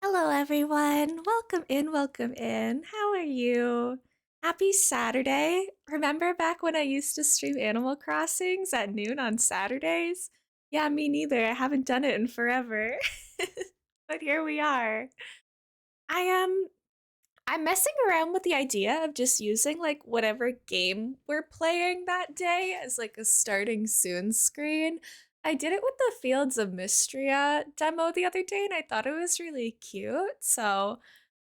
Hello, everyone. Welcome in, welcome in. How are you? Happy Saturday. Remember back when I used to stream Animal Crossings at noon on Saturdays? Yeah, me neither. I haven't done it in forever. But here we are. I am I'm messing around with the idea of just using like whatever game we're playing that day as like a starting soon screen. I did it with the Fields of Mystria demo the other day and I thought it was really cute. So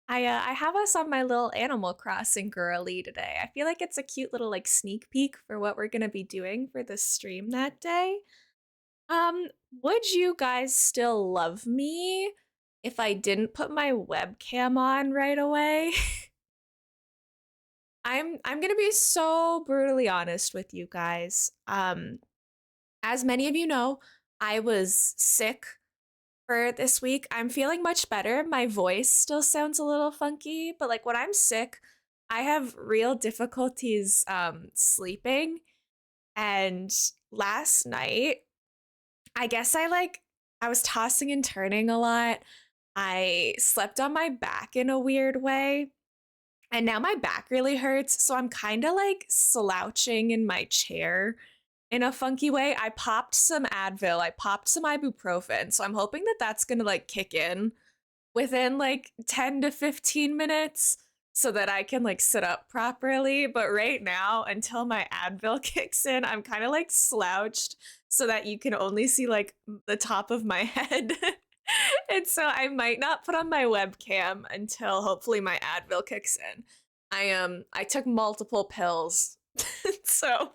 I have us on my little Animal Crossing girly today. I feel like it's a cute little like sneak peek for what we're gonna be doing for the stream that day. Um, would you guys still love me if I didn't put my webcam on right away? I'm gonna be so brutally honest with you guys. As many of you know, I was sick for this week. I'm feeling much better. My voice still sounds a little funky, but like when I'm sick, I have real difficulties sleeping. And last night, I guess I was tossing and turning a lot. I slept on my back in a weird way. And now my back really hurts, so I'm kind of like slouching in my chair in a funky way. I popped some Advil, I popped some ibuprofen, so I'm hoping that that's going to like kick in within like 10 to 15 minutes so that I can like sit up properly. But right now, until my Advil kicks in, I'm kind of like slouched so that you can only see like the top of my head. And so I might not put on my webcam until hopefully my Advil kicks in. I took multiple pills. So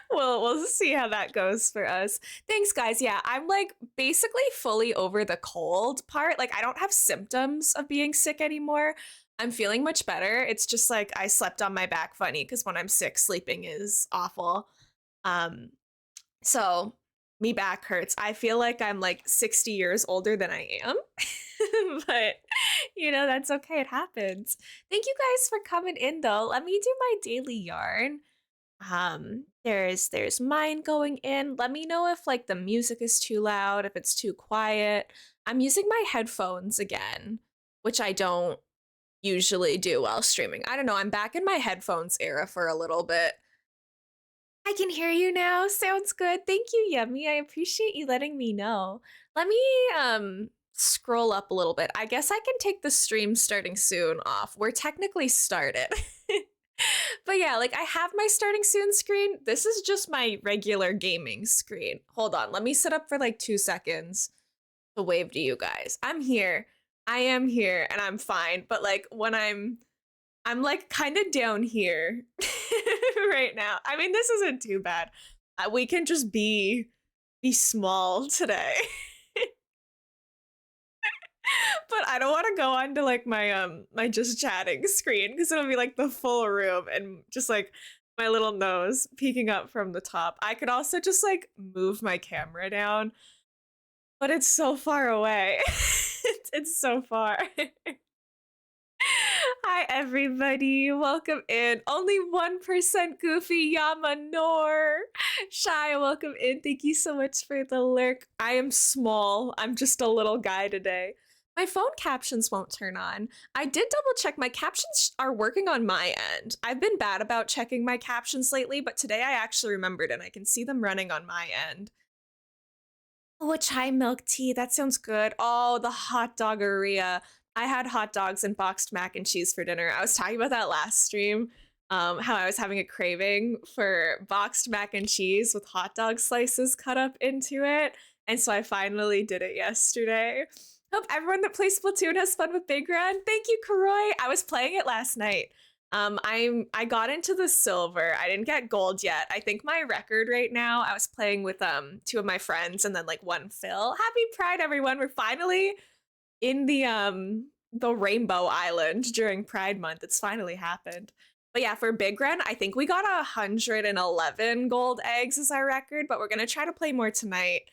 we'll see how that goes for us. Thanks guys. Yeah, I'm like basically fully over the cold part. Like I don't have symptoms of being sick anymore. I'm feeling much better. It's just like I slept on my back funny because when I'm sick, sleeping is awful. Um so me back hurts. I feel like I'm like 60 years older than I am. But that's okay. It happens. Thank you guys for coming in though. Let me do my daily yarn. There's mine going in. Let me know if like the music is too loud, if it's too quiet. I'm using my headphones again, which I don't usually do while streaming. I don't know, I'm back in my headphones era for a little bit. I can hear you now. Sounds good. Thank you, Yummy. I appreciate you letting me know. Let me scroll up a little bit. I guess I can take the stream starting soon off. We're technically started. But yeah, like I have my starting soon screen. This is just my regular gaming screen. Hold on, let me sit up for like 2 seconds to wave to you guys. I'm here. I am here and I'm fine. But like when I'm like kind of down here right now. I mean, this isn't too bad. We can just be small today. But I don't want to go on to like my just chatting screen because it'll be like the full room and just like my little nose peeking up from the top. I could also just like move my camera down, but it's so far away. It's so far. Hi everybody, welcome in. Only 1% Goofy Yamanor. Shy, welcome in. Thank you so much for the lurk. I am small. I'm just a little guy today. My phone captions won't turn on. I did double check. My captions are working on my end. I've been bad about checking my captions lately, but today I actually remembered and I can see them running on my end. Oh, a chai milk tea. That sounds good. Oh, the hot doggeria. I had hot dogs and boxed mac and cheese for dinner. I was talking about that last stream. How I was having a craving for boxed mac and cheese with hot dog slices cut up into it. And so I finally did it yesterday. Hope everyone that plays Splatoon has fun with Big Red. Thank you, Karoy. I was playing it last night. I got into the silver. I didn't get gold yet. I think my record right now, I was playing with two of my friends and then like one Phil. Happy Pride, everyone. We're finally in the Rainbow Island during Pride Month. It's finally happened. But yeah, for Big Ren, I think we got 111 gold eggs as our record, but we're gonna try to play more tonight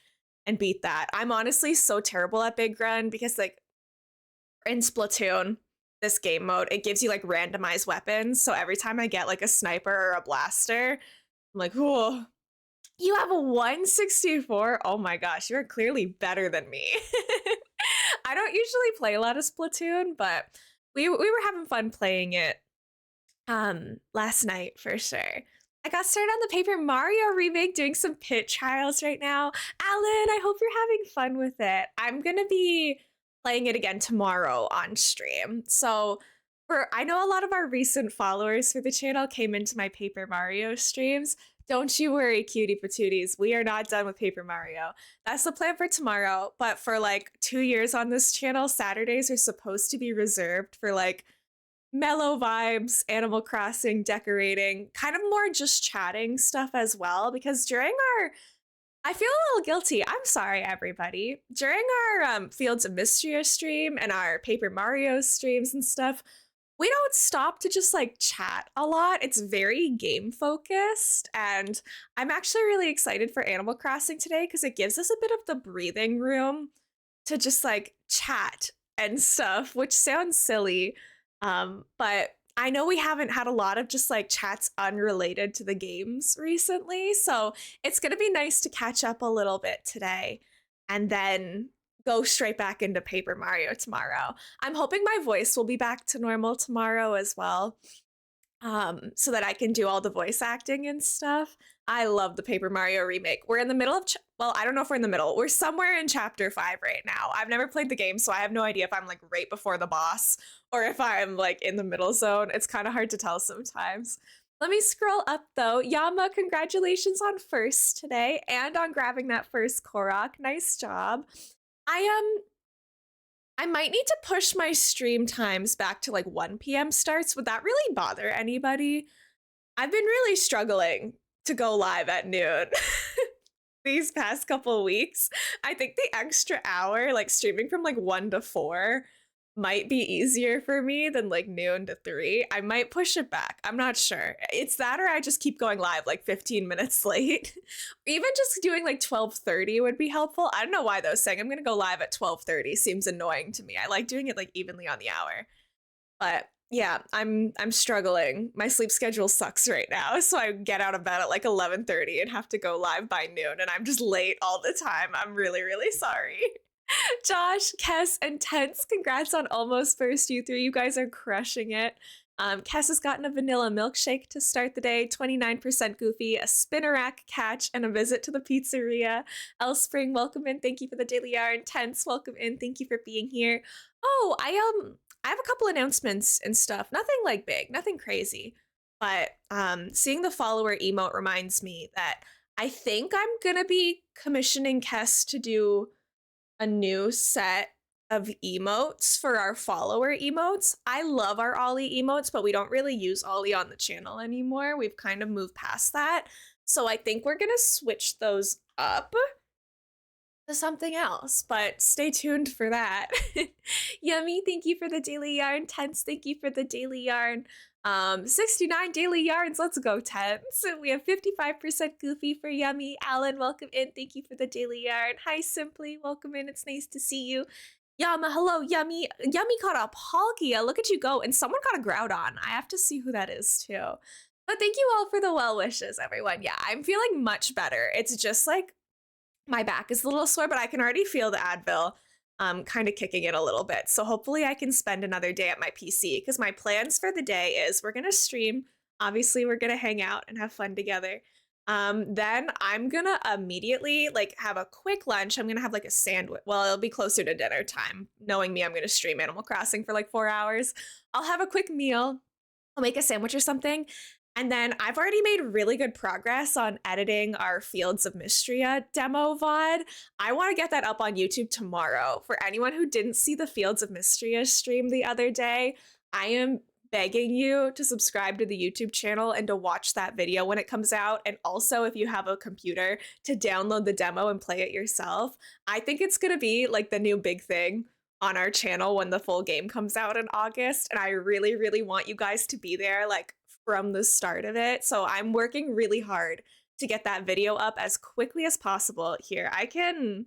and beat that. I'm honestly so terrible at Big Ren because like in Splatoon, this game mode, it gives you like randomized weapons. So every time I get like a sniper or a blaster, I'm like, whoa, you have a 164? Oh my gosh, you're clearly better than me. I don't usually play a lot of Splatoon, but we were having fun playing it last night for sure. I got started on the Paper Mario remake, doing some pit trials right now. Alan, I hope you're having fun with it. I'm gonna be playing it again tomorrow on stream. So for I know a lot of our recent followers for the channel came into my Paper Mario streams. Don't you worry, cutie patooties. We are not done with Paper Mario. That's the plan for tomorrow. But for like 2 years on this channel, Saturdays are supposed to be reserved for like mellow vibes, Animal Crossing, decorating, kind of more just chatting stuff as well. Because during our, I feel a little guilty. I'm sorry, everybody. During our Fields of Mystria stream and our Paper Mario streams and stuff, we don't stop to just like chat a lot. It's very game focused. And I'm actually really excited for Animal Crossing today because it gives us a bit of the breathing room to just like chat and stuff, which sounds silly. But I know we haven't had a lot of just like chats unrelated to the games recently. So it's going to be nice to catch up a little bit today and then go straight back into Paper Mario tomorrow. I'm hoping my voice will be back to normal tomorrow as well, so that I can do all the voice acting and stuff. I love the Paper Mario remake. We're in the middle of, well, I don't know if we're in the middle. We're somewhere in chapter 5 right now. I've never played the game, so I have no idea if I'm like right before the boss or if I'm like in the middle zone. It's kind of hard to tell sometimes. Let me scroll up though. Yama, congratulations on first today and on grabbing that first Korok. Nice job. I might need to push my stream times back to like 1 p.m. starts. Would that really bother anybody? I've been really struggling to go live at noon these past couple of weeks. I think the extra hour, like streaming from like 1 to 4, might be easier for me than like noon to 3. I might push it back. I'm not sure. It's that or I just keep going live like 15 minutes late. Even just doing like 12:30 would be helpful. I don't know why though. Saying I'm going to go live at 12:30 seems annoying to me. I like doing it like evenly on the hour. But yeah, I'm struggling. My sleep schedule sucks right now, so I get out of bed at like 11:30 and have to go live by noon, and I'm just late all the time. I'm really, really sorry. Josh, Kess, and Tense, congrats on almost first, you three. You guys are crushing it. Kess has gotten a vanilla milkshake to start the day, 29% goofy, a spinnerack catch, and a visit to the pizzeria. Spring, welcome in. Thank you for the daily yarn. Tense, welcome in. Thank you for being here. Oh, I have a couple announcements and stuff. Nothing like big, nothing crazy. But seeing the follower emote reminds me that I think I'm gonna be commissioning Kess to do a new set of emotes for our follower emotes. I love our Ollie emotes, but we don't really use Ollie on the channel anymore. We've kind of moved past that. So I think we're gonna switch those up to something else, but stay tuned for that. Yummy, thank you for the daily yarn. Tense, thank you for the daily yarn. 69 daily yarns. Let's go, Tense. We have 55% goofy for Yummy. Alan, welcome in. Thank you for the daily yarn. Hi, Simply. Welcome in. It's nice to see you. Yama, hello, Yummy. Yummy caught a Palkia. Look at you go. And someone got a Groudon. I have to see who that is, too. But thank you all for the well wishes, everyone. Yeah, I'm feeling much better. It's just like my back is a little sore, but I can already feel the Advil kind of kicking in a little bit. So hopefully I can spend another day at my PC because my plans for the day is we're going to stream. Obviously, we're going to hang out and have fun together. Then I'm going to immediately like have a quick lunch. I'm going to have like a sandwich. Well, it'll be closer to dinner time. Knowing me, I'm going to stream Animal Crossing for like 4 hours. I'll have a quick meal. I'll make a sandwich or something. And then I've already made really good progress on editing our Fields of Mystria demo VOD. I want to get that up on YouTube tomorrow. For anyone who didn't see the Fields of Mystria stream the other day, I am begging you to subscribe to the YouTube channel and to watch that video when it comes out. And also, if you have a computer, to download the demo and play it yourself. I think it's going to be like the new big thing on our channel when the full game comes out in August. And I really, really want you guys to be there, like, from the start of it. So I'm working really hard to get that video up as quickly as possible. Here, I can,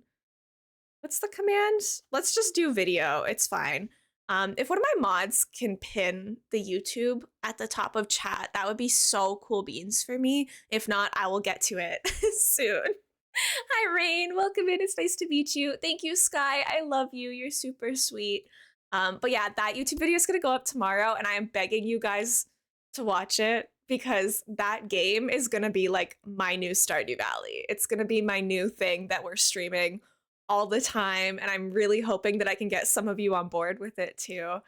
what's the command? Let's just do video. It's fine. If one of my mods can pin the YouTube at the top of chat, that would be so cool beans for me. If not, I will get to it soon. Hi, Rain. Welcome in. It's nice to meet you. Thank you, Sky. I love you. You're super sweet. But yeah, that YouTube video is gonna go up tomorrow, and I am begging you guys to watch it because that game is gonna be like my new Stardew Valley. It's gonna be my new thing that we're streaming all the time, and I'm really hoping that I can get some of you on board with it too.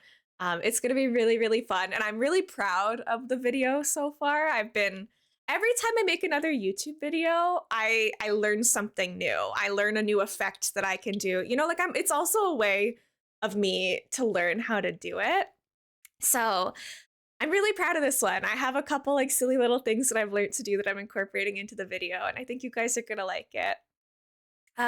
It's gonna be really, really fun, and I'm really proud of the video so far. Every time I make another YouTube video, I learn something new. I learn a new effect that I can do. Like it's also a way of me to learn how to do it. So I'm really proud of this one. I have a couple like silly little things that I've learned to do that I'm incorporating into the video, and I think you guys are gonna like it.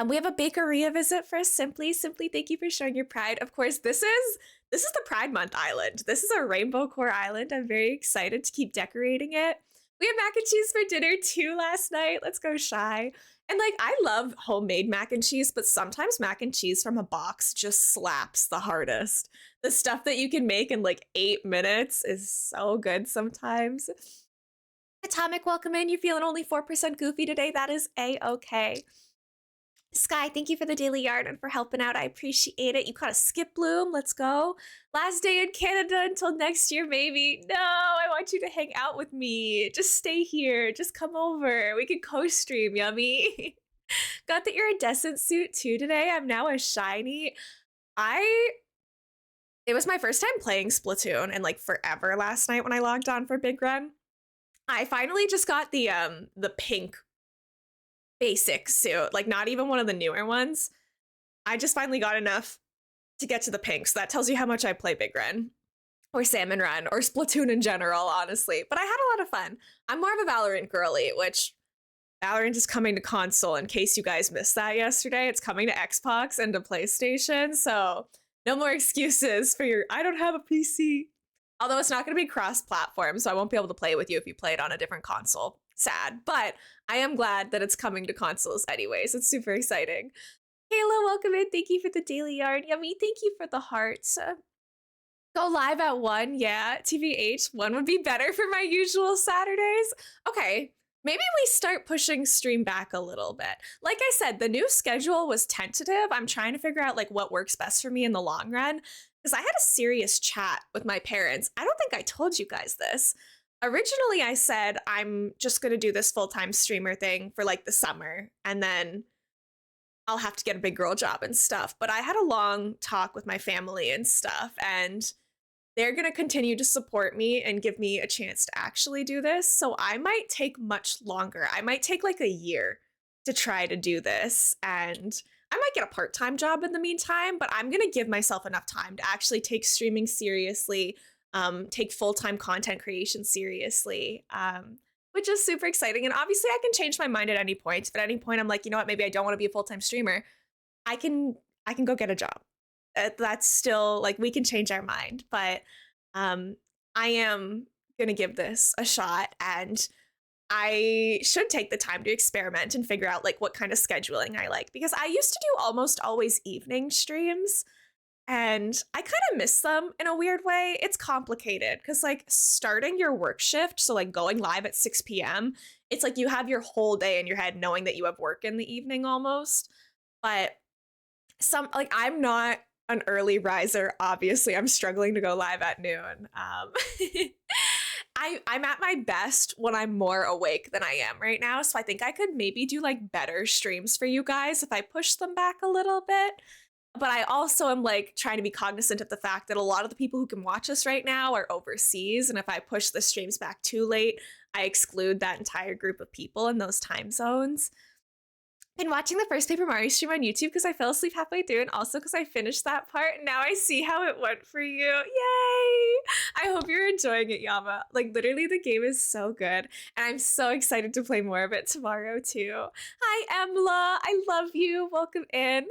We have a bakeria visit for Simply. Simply, thank you for showing your pride. Of course, this is the Pride Month island. This is a rainbow core island. I'm very excited to keep decorating it. We had mac and cheese for dinner too last night. Let's go Shy. And like I love homemade mac and cheese, but sometimes mac and cheese from a box just slaps the hardest. The stuff that you can make in like 8 minutes is so good sometimes. Atomic, welcome in. You're feeling only 4% goofy today. That is a-okay. Sky, thank you for the daily yard and for helping out. I appreciate it. You caught a skip bloom. Let's go. Last day in Canada until next year, maybe. No, I want you to hang out with me. Just stay here. Just come over. We can co-stream, yummy. Got the iridescent suit too today. I'm now a shiny. It was my first time playing Splatoon and like forever last night when I logged on for Big Run. I finally just got the pink basic suit, like not even one of the newer ones. I just finally got enough to get to the pink, so that tells you how much I play Big Run or Salmon Run or Splatoon in general, honestly. But I had a lot of fun. I'm more of a Valorant girly, which Valorant is coming to console in case you guys missed that yesterday. It's coming to Xbox and to PlayStation, so no more excuses for your I don't have a PC. Although it's not going to be cross-platform, so I won't be able to play with you if you play it on a different console. Sad, but I am glad that it's coming to consoles anyways. It's super exciting. Kayla, welcome in. Thank you for the daily yard. Yummy, thank you for the hearts. Go live at 1. Yeah, TVH. 1 would be better for my usual Saturdays. Okay, maybe we start pushing stream back a little bit. Like I said, the new schedule was tentative. I'm trying to figure out like what works best for me in the long run. Because I had a serious chat with my parents. I don't think I told you guys this. Originally, I said I'm just going to do this full-time streamer thing for like the summer, and then I'll have to get a big girl job and stuff. But I had a long talk with my family and stuff, and they're going to continue to support me and give me a chance to actually do this. So I might take much longer. I might take like a year to try to do this, and I might get a part-time job in the meantime, but I'm going to give myself enough time to actually take streaming seriously, take full-time content creation seriously, which is super exciting. And obviously I can change my mind at any point. If at any point I'm like, you know what, maybe I don't want to be a full-time streamer, I can go get a job. That's still like, we can change our mind, but I am gonna give this a shot, and I should take the time to experiment and figure out like what kind of scheduling I like, because I used to do almost always evening streams and I kind of miss them in a weird way. It's complicated because like starting your work shift, so like going live at 6 p.m., it's like you have your whole day in your head knowing that you have work in the evening almost. But I'm not an early riser, obviously. I'm struggling to go live at noon. I'm at my best when I'm more awake than I am right now. So I think I could maybe do like better streams for you guys if I push them back a little bit. But I also am like trying to be cognizant of the fact that a lot of the people who can watch us right now are overseas. And if I push the streams back too late, I exclude that entire group of people in those time zones. Been watching the first Paper Mario stream on YouTube because I fell asleep halfway through, and also because I finished that part. And now I see how it went for you. Yay! I hope you're enjoying it, Yama. Like, literally, the game is so good. And I'm so excited to play more of it tomorrow, too. Hi, Emla. I love you. Welcome in.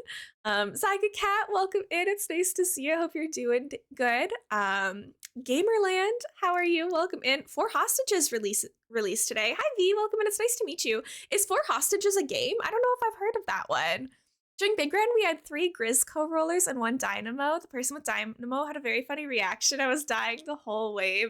Zyga Cat, welcome in. It's nice to see you. I hope you're doing good. Gamerland, how are you? Welcome in. 4 Hostages released today. Hi, V. Welcome in. It's nice to meet you. Is 4 Hostages a game? I don't know if I've heard of that one. During Big Run, we had 3 Grizz co-rollers and 1 Dynamo. The person with Dynamo had a very funny reaction. I was dying the whole wave.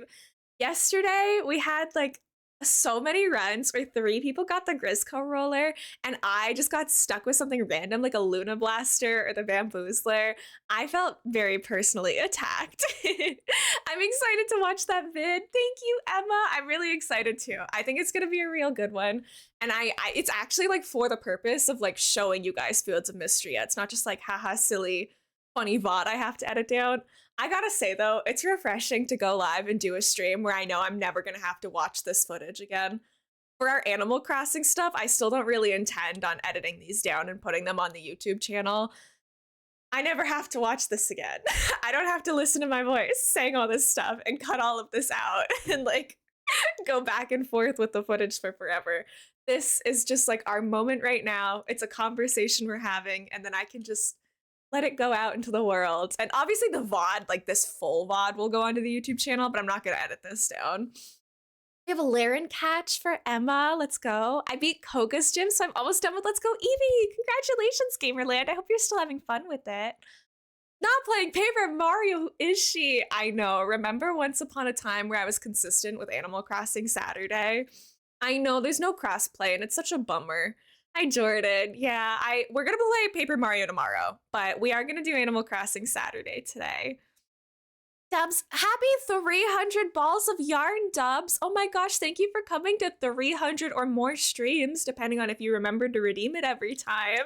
Yesterday, we had like so many runs where three people got the Grisco roller and I just got stuck with something random like a Luna Blaster or the Bamboozler. I felt very personally attacked. I'm excited to watch that vid. Thank you, Emma. I'm really excited too. I think it's gonna be a real good one. And it's actually like for the purpose of like showing you guys Fields of Mystery. It's not just like haha silly funny VOD I have to edit down. I gotta say though, it's refreshing to go live and do a stream where I know I'm never gonna have to watch this footage again. For our Animal Crossing stuff, I still don't really intend on editing these down and putting them on the YouTube channel. I never have to watch this again. I don't have to listen to my voice saying all this stuff and cut all of this out and like go back and forth with the footage for forever. This is just like our moment right now. It's a conversation we're having, and then I can just let it go out into the world. And obviously the VOD, like this full VOD will go onto the YouTube channel, but I'm not gonna edit this down. We have a Laren catch for Emma. Let's go. I beat Koga's gym, so I'm almost done with Let's Go Eevee. Congratulations, Gamerland. I hope you're still having fun with it. Not playing Paper Mario, who is she? I know. Remember once upon a time where I was consistent with Animal Crossing Saturday? I know there's no crossplay and it's such a bummer. Hi Jordan. Yeah, we're gonna play Paper Mario tomorrow, but we are gonna do Animal Crossing Saturday today. Dubs, happy 300 balls of yarn, Dubs. Oh my gosh, thank you for coming to 300 or more streams, depending on if you remember to redeem it every time.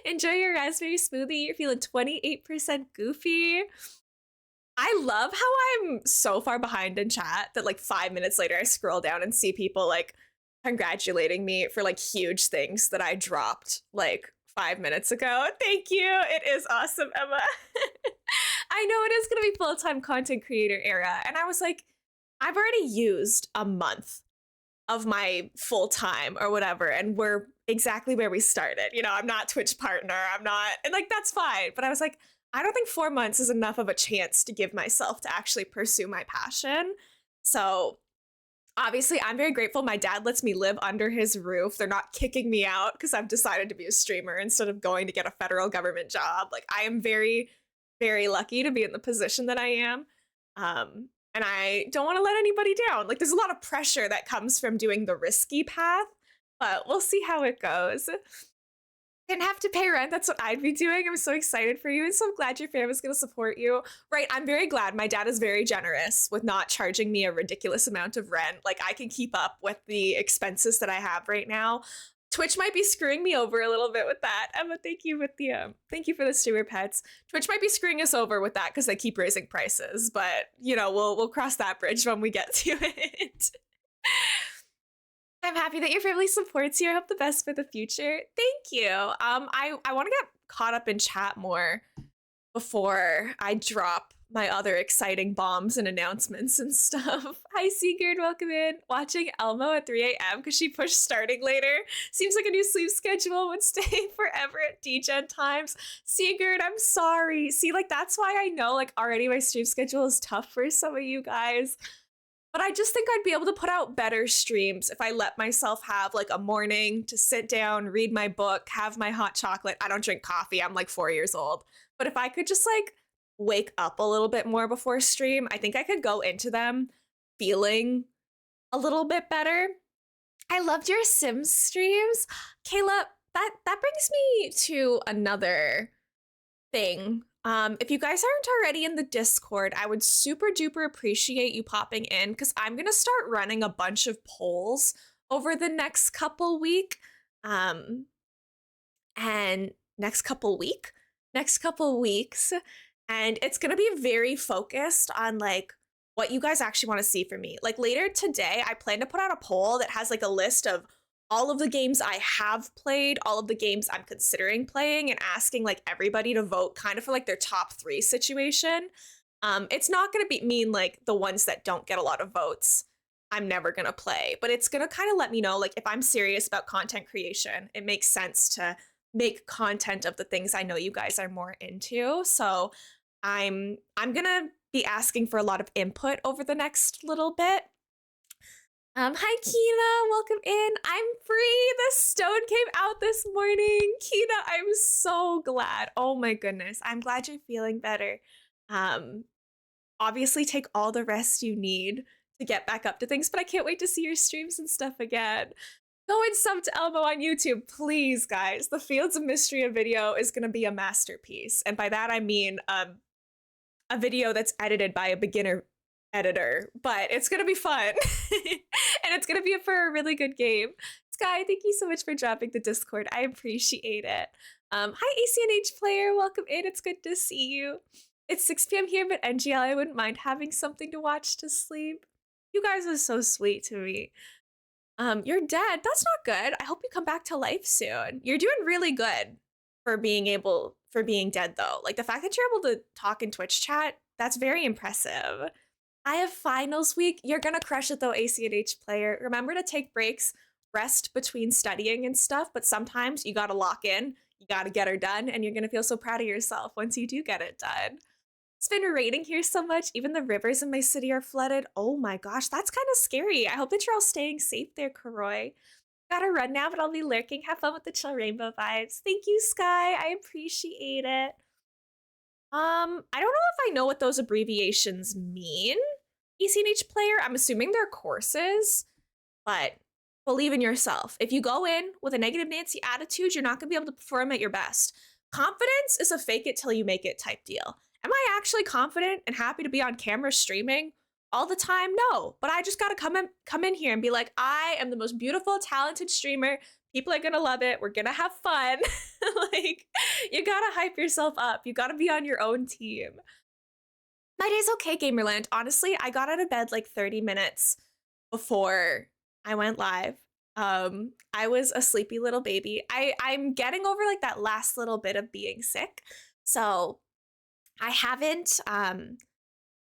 Enjoy your raspberry smoothie. You're feeling 28% goofy. I love how I'm so far behind in chat that like 5 minutes later I scroll down and see people like congratulating me for like huge things that I dropped like 5 minutes ago. Thank you. It is awesome, Emma. I know it is going to be full-time content creator era. And I was like, I've already used a month of my full time or whatever, and we're exactly where we started. You know, I'm not Twitch partner. I'm not, and like that's fine. But I was like, I don't think 4 months is enough of a chance to give myself to actually pursue my passion. So obviously, I'm very grateful. My dad lets me live under his roof. They're not kicking me out because I've decided to be a streamer instead of going to get a federal government job. Like I am very, very lucky to be in the position that I am. And I don't want to let anybody down. Like there's a lot of pressure that comes from doing the risky path, but we'll see how it goes. Didn't have to pay rent. That's what I'd be doing. I'm so excited for you and so glad your family's going to support you. Right. I'm very glad. My dad is very generous with not charging me a ridiculous amount of rent. Like I can keep up with the expenses that I have right now. Twitch might be screwing me over a little bit with that. Emma, thank you for the steward pets. Twitch might be screwing us over with that because they keep raising prices, but you know, we'll cross that bridge when we get to it. I'm happy that your family supports you. I hope the best for the future. Thank you. I want to get caught up in chat more before I drop my other exciting bombs and announcements and stuff. Hi, Sigurd, welcome in. Watching Elmo at 3 a.m. because she pushed starting later. Seems like a new sleep schedule would stay forever at DGen times. Sigurd, I'm sorry. See, like, that's why I know, like, already my stream schedule is tough for some of you guys. But I just think I'd be able to put out better streams if I let myself have like a morning to sit down, read my book, have my hot chocolate. I don't drink coffee. I'm like 4 years old. But if I could just like wake up a little bit more before stream, I think I could go into them feeling a little bit better. I loved your Sims streams. Kayla, that brings me to another thing. If you guys aren't already in the Discord, I would super duper appreciate you popping in because I'm gonna start running a bunch of polls over the next couple weeks, and next couple weeks, and it's gonna be very focused on like what you guys actually want to see from me. Like later today, I plan to put out a poll that has like a list of all of the games I have played, all of the games I'm considering playing, and asking like everybody to vote kind of for like their top 3 situation. It's not going to mean like the ones that don't get a lot of votes I'm never going to play, but it's going to kind of let me know like if I'm serious about content creation, it makes sense to make content of the things I know you guys are more into. So I'm going to be asking for a lot of input over the next little bit. Hi Kina, welcome in. I'm free. The stone came out this morning. Kina, I'm so glad. Oh my goodness. I'm glad you're feeling better. Obviously take all the rest you need to get back up to things, but I can't wait to see your streams and stuff again. Go and sub to Elmo on YouTube, please, guys. The Fields of Mystery video is going to be a masterpiece. And by that, I mean a video that's edited by a beginner editor, but it's going to be fun. And it's going to be for a really good game. Sky, thank you so much for dropping the Discord. I appreciate it. Hi, ACNH player. Welcome in. It's good to see you. It's 6 p.m. here, but NGL, I wouldn't mind having something to watch to sleep. You guys are so sweet to me. You're dead. That's not good. I hope you come back to life soon. You're doing really good for being dead though. Like the fact that you're able to talk in Twitch chat, that's very impressive. I have finals week. You're gonna crush it though, ACNH player. Remember to take breaks, rest between studying and stuff, but sometimes you gotta lock in, you gotta get her done, and you're gonna feel so proud of yourself once you do get it done. It's been raining here so much. Even the rivers in my city are flooded. Oh my gosh, that's kind of scary. I hope that you're all staying safe there, Karoy. Gotta run now, but I'll be lurking. Have fun with the chill rainbow vibes. Thank you, Sky. I appreciate it. I don't know if I know what those abbreviations mean. ECNH player, I'm assuming they're courses, but believe in yourself. If you go in with a negative Nancy attitude, you're not gonna be able to perform at your best. Confidence is a fake it till you make it type deal. Am I actually confident and happy to be on camera streaming all the time? No, but I just gotta come in here and be like, I am the most beautiful, talented streamer. People are gonna love it. We're gonna have fun. Like, you gotta hype yourself up. You gotta be on your own team. My day's okay, Gamerland. Honestly, I got out of bed like 30 minutes before I went live. I was a sleepy little baby. I'm getting over like that last little bit of being sick. So I haven't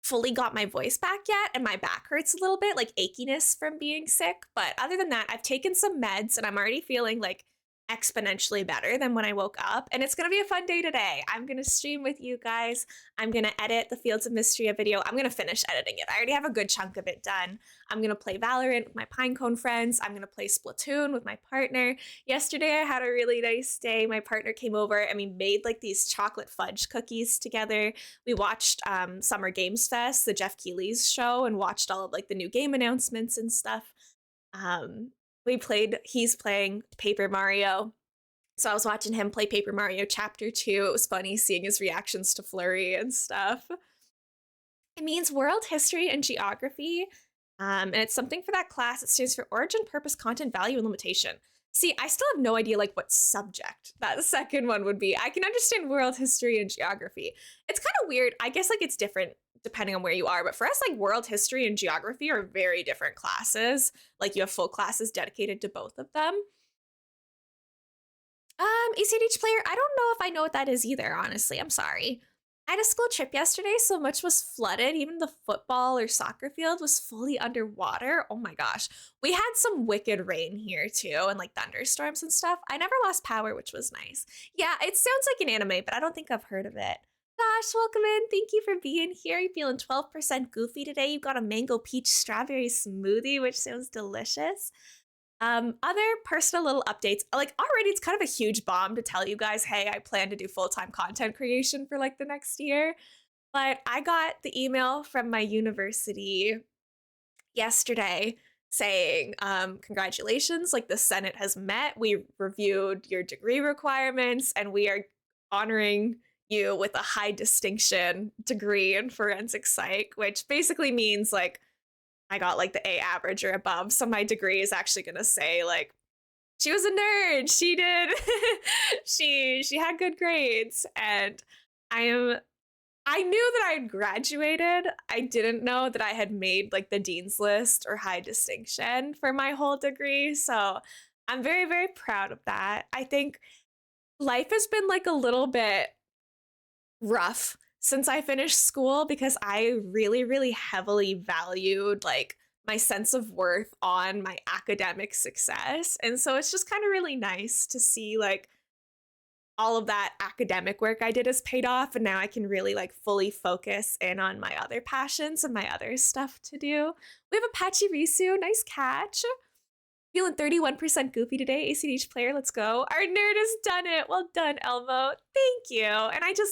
fully got my voice back yet, and my back hurts a little bit, like achiness from being sick. But other than that, I've taken some meds and I'm already feeling like exponentially better than when I woke up. And it's gonna be a fun day today. I'm gonna stream with you guys. I'm gonna edit the Fields of Mystery video. I'm gonna finish editing it. I already have a good chunk of it done. I'm gonna play Valorant with my Pinecone friends. I'm gonna play Splatoon with my partner. Yesterday I had a really nice day. My partner came over and we made like these chocolate fudge cookies together. We watched Summer Games Fest, the Jeff Keighley's show, and watched all of like the new game announcements and stuff. He's playing Paper Mario. So I was watching him play Paper Mario Chapter 2. It was funny seeing his reactions to Flurry and stuff. It means world history and geography. And it's something for that class. It stands for origin, purpose, content, value, and limitation. See, I still have no idea like what subject that second one would be. I can understand world history and geography. It's kind of weird. I guess like it's different depending on where you are, but for us, like world history and geography are very different classes. Like you have full classes dedicated to both of them. ECDH player, I don't know if I know what that is either, honestly. I'm sorry. I had a school trip yesterday, so much was flooded. Even the football or soccer field was fully underwater. Oh my gosh. We had some wicked rain here too, and like thunderstorms and stuff. I never lost power, which was nice. Yeah, it sounds like an anime, but I don't think I've heard of it. Gosh, welcome in. Thank you for being here. You're feeling 12% goofy today. You've got a mango peach strawberry smoothie, which sounds delicious. Other personal little updates. Like already it's kind of a huge bomb to tell you guys, hey, I plan to do full-time content creation for like the next year. But I got the email from my university yesterday saying, congratulations, like the Senate has met. We reviewed your degree requirements and we are honoring you with a high distinction degree in forensic psych, which basically means like I got like the A average or above. So my degree is actually gonna say like she was a nerd. She did she had good grades. And I knew that I had graduated. I didn't know that I had made like the dean's list or high distinction for my whole degree. So I'm very, very proud of that. I think life has been like a little bit rough since I finished school because I really, really heavily valued like my sense of worth on my academic success. And so it's just kind of really nice to see like all of that academic work I did has paid off. And now I can really like fully focus in on my other passions and my other stuff to do. We have Apache Risu, nice catch. Feeling 31% goofy today, ACDH player, let's go. Our nerd has done it. Well done, Elmo. Thank you. And I feel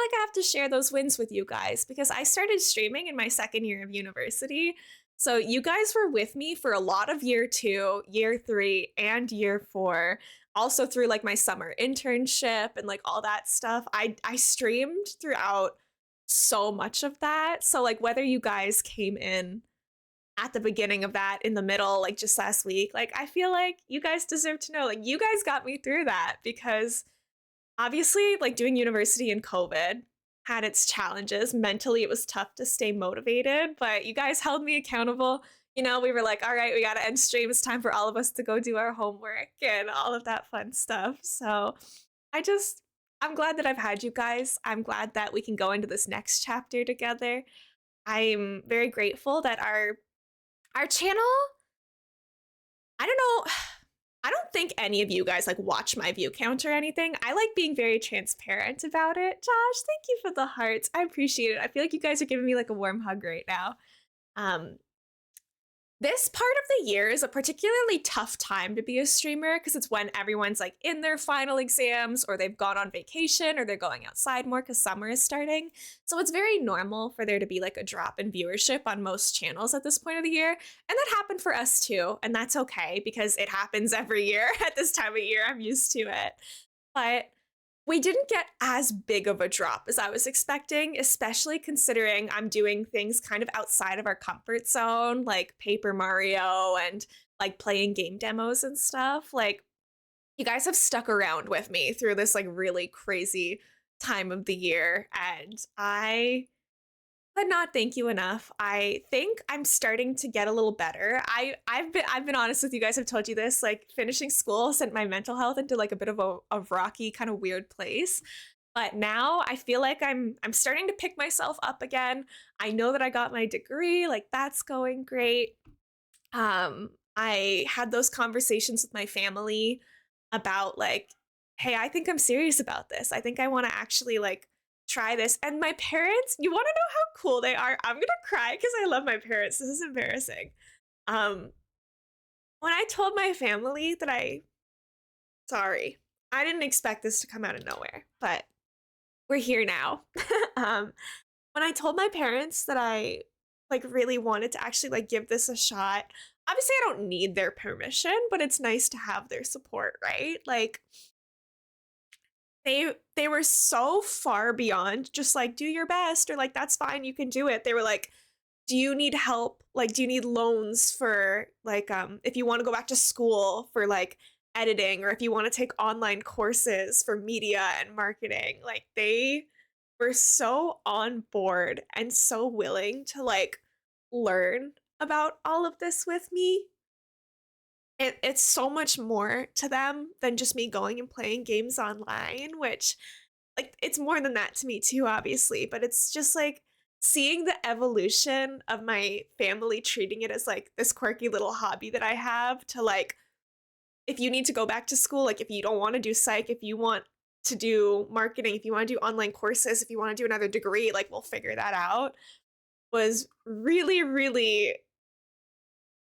like I have to share those wins with you guys because I started streaming in my second year of university. So you guys were with me for a lot of year 2, year 3, and year 4. Also through like my summer internship and like all that stuff. I streamed throughout so much of that. So like whether you guys came in at the beginning of that, in the middle, like just last week, like I feel like you guys deserve to know, like you guys got me through that because obviously, like doing university in COVID had its challenges. Mentally, it was tough to stay motivated, but you guys held me accountable. You know, we were like, all right, we got to end stream. It's time for all of us to go do our homework and all of that fun stuff. So I just, I'm glad that I've had you guys. I'm glad that we can go into this next chapter together. I'm very grateful that our channel, I don't know, I don't think any of you guys like watch my view count or anything. I like being very transparent about it. Josh, thank you for the hearts. I appreciate it. I feel like you guys are giving me like a warm hug right now. Um, this part of the year is a particularly tough time to be a streamer because it's when everyone's like in their final exams or they've gone on vacation or they're going outside more because summer is starting. So it's very normal for there to be like a drop in viewership on most channels at this point of the year. And that happened for us too. And that's okay because it happens every year at this time of year. I'm used to it. But we didn't get as big of a drop as I was expecting, especially considering I'm doing things kind of outside of our comfort zone, like Paper Mario and like playing game demos and stuff. Like, you guys have stuck around with me through this like really crazy time of the year, and I could not thank you enough. I think I'm starting to get a little better. I've been honest with you guys. I've told you this. Like finishing school sent my mental health into like a bit of a rocky kind of weird place. But now I feel like I'm starting to pick myself up again. I know that I got my degree. Like that's going great. I had those conversations with my family about like, hey, I think I'm serious about this. I think I want to actually like try this. And my parents, you want to know how cool they are? I'm gonna cry because I love my parents. This is embarrassing. Um, when I told my family that sorry, I didn't expect this to come out of nowhere, but we're here now. um, when I told my parents that I like really wanted to actually like give this a shot, obviously I don't need their permission, but it's nice to have their support, right? Like they were so far beyond just like do your best or like that's fine, you can do it. They were like, do you need help? Like, do you need loans for like if you want to go back to school for like editing or if you want to take online courses for media and marketing? Like they were so on board and so willing to like learn about all of this with me. It's so much more to them than just me going and playing games online, which like it's more than that to me too, obviously, but it's just like seeing the evolution of my family treating it as like this quirky little hobby that I have to like if you need to go back to school, like if you don't want to do psych, if you want to do marketing, if you want to do online courses, if you want to do another degree, like we'll figure that out, was really, really,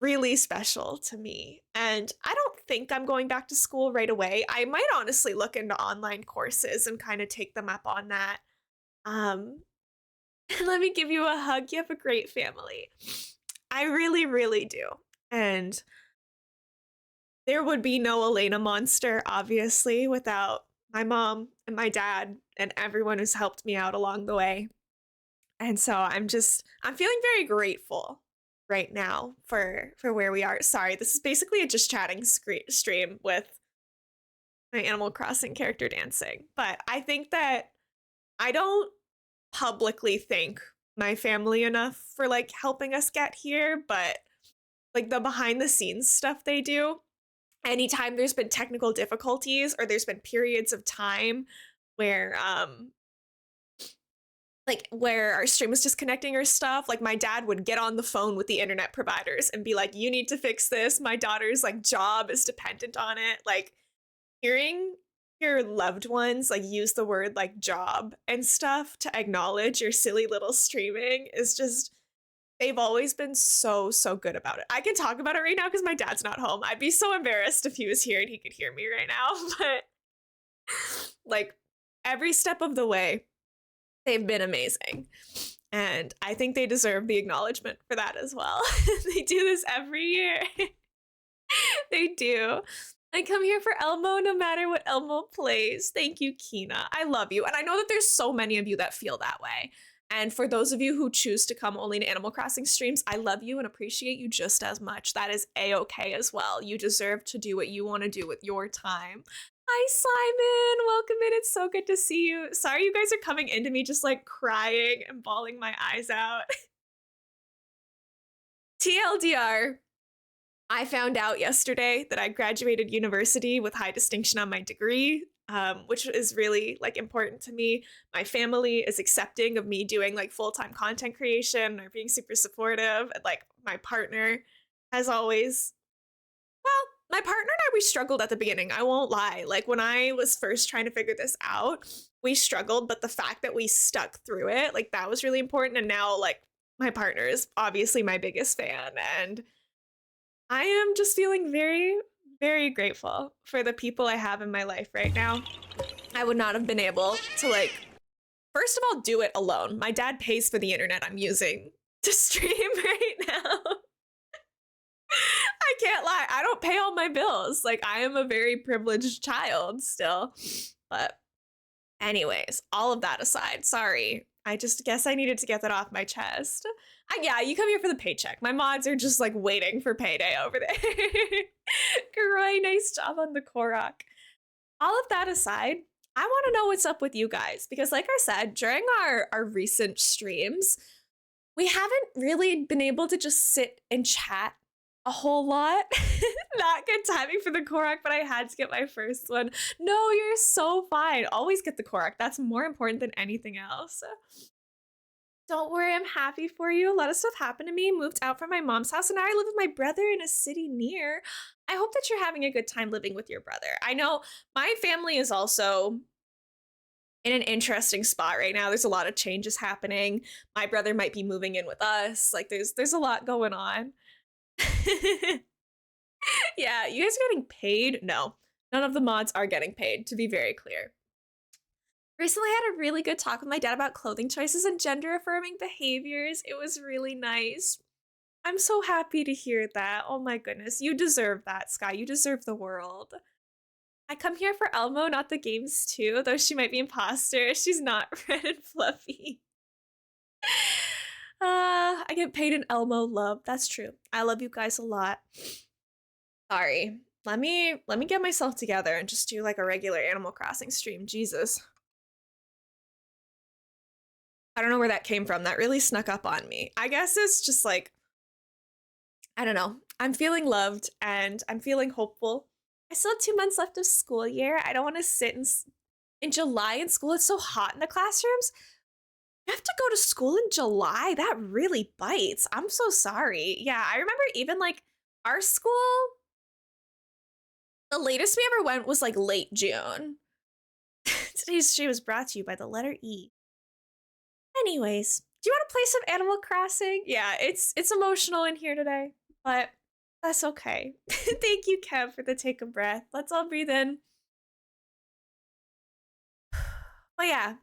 really special to me. And I don't think I'm going back to school right away. I might honestly look into online courses and kind of take them up on that. Um, let me give you a hug. You have a great family. I really, really do. And there would be no elainamonster, obviously, without my mom and my dad and everyone who's helped me out along the way. And so I'm feeling very grateful right now for where we are. Sorry, this is basically a just chatting stream with my Animal Crossing character dancing. But I think that I don't publicly thank my family enough for like helping us get here, but like the behind the scenes stuff they do, anytime there's been technical difficulties or there's been periods of time where like where our stream was disconnecting or stuff, like my dad would get on the phone with the internet providers and be like, you need to fix this, my daughter's like job is dependent on it. Like hearing your loved ones like use the word like job and stuff to acknowledge your silly little streaming is just, they've always been so good about it. I can talk about it right now because my dad's not home. I'd be so embarrassed if he was here and he could hear me right now. But like every step of the way, they've been amazing. And I think they deserve the acknowledgement for that as well. They do this every year. They do. I come here for Elmo no matter what Elmo plays. Thank you, Kina. I love you. And I know that there's so many of you that feel that way. And for those of you who choose to come only to Animal Crossing streams, I love you and appreciate you just as much. That is a-okay as well. You deserve to do what you want to do with your time. Hi, Simon. Welcome in. It's so good to see you. Sorry you guys are coming into me just like crying and bawling my eyes out. TLDR, I found out yesterday that I graduated university with high distinction on my degree, which is really like important to me. My family is accepting of me doing like full-time content creation or being super supportive. And, like my partner has always, well, my partner and I, we struggled at the beginning. I won't lie. Like when I was first trying to figure this out, we struggled, but the fact that we stuck through it, like that was really important. And now like my partner is obviously my biggest fan, and I am just feeling very, very grateful for the people I have in my life right now. I would not have been able to, like, first of all, do it alone. My dad pays for the internet I'm using to stream right now. I can't lie. I don't pay all my bills. Like, I am a very privileged child still. But anyways, all of that aside, sorry. I just guess I needed to get that off my chest. Yeah, you come here for the paycheck. My mods are just like waiting for payday over there. Karoy, nice job on the Korok. All of that aside, I want to know what's up with you guys, because like I said, during our recent streams, we haven't really been able to just sit and chat a whole lot. Not good timing for the Korok, but I had to get my first one. No, you're so fine. Always get the Korok. That's more important than anything else. Don't worry, I'm happy for you. A lot of stuff happened to me. Moved out from my mom's house, and now I live with my brother in a city near. I hope that you're having a good time living with your brother. I know my family is also in an interesting spot right now. There's a lot of changes happening. My brother might be moving in with us. Like there's a lot going on. Yeah, you guys are getting paid? No, none of the mods are getting paid, to be very clear. Recently, I had a really good talk with my dad about clothing choices and gender affirming behaviors. It was really nice. I'm so happy to hear that. Oh my goodness. You deserve that, Sky. You deserve the world. I come here for Elmo, not the games too, though she might be imposter. She's not red and fluffy. I get paid in Elmo love. That's true. I love you guys a lot. Sorry. Let me get myself together and just do like a regular Animal Crossing stream. Jesus. I don't know where that came from. That really snuck up on me. I guess it's just like, I don't know. I'm feeling loved and I'm feeling hopeful. I still have 2 months left of school year. I don't want to sit in July in school. It's so hot in the classrooms. You have to go to school in July. That really bites. I'm so sorry. Yeah, I remember even like our school, the latest we ever went was like late June. Today's stream was brought to you by the letter E. Anyways, do you want to play some Animal Crossing? Yeah, it's emotional in here today, but that's okay. Thank you, Kev, for the take a breath. Let's all breathe in. But yeah,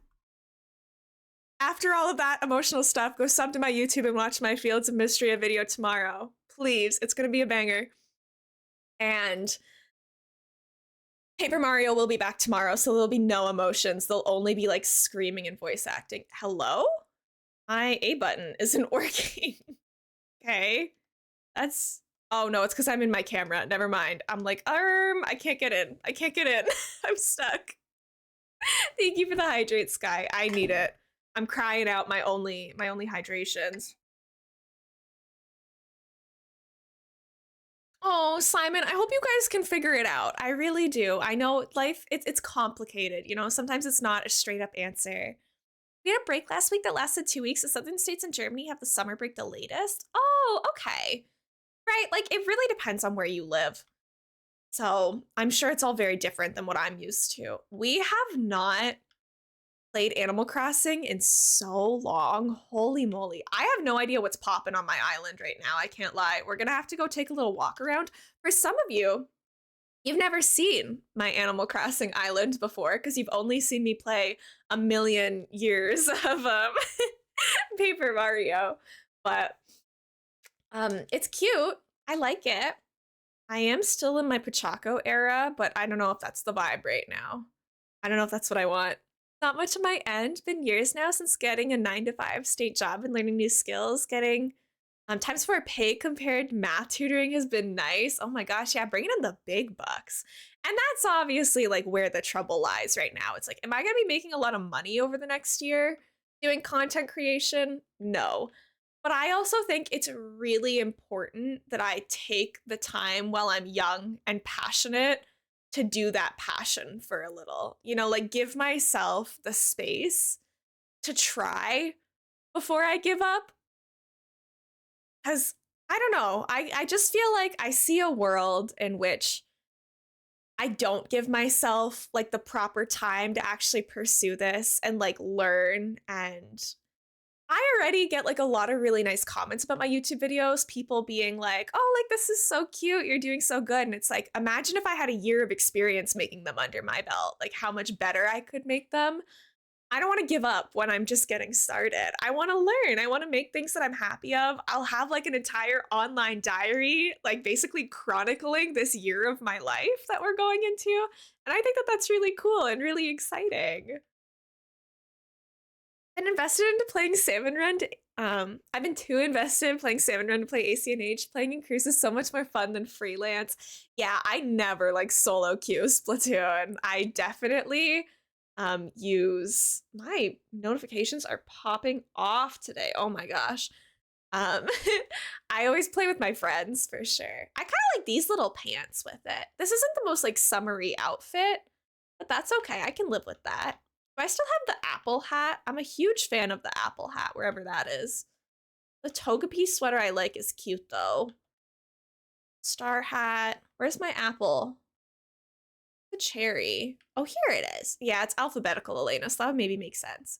after all of that emotional stuff, go sub to my YouTube and watch my Fields of Mystery video tomorrow. Please, it's gonna be a banger. And Paper Mario will be back tomorrow, so there'll be no emotions. There'll only be like screaming and voice acting. Hello? My A button isn't working. Okay. That's, oh no, it's because I'm in my camera. Never mind. I'm like, I can't get in. I can't get in. I'm stuck. Thank you for the hydrate, Sky. I need it. I'm crying out my only hydrations. Oh, Simon, I hope you guys can figure it out. I really do. I know life, it's complicated. You know, sometimes it's not a straight up answer. We had a break last week that lasted 2 weeks. The southern states and Germany have the summer break the latest. Oh, okay. Right, like it really depends on where you live. So I'm sure it's all very different than what I'm used to. We have not played Animal Crossing in so long. Holy moly. I have no idea what's popping on my island right now. I can't lie. We're gonna have to go take a little walk around. For some of you, you've never seen my Animal Crossing island before because you've only seen me play a million years of Paper Mario. But it's cute. I like it. I am still in my Pachako era, but I don't know if that's the vibe right now. I don't know if that's what I want. Not much on my end. Been years now since getting a 9 to 5 state job and learning new skills. Getting times for pay compared math tutoring has been nice. Oh my gosh, yeah, bringing in the big bucks. And that's obviously like where the trouble lies right now. It's like, am I going to be making a lot of money over the next year doing content creation? No. But I also think it's really important that I take the time while I'm young and passionate to do that passion for a little. Like give myself the space to try before I give up. Because I don't know, I just feel like I see a world in which I don't give myself like the proper time to actually pursue this and like learn. And I already get like a lot of really nice comments about my YouTube videos, people being like, oh, like this is so cute, you're doing so good. And it's like, imagine if I had a year of experience making them under my belt, like how much better I could make them. I don't want to give up when I'm just getting started. I want to learn. I want to make things that I'm happy of. I'll have like an entire online diary, like basically chronicling this year of my life that we're going into. And I think that that's really cool and really exciting. Been invested into playing Salmon Run. I've been too invested in playing Salmon Run to play ACNH. Playing in Cruise is so much more fun than freelance. Yeah, I never like solo queue Splatoon. I definitely use my notifications are popping off today. Oh my gosh. Um, I always play with my friends for sure. I kind of like these little pants with it. This isn't the most like summery outfit, but that's okay. I can live with that. Do I still have the apple hat? I'm a huge fan of the apple hat, wherever that is. The Togepi sweater I like is cute though. Star hat. Where's my apple? The cherry. Oh, here it is. Yeah, it's alphabetical, Elena, so that would maybe make sense.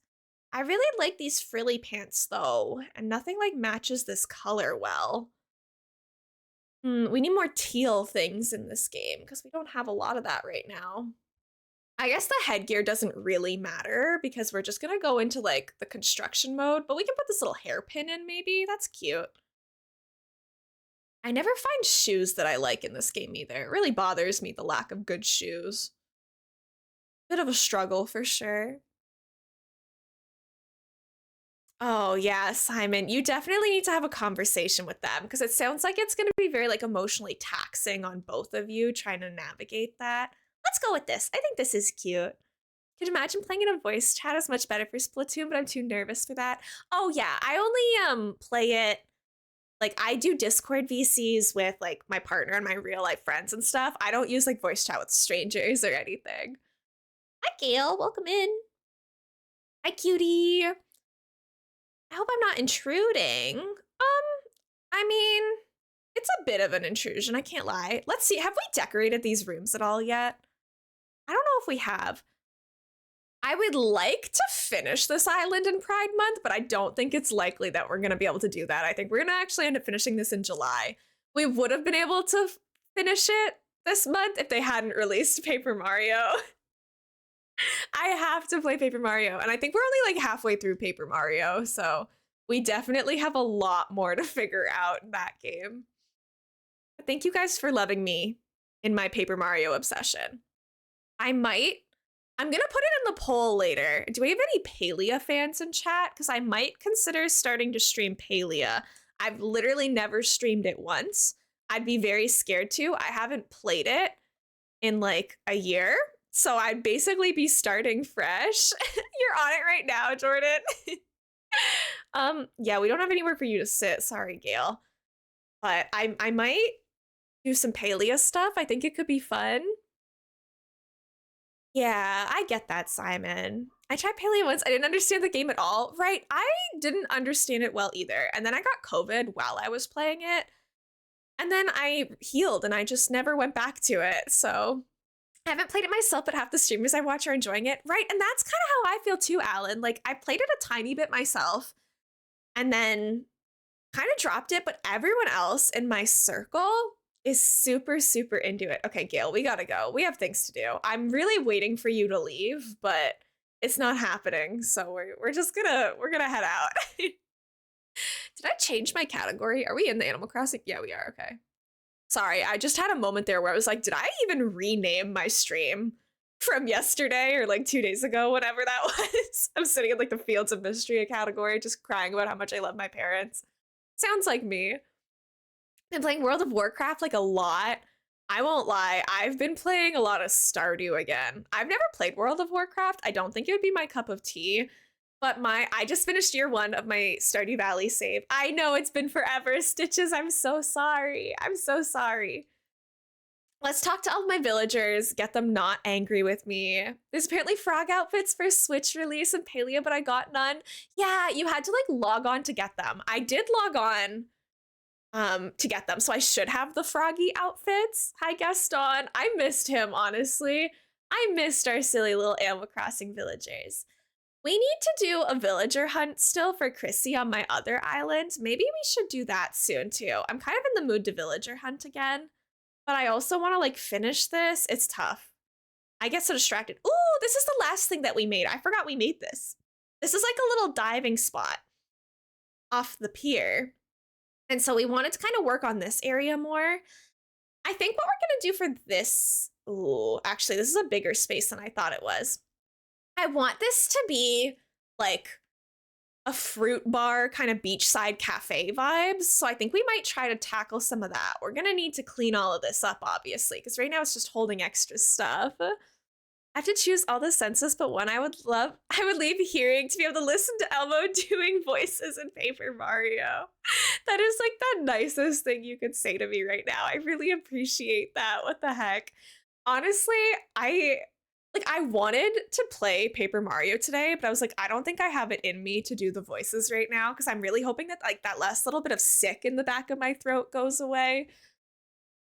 I really like these frilly pants though, and nothing like matches this color well. We need more teal things in this game because we don't have a lot of that right now. I guess the headgear doesn't really matter because we're just gonna go into like the construction mode, but we can put this little hairpin in maybe. That's cute. I never find shoes that I like in this game either. It really bothers me, the lack of good shoes. Bit of a struggle for sure. Oh, yeah, Simon, you definitely need to have a conversation with them because it sounds like it's going to be very like emotionally taxing on both of you trying to navigate that. Let's go with this. I think this is cute. Could you imagine playing in a voice chat is much better for Splatoon, but I'm too nervous for that. Oh yeah, I only play it like I do Discord VCs with like my partner and my real life friends and stuff. I don't use like voice chat with strangers or anything. Hi Gail, welcome in. Hi cutie. I hope I'm not intruding. I mean, it's a bit of an intrusion, I can't lie. Let's see, have we decorated these rooms at all yet? I don't know if we have. I would like to finish this island in Pride Month, but I don't think it's likely that we're gonna be able to do that. I think we're gonna actually end up finishing this in July. We would have been able to finish it this month if they hadn't released Paper Mario. I have to play Paper Mario, and I think we're only like halfway through Paper Mario, so we definitely have a lot more to figure out in that game. But thank you guys for loving me in my Paper Mario obsession. I'm gonna put it in the poll later. Do we have any Palia fans in chat? Because I might consider starting to stream Palia. I've literally never streamed it once. I'd be very scared to. I haven't played it in like a year. So I'd basically be starting fresh. You're on it right now, Jordan. Yeah, we don't have anywhere for you to sit. Sorry, Gail. But I might do some Palia stuff. I think it could be fun. Yeah, I get that, Simon. I tried Palia once. I didn't understand the game at all. Right, I didn't understand it well either. And then I got COVID while I was playing it. And then I healed and I just never went back to it. So I haven't played it myself, but half the streamers I watch are enjoying it. Right, and that's kind of how I feel too, Alan. Like, I played it a tiny bit myself and then kind of dropped it, but everyone else in my circle is super, super into it. Okay, Gail, we gotta go. We have things to do. I'm really waiting for you to leave, but it's not happening. So we're gonna head out. Did I change my category? Are we in the Animal Crossing? Yeah, we are. Okay. Sorry, I just had a moment there where I was like, did I even rename my stream from yesterday or like 2 days ago, whatever that was? I'm sitting in like the Fields of Mystery category, just crying about how much I love my parents. Sounds like me. Been playing World of Warcraft like a lot. I won't lie, I've been playing a lot of Stardew again. I've never played World of Warcraft. I don't think it would be my cup of tea. But I just finished year 1 of my Stardew Valley save. I know it's been forever. Stitches, I'm so sorry. I'm so sorry. Let's talk to all of my villagers, get them not angry with me. There's apparently frog outfits for Switch release and Paleo, but I got none. Yeah, you had to like log on to get them. I did log on to get them, so I should have the froggy outfits. Hi Gaston. I missed him, honestly. I missed our silly little Animal Crossing villagers. We need to do a villager hunt still for Chrissy on my other island. Maybe we should do that soon too. I'm kind of in the mood to villager hunt again, but I also want to like finish this. It's tough. I get so distracted. Ooh, this is the last thing that we made. I forgot we made this. This is like a little diving spot off the pier. And so we wanted to kind of work on this area more. I think what we're going to do for this, ooh, actually, this is a bigger space than I thought it was. I want this to be like a fruit bar kind of beachside cafe vibes. So I think we might try to tackle some of that. We're going to need to clean all of this up, obviously, because right now it's just holding extra stuff. I have to choose all the senses, but one I would leave hearing to be able to listen to Elmo doing voices in Paper Mario. That is like the nicest thing you could say to me right now. I really appreciate that. What the heck? Honestly, I wanted to play Paper Mario today, but I was like, I don't think I have it in me to do the voices right now because I'm really hoping that like that last little bit of sick in the back of my throat goes away.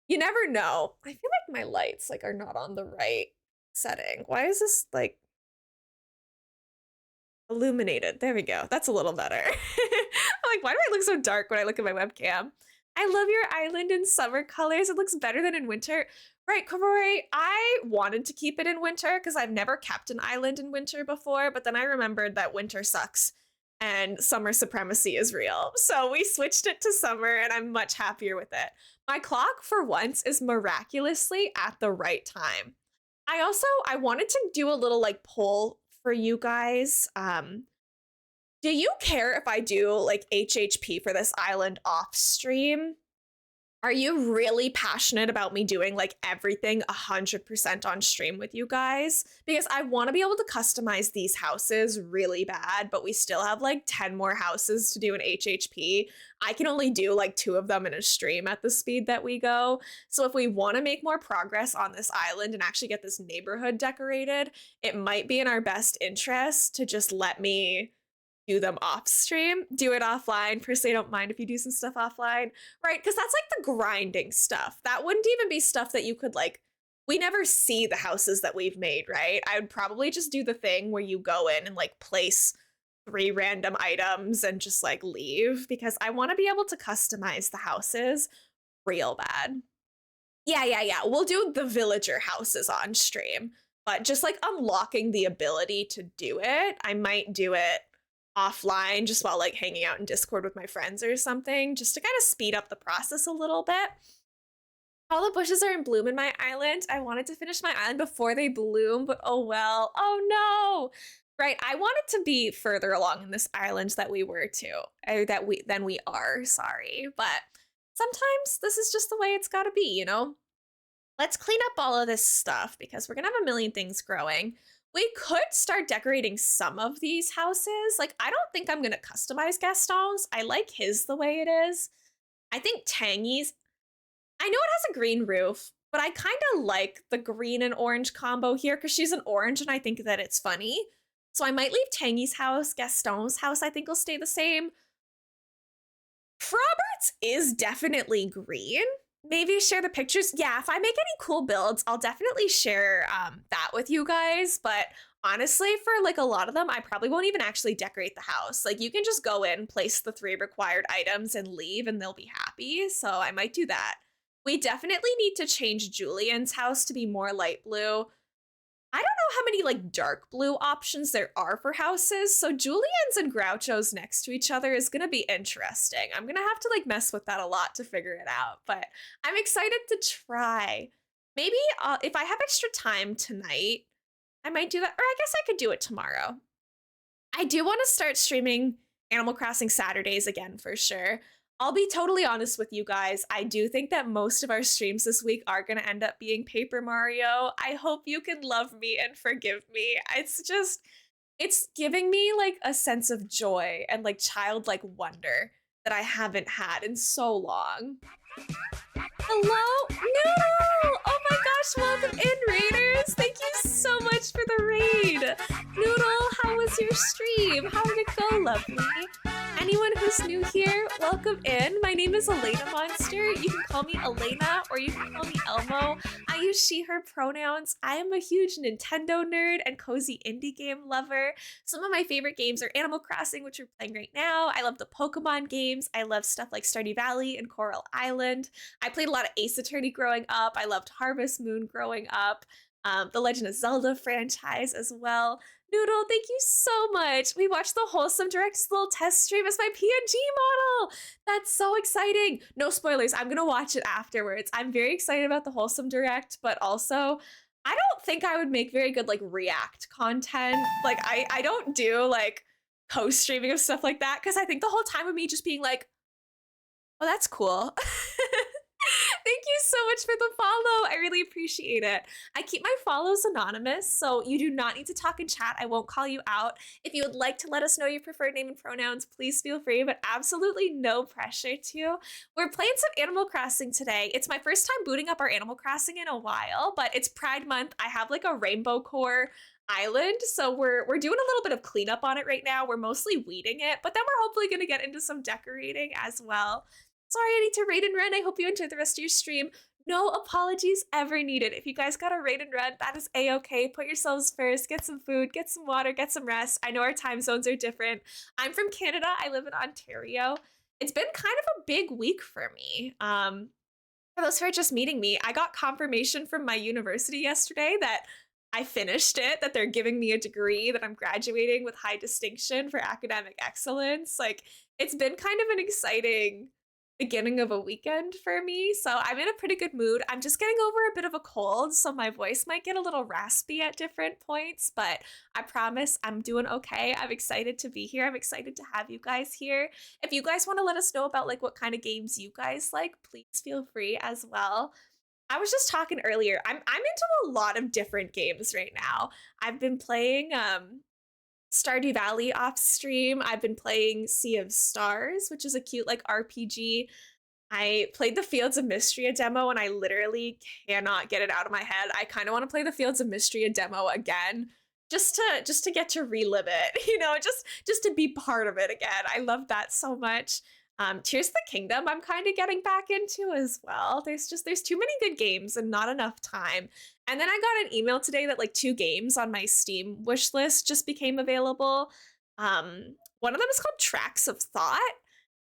You never know. I feel like my lights like are not on the right setting. Why is this like illuminated? There we go. That's a little better. I'm like, why do I look so dark when I look at my webcam? I love your island in summer colors. It looks better than in winter. Right, Koroi, I wanted to keep it in winter because I've never kept an island in winter before, but then I remembered that winter sucks and summer supremacy is real. So we switched it to summer and I'm much happier with it. My clock for once is miraculously at the right time. I wanted to do a little like poll for you guys. Do you care if I do like HHP for this island off stream? Are you really passionate about me doing like everything 100% on stream with you guys? Because I want to be able to customize these houses really bad, but we still have like 10 more houses to do in HHP. I can only do like 2 of them in a stream at the speed that we go. So if we want to make more progress on this island and actually get this neighborhood decorated, it might be in our best interest to just let me do them off stream, do it offline. Personally, I don't mind if you do some stuff offline, right? Because that's like the grinding stuff. That wouldn't even be stuff that you could like, we never see the houses that we've made, right? I would probably just do the thing where you go in and like place 3 random items and just like leave because I want to be able to customize the houses real bad. Yeah. We'll do the villager houses on stream, but just like unlocking the ability to do it, I might do it offline just while like hanging out in Discord with my friends or something, just to kind of speed up the process a little bit. All the bushes are in bloom in my island. I wanted to finish my island before they bloom, but oh well. Oh no. Right, I wanted to be further along in this island that we were than we are, sorry. But sometimes this is just the way it's gotta be, you know? Let's clean up all of this stuff because we're gonna have a million things growing. We could start decorating some of these houses. Like, I don't think I'm gonna customize Gaston's. I like his the way it is. I think Tangy's, I know it has a green roof, but I kind of like the green and orange combo here because she's an orange and I think that it's funny. So I might leave Tangy's house. Gaston's house I think will stay the same. Robert's is definitely green. Maybe share the pictures. Yeah, if I make any cool builds, I'll definitely share that with you guys. But honestly, for like a lot of them, I probably won't even actually decorate the house. Like you can just go in, place the 3 required items and leave and they'll be happy. So I might do that. We definitely need to change Julian's house to be more light blue. I don't know how many like dark blue options there are for houses. So Julian's and Groucho's next to each other is gonna be interesting. I'm gonna have to like mess with that a lot to figure it out, but I'm excited to try. Maybe if I have extra time tonight, I might do that, or I guess I could do it tomorrow. I do want to start streaming Animal Crossing Saturdays again for sure. I'll be totally honest with you guys. I do think that most of our streams this week are going to end up being Paper Mario. I hope you can love me and forgive me. It's giving me like a sense of joy and like childlike wonder that I haven't had in so long. Hello, Noodle! Oh my gosh, welcome in, Raiders! Thank you so much for the raid! Noodle, how was your stream? How did it go, lovely? Anyone who's new here, welcome in. My name is elainamonster. You can call me Elena or you can call me Elmo. I use she, her pronouns. I am a huge Nintendo nerd and cozy indie game lover. Some of my favorite games are Animal Crossing, which we're playing right now. I love the Pokemon games. I love stuff like Stardew Valley and Coral Island. I played a lot of Ace Attorney growing up. I loved Harvest Moon growing up. The Legend of Zelda franchise as well. Noodle, thank you so much. We watched the Wholesome Direct's little test stream as my PNG model. That's so exciting. No spoilers. I'm going to watch it afterwards. I'm very excited about the Wholesome Direct, but also I don't think I would make very good like react content. Like I don't do like co-streaming of stuff like that because I think the whole time of me just being like, oh, that's cool. Thank you so much for the follow. I really appreciate it. I keep my follows anonymous, so you do not need to talk in chat. I won't call you out. If you would like to let us know your preferred name and pronouns, please feel free, but absolutely no pressure to. We're playing some Animal Crossing today. It's my first time booting up our Animal Crossing in a while, but it's Pride Month. I have like a rainbow core island, so we're doing a little bit of cleanup on it right now. We're mostly weeding it, but then we're hopefully going to get into some decorating as well. Sorry, I need to raid and run. I hope you enjoyed the rest of your stream. No apologies ever needed. If you guys got a raid and run, that is a-okay. Put yourselves first. Get some food, get some water, get some rest. I know our time zones are different. I'm from Canada. I live in Ontario. It's been kind of a big week for me. For those who are just meeting me, I got confirmation from my university yesterday that I finished it, that they're giving me a degree, that I'm graduating with high distinction for academic excellence. Like, it's been kind of an exciting beginning of a weekend for me, so I'm in a pretty good mood. I'm just getting over a bit of a cold, so my voice might get a little raspy at different points, but I promise I'm doing okay. I'm excited to be here. I'm excited to have you guys here. If you guys want to let us know about like what kind of games you guys like, please feel free as well. I was just talking earlier. I'm into a lot of different games right now. I've been playing Stardew Valley off stream. I've been playing Sea of Stars, which is a cute like RPG. I played the Fields of Mystria demo and I literally cannot get it out of my head. I kind of want to play the Fields of Mystria demo again just to get to relive it, just to be part of it again. I love that so much. Tears of the Kingdom I'm kind of getting back into as well. There's too many good games and not enough time. And then I got an email today that like 2 games on my Steam wish list just became available. One of them is called Tracks of Thought,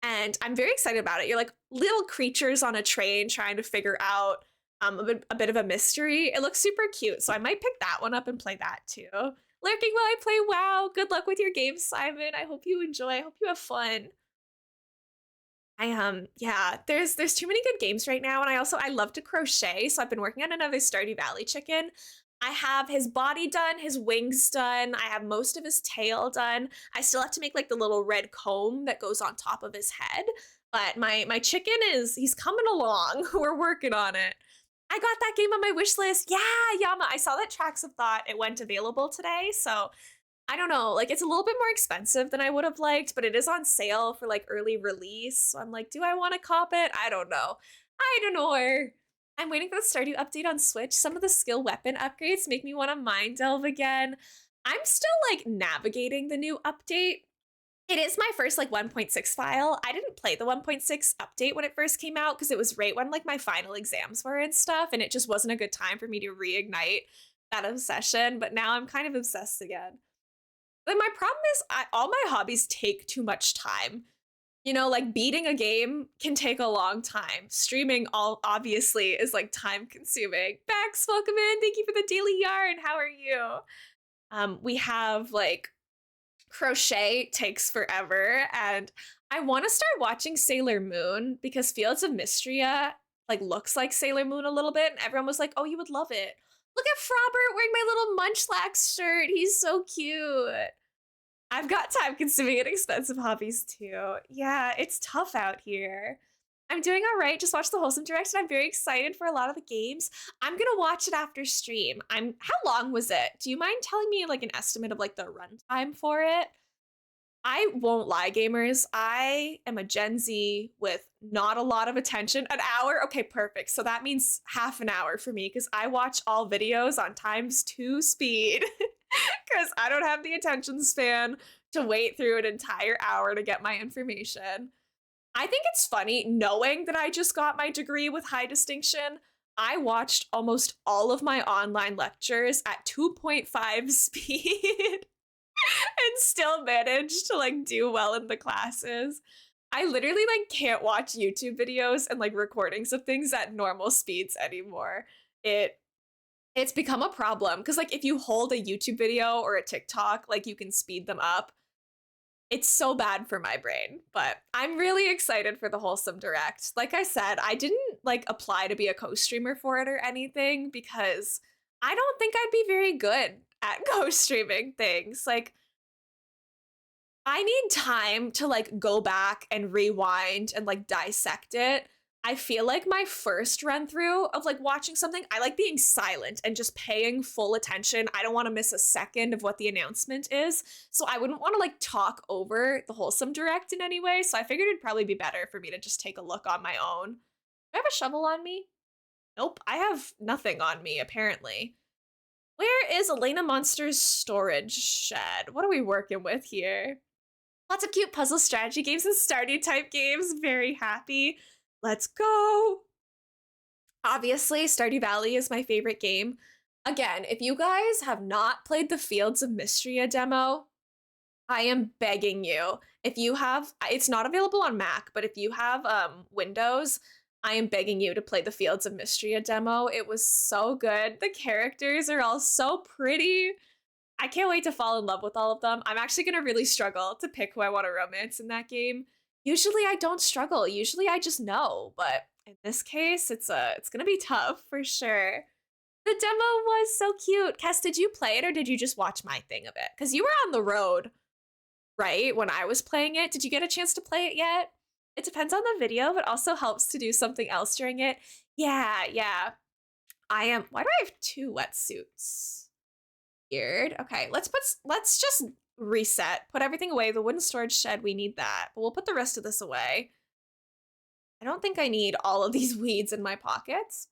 and I'm very excited about it. You're like little creatures on a train trying to figure out a bit of a mystery. It looks super cute, so I might pick that one up and play that too. Lurking while I play WoW. Good luck with your game, Simon. I hope you enjoy. I hope you have fun. Yeah, there's too many good games right now, and I love to crochet, so I've been working on another Stardew Valley chicken. I have his body done, his wings done, I have most of his tail done. I still have to make like the little red comb that goes on top of his head, but my chicken he's coming along. We're working on it. I got that game on my wish list. Yeah, Yama. I saw that Tracks of Thought it went available today, so I don't know, like it's a little bit more expensive than I would have liked, but it is on sale for like early release. So I'm like, do I want to cop it? I don't know. I don't know. I'm waiting for the Stardew update on Switch. Some of the skill weapon upgrades make me want to mind delve again. I'm still like navigating the new update. It is my first like 1.6 file. I didn't play the 1.6 update when it first came out because it was right when like my final exams were and stuff, and it just wasn't a good time for me to reignite that obsession. But now I'm kind of obsessed again. But my problem is all my hobbies take too much time. You know, like beating a game can take a long time. Streaming all obviously is like time consuming. Bex, welcome in. Thank you for the daily yarn. How are you? We have like crochet takes forever, and I want to start watching Sailor Moon because Fields of Mystria like looks like Sailor Moon a little bit, and everyone was like, "Oh, you would love it. Look at Frobert wearing my little Munchlax shirt. He's so cute." I've got time consuming and expensive hobbies too. Yeah, it's tough out here. I'm doing all right. Just watched the Wholesome Direct and I'm very excited for a lot of the games. I'm gonna watch it after stream. How long was it? Do you mind telling me like an estimate of like the runtime for it? I won't lie, gamers. I am a Gen Z with not a lot of attention. An hour? Okay, perfect. So that means half an hour for me because I watch all videos on times 2 speed because I don't have the attention span to wait through an entire hour to get my information. I think it's funny knowing that I just got my degree with high distinction. I watched almost all of my online lectures at 2.5 speed and still managed to like do well in the classes. I literally like can't watch YouTube videos and like recordings of things at normal speeds anymore. It it's become a problem because like if you hold a YouTube video or a TikTok, like you can speed them up. It's so bad for my brain, but I'm really excited for the Wholesome Direct. Like I said, I didn't like apply to be a co-streamer for it or anything because I don't think I'd be very good at co-streaming things. Like I need time to like go back and rewind and like dissect it. I feel like my first run through of like watching something, I like being silent and just paying full attention. I don't want to miss a second of what the announcement is. So I wouldn't want to like talk over the Wholesome Direct in any way. So I figured it'd probably be better for me to just take a look on my own. Do I have a shovel on me? Nope, I have nothing on me apparently. Where is elainamonster's storage shed? What are we working with here? Lots of cute puzzle strategy games and Stardew type games. Very happy. Let's go. Obviously, Stardew Valley is my favorite game. Again, if you guys have not played the Fields of Mystria demo, I am begging you. If you have, it's not available on Mac, but if you have Windows, I am begging you to play the Fields of Mystria demo. It was so good. The characters are all so pretty. I can't wait to fall in love with all of them. I'm actually gonna really struggle to pick who I want to romance in that game. Usually I don't struggle. Usually I just know, but in this case, it's gonna be tough for sure. The demo was so cute. Kes, did you play it or did you just watch my thing of it? Because you were on the road, right? When I was playing it. Did you get a chance to play it yet? It depends on the video, but also helps to do something else during it. Yeah, yeah. I am. Why do I have 2 wetsuits? Weird. Okay, let's just reset. Put everything away. The wooden storage shed, we need that. But we'll put the rest of this away. I don't think I need all of these weeds in my pockets.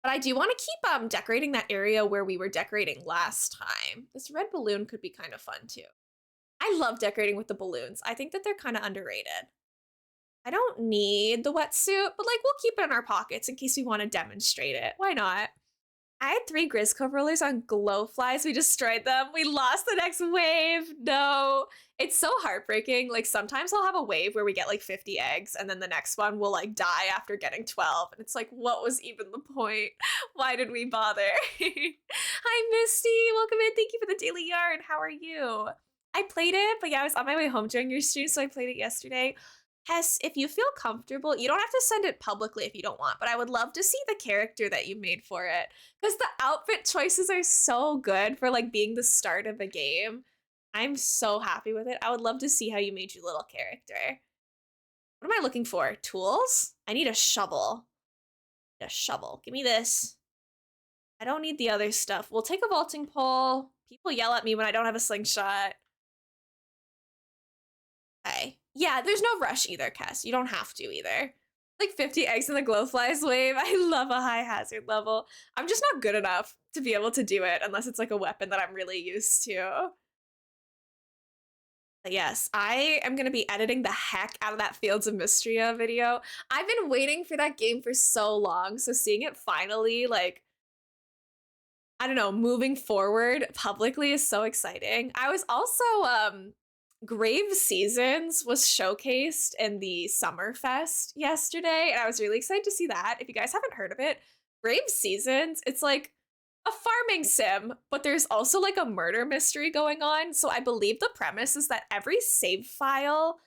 But I do want to keep decorating that area where we were decorating last time. This red balloon could be kind of fun too. I love decorating with the balloons. I think that they're kind of underrated. I don't need the wetsuit, but like we'll keep it in our pockets in case we want to demonstrate it. Why not? I had 3 Grizzco rollers on glowflies. We destroyed them. We lost the next wave. No. It's so heartbreaking. Like sometimes I'll have a wave where we get like 50 eggs and then the next one will like die after getting 12. And it's like, what was even the point? Why did we bother? Hi, Misty. Welcome in. Thank you for the daily yarn. How are you? I played it, but yeah, I was on my way home during your stream, so I played it yesterday. Hess, if you feel comfortable, you don't have to send it publicly if you don't want, but I would love to see the character that you made for it. Because the outfit choices are so good for like being the start of a game. I'm so happy with it. I would love to see how you made your little character. What am I looking for? Tools? I need a shovel. A shovel. Give me this. I don't need the other stuff. We'll take a vaulting pole. People yell at me when I don't have a slingshot. Okay. Yeah, there's no rush either, Cass. You don't have to either. Like 50 eggs in the glowflies wave. I love a high hazard level. I'm just not good enough to be able to do it unless it's like a weapon that I'm really used to. But yes, I am going to be editing the heck out of that Fields of Mystria video. I've been waiting for that game for so long, so seeing it finally, like, I don't know, moving forward publicly is so exciting. I was also Grave Seasons was showcased in the Summerfest yesterday, and I was really excited to see that. If you guys haven't heard of it, Grave Seasons, it's like a farming sim, but there's also like a murder mystery going on. So I believe the premise is that every save file,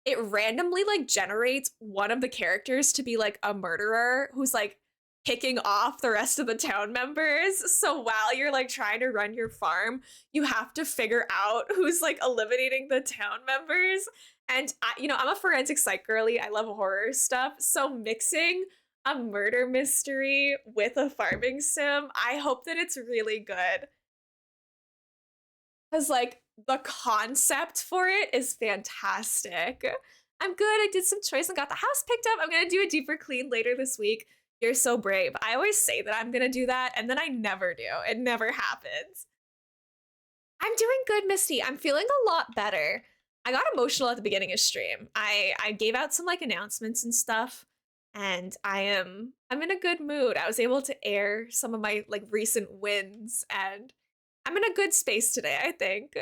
it randomly like generates one of the characters to be like a murderer who's like picking off the rest of the town members. So while you're like trying to run your farm, you have to figure out who's like eliminating the town members. And I'm a forensic psych girly. I love horror stuff. So mixing a murder mystery with a farming sim, I hope that it's really good. Because like the concept for it is fantastic. I'm good. I did some choice and got the house picked up. I'm gonna do a deeper clean later this week. You're so brave. I always say that I'm gonna do that, and then I never do. It never happens. I'm doing good, Misty. I'm feeling a lot better. I got emotional at the beginning of stream. I gave out some like announcements and stuff, and I'm in a good mood. I was able to air some of my like recent wins, and I'm in a good space today, I think.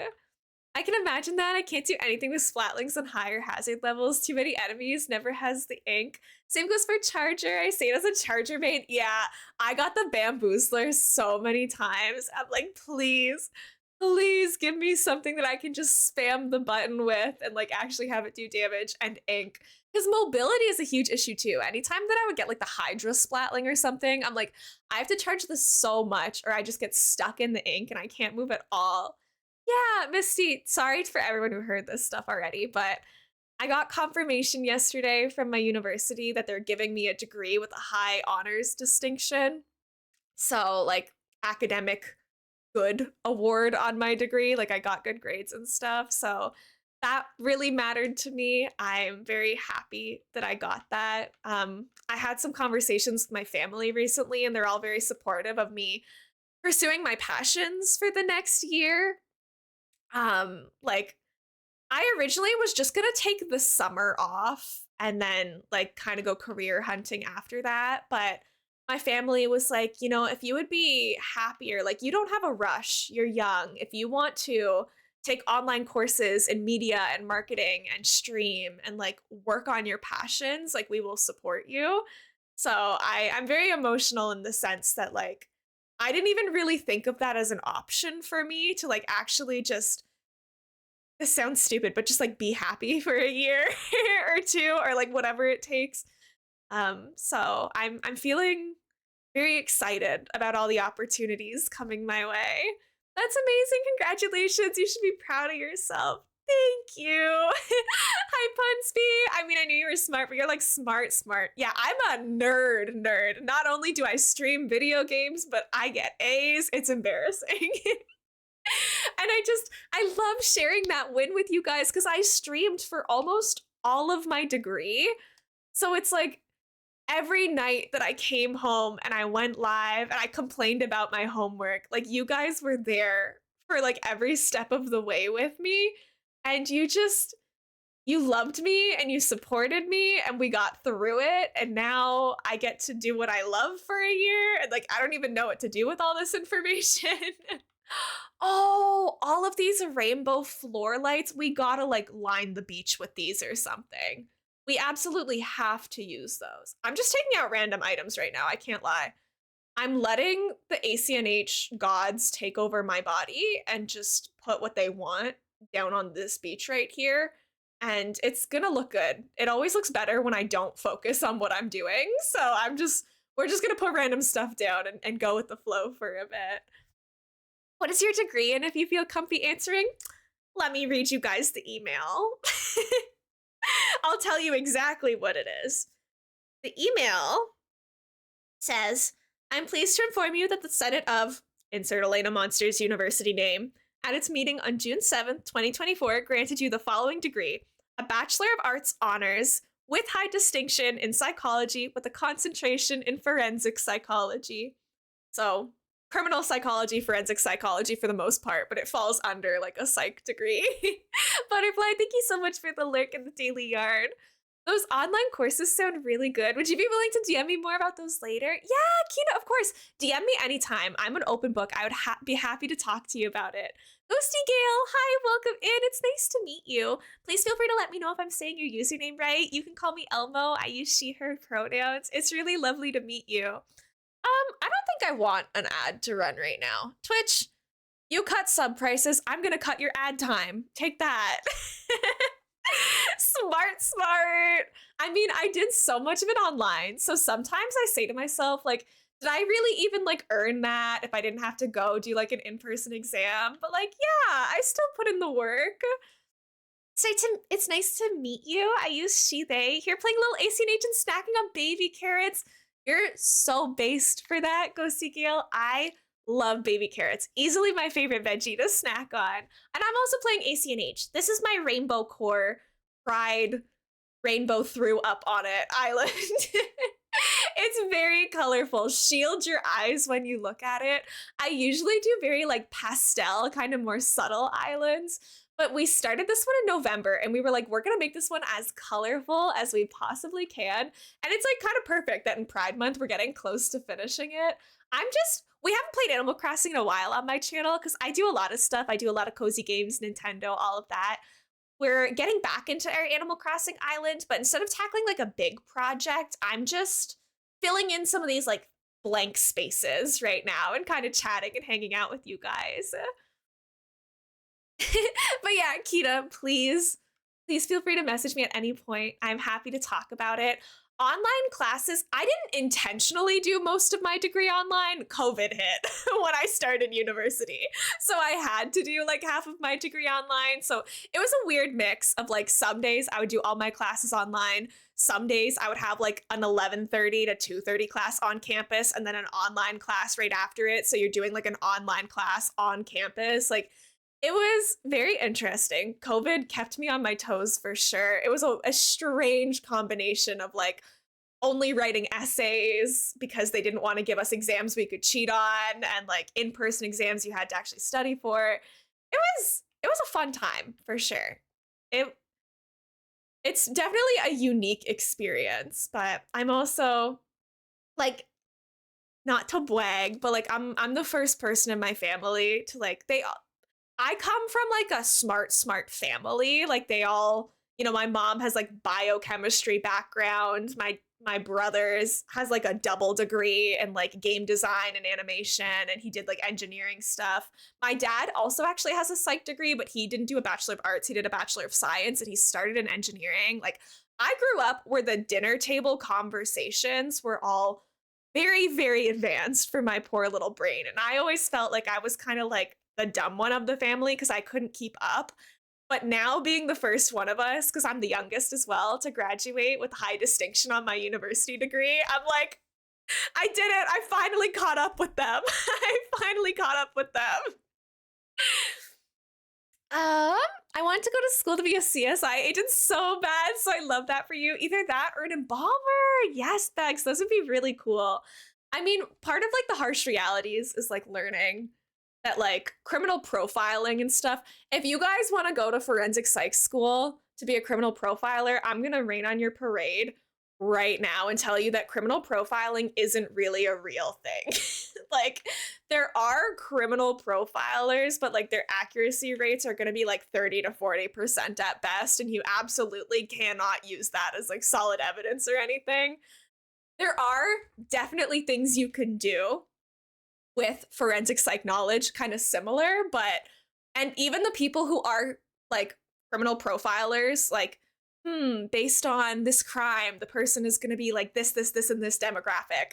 I can imagine that. I can't do anything with splatlings on higher hazard levels. Too many enemies, never has the ink. Same goes for Charger. I say it as a Charger main. Yeah, I got the Bamboozler so many times. I'm like, please, please give me something that I can just spam the button with and like actually have it do damage and ink. Because mobility is a huge issue too. Anytime that I would get like the Hydra Splatling or something, I'm like, I have to charge this so much or I just get stuck in the ink and I can't move at all. Yeah, Misty, sorry for everyone who heard this stuff already, but I got confirmation yesterday from my university that they're giving me a degree with a high honors distinction. So, like, academic good award on my degree. Like, I got good grades and stuff. So, that really mattered to me. I'm very happy that I got that. I had some conversations with my family recently, and they're all very supportive of me pursuing my passions for the next year. Like I originally was just gonna take the summer off and then like kind of go career hunting after that, but my family was like, if you would be happier, like you don't have a rush, you're young. If you want to take online courses in media and marketing and stream and like work on your passions, like we will support you. So I'm very emotional in the sense that like I didn't even really think of that as an option for me to like actually just, this sounds stupid, but just like be happy for a year or two or like whatever it takes. So I'm feeling very excited about all the opportunities coming my way. That's amazing. Congratulations. You should be proud of yourself. Thank you. Hi, Punsby. I mean, I knew you were smart, but you're like smart, smart. Yeah, I'm a nerd. Not only do I stream video games, but I get A's. It's embarrassing. And I love sharing that win with you guys because I streamed for almost all of my degree. So it's like every night that I came home and I went live and I complained about my homework, like you guys were there for like every step of the way with me. And you loved me and you supported me and we got through it. And now I get to do what I love for a year. And like, I don't even know what to do with all this information. Oh, all of these rainbow floor lights. We gotta like line the beach with these or something. We absolutely have to use those. I'm just taking out random items right now. I can't lie. I'm letting the ACNH gods take over my body and just put what they want down on this beach right here. And it's gonna look good. It always looks better when I don't focus on what I'm doing. So we're just gonna put random stuff down and go with the flow for a bit. What is your degree? And if you feel comfy answering, let me read you guys the email. I'll tell you exactly what it is. The email says, I'm pleased to inform you that the Senate of insert elainamonster's university name at its meeting on June 7th, 2024 granted you the following degree: a Bachelor of Arts honors with high distinction in psychology with a concentration in forensic psychology. So criminal psychology, forensic psychology for the most part, but it falls under like a psych degree. Butterfly, thank you so much for the lurk in the Daily Yard. Those online courses sound really good. Would you be willing to DM me more about those later? Yeah, Kina, of course. DM me anytime. I'm an open book. I would be happy to talk to you about it. Ghosty Gale, hi, welcome in. It's nice to meet you. Please feel free to let me know if I'm saying your username right. You can call me Elmo. I use she, her pronouns. It's really lovely to meet you. I don't think I want an ad to run right now. Twitch, you cut sub prices. I'm gonna cut your ad time. Take that. Smart, smart. I mean, I did so much of it online. So sometimes I say to myself, like, did I really even like earn that if I didn't have to go do like an in-person exam? But like, yeah, I still put in the work. So it's nice to meet you. I use she, they. Here playing a little ACNH and snacking on baby carrots. You're so based for that, Ghosty Gale. I love baby carrots. Easily my favorite veggie to snack on. And I'm also playing ACNH. This is my Rainbow Core Pride Rainbow threw up on it island. It's very colorful. Shield your eyes when you look at it. I usually do very like pastel, kind of more subtle islands. But we started this one in November and we were like, we're gonna make this one as colorful as we possibly can. And it's like kind of perfect that in Pride Month we're getting close to finishing it. We haven't played Animal Crossing in a while on my channel because I do a lot of stuff. I do a lot of cozy games, Nintendo, all of that. We're getting back into our Animal Crossing island, but instead of tackling like a big project, I'm just filling in some of these like blank spaces right now and kind of chatting and hanging out with you guys. But yeah, Kita, please feel free to message me at any point. I'm happy to talk about it. Online classes, I didn't intentionally do most of my degree online. COVID hit when I started university. So I had to do like half of my degree online. So it was a weird mix of like some days I would do all my classes online. Some days I would have like an 11:30 to 2:30 class on campus and then an online class right after it. So you're doing like an online class on campus. Like it was very interesting. COVID kept me on my toes for sure. It was a strange combination of like only writing essays because they didn't want to give us exams we could cheat on and like in-person exams you had to actually study for. It was a fun time for sure. It's definitely a unique experience, but I'm also like not to brag, but like I'm the first person in my family to like I come from like a smart family. Like they all, my mom has like biochemistry background. My brother's has like a double degree in like game design and animation, and he did like engineering stuff. My dad also actually has a psych degree, but he didn't do a Bachelor of Arts. He did a Bachelor of Science, and he started in engineering. Like I grew up where the dinner table conversations were all very, very advanced for my poor little brain. And I always felt like I was kind of like the dumb one of the family because I couldn't keep up. But now being the first one of us, because I'm the youngest as well, to graduate with high distinction on my university degree, I'm like, I did it. I finally caught up with them. I finally caught up with them. I want to go to school to be a CSI agent so bad, so I love that for you. Either that or an embalmer. Yes, Bex, those would be really cool. I mean, part of like the harsh realities is like learning that like criminal profiling and stuff. If you guys want to go to forensic psych school to be a criminal profiler, I'm gonna rain on your parade right now and tell you that criminal profiling isn't really a real thing. Like there are criminal profilers, but like their accuracy rates are going to be like 30 to 40% at best, and you absolutely cannot use that as like solid evidence or anything. There are definitely things you can do with forensic psych knowledge, kind of similar, and even the people who are like criminal profilers, like based on this crime, the person is going to be like this, and this demographic.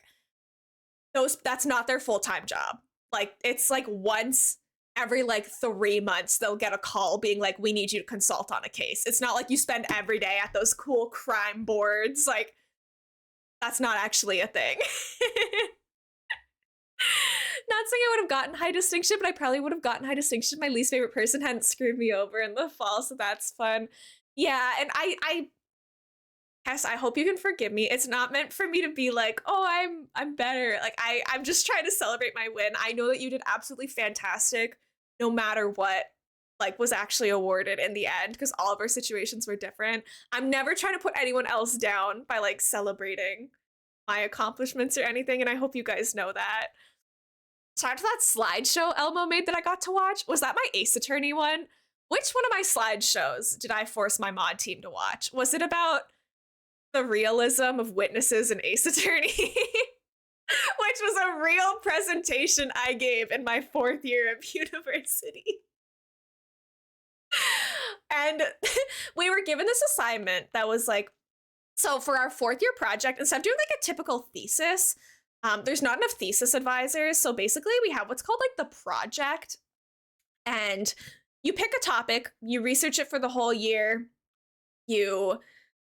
That's not their full-time job. Like it's like once every like 3 months they'll get a call being like, we need you to consult on a case. It's not like you spend every day at those cool crime boards. Like that's not actually a thing. Not saying I would have gotten high distinction, but I probably would have gotten high distinction if my least favorite person hadn't screwed me over in the fall, so that's fun. Yeah, and I Tess, I hope you can forgive me. It's not meant for me to be like, oh, I'm better. Like I'm just trying to celebrate my win. I know that you did absolutely fantastic no matter what like was actually awarded in the end because all of our situations were different. I'm never trying to put anyone else down by like celebrating my accomplishments or anything, and I hope you guys know that. So after that slideshow Elmo made that I got to watch, was that my Ace Attorney one? Which one of my slideshows did I force my mod team to watch? Was it about the realism of witnesses in Ace Attorney? Which was a real presentation I gave in my 4th year of university. And we were given this assignment that was like, so for our 4th year project, instead of doing like a typical thesis, there's not enough thesis advisors. So basically we have what's called like the project, and you pick a topic, you research it for the whole year, you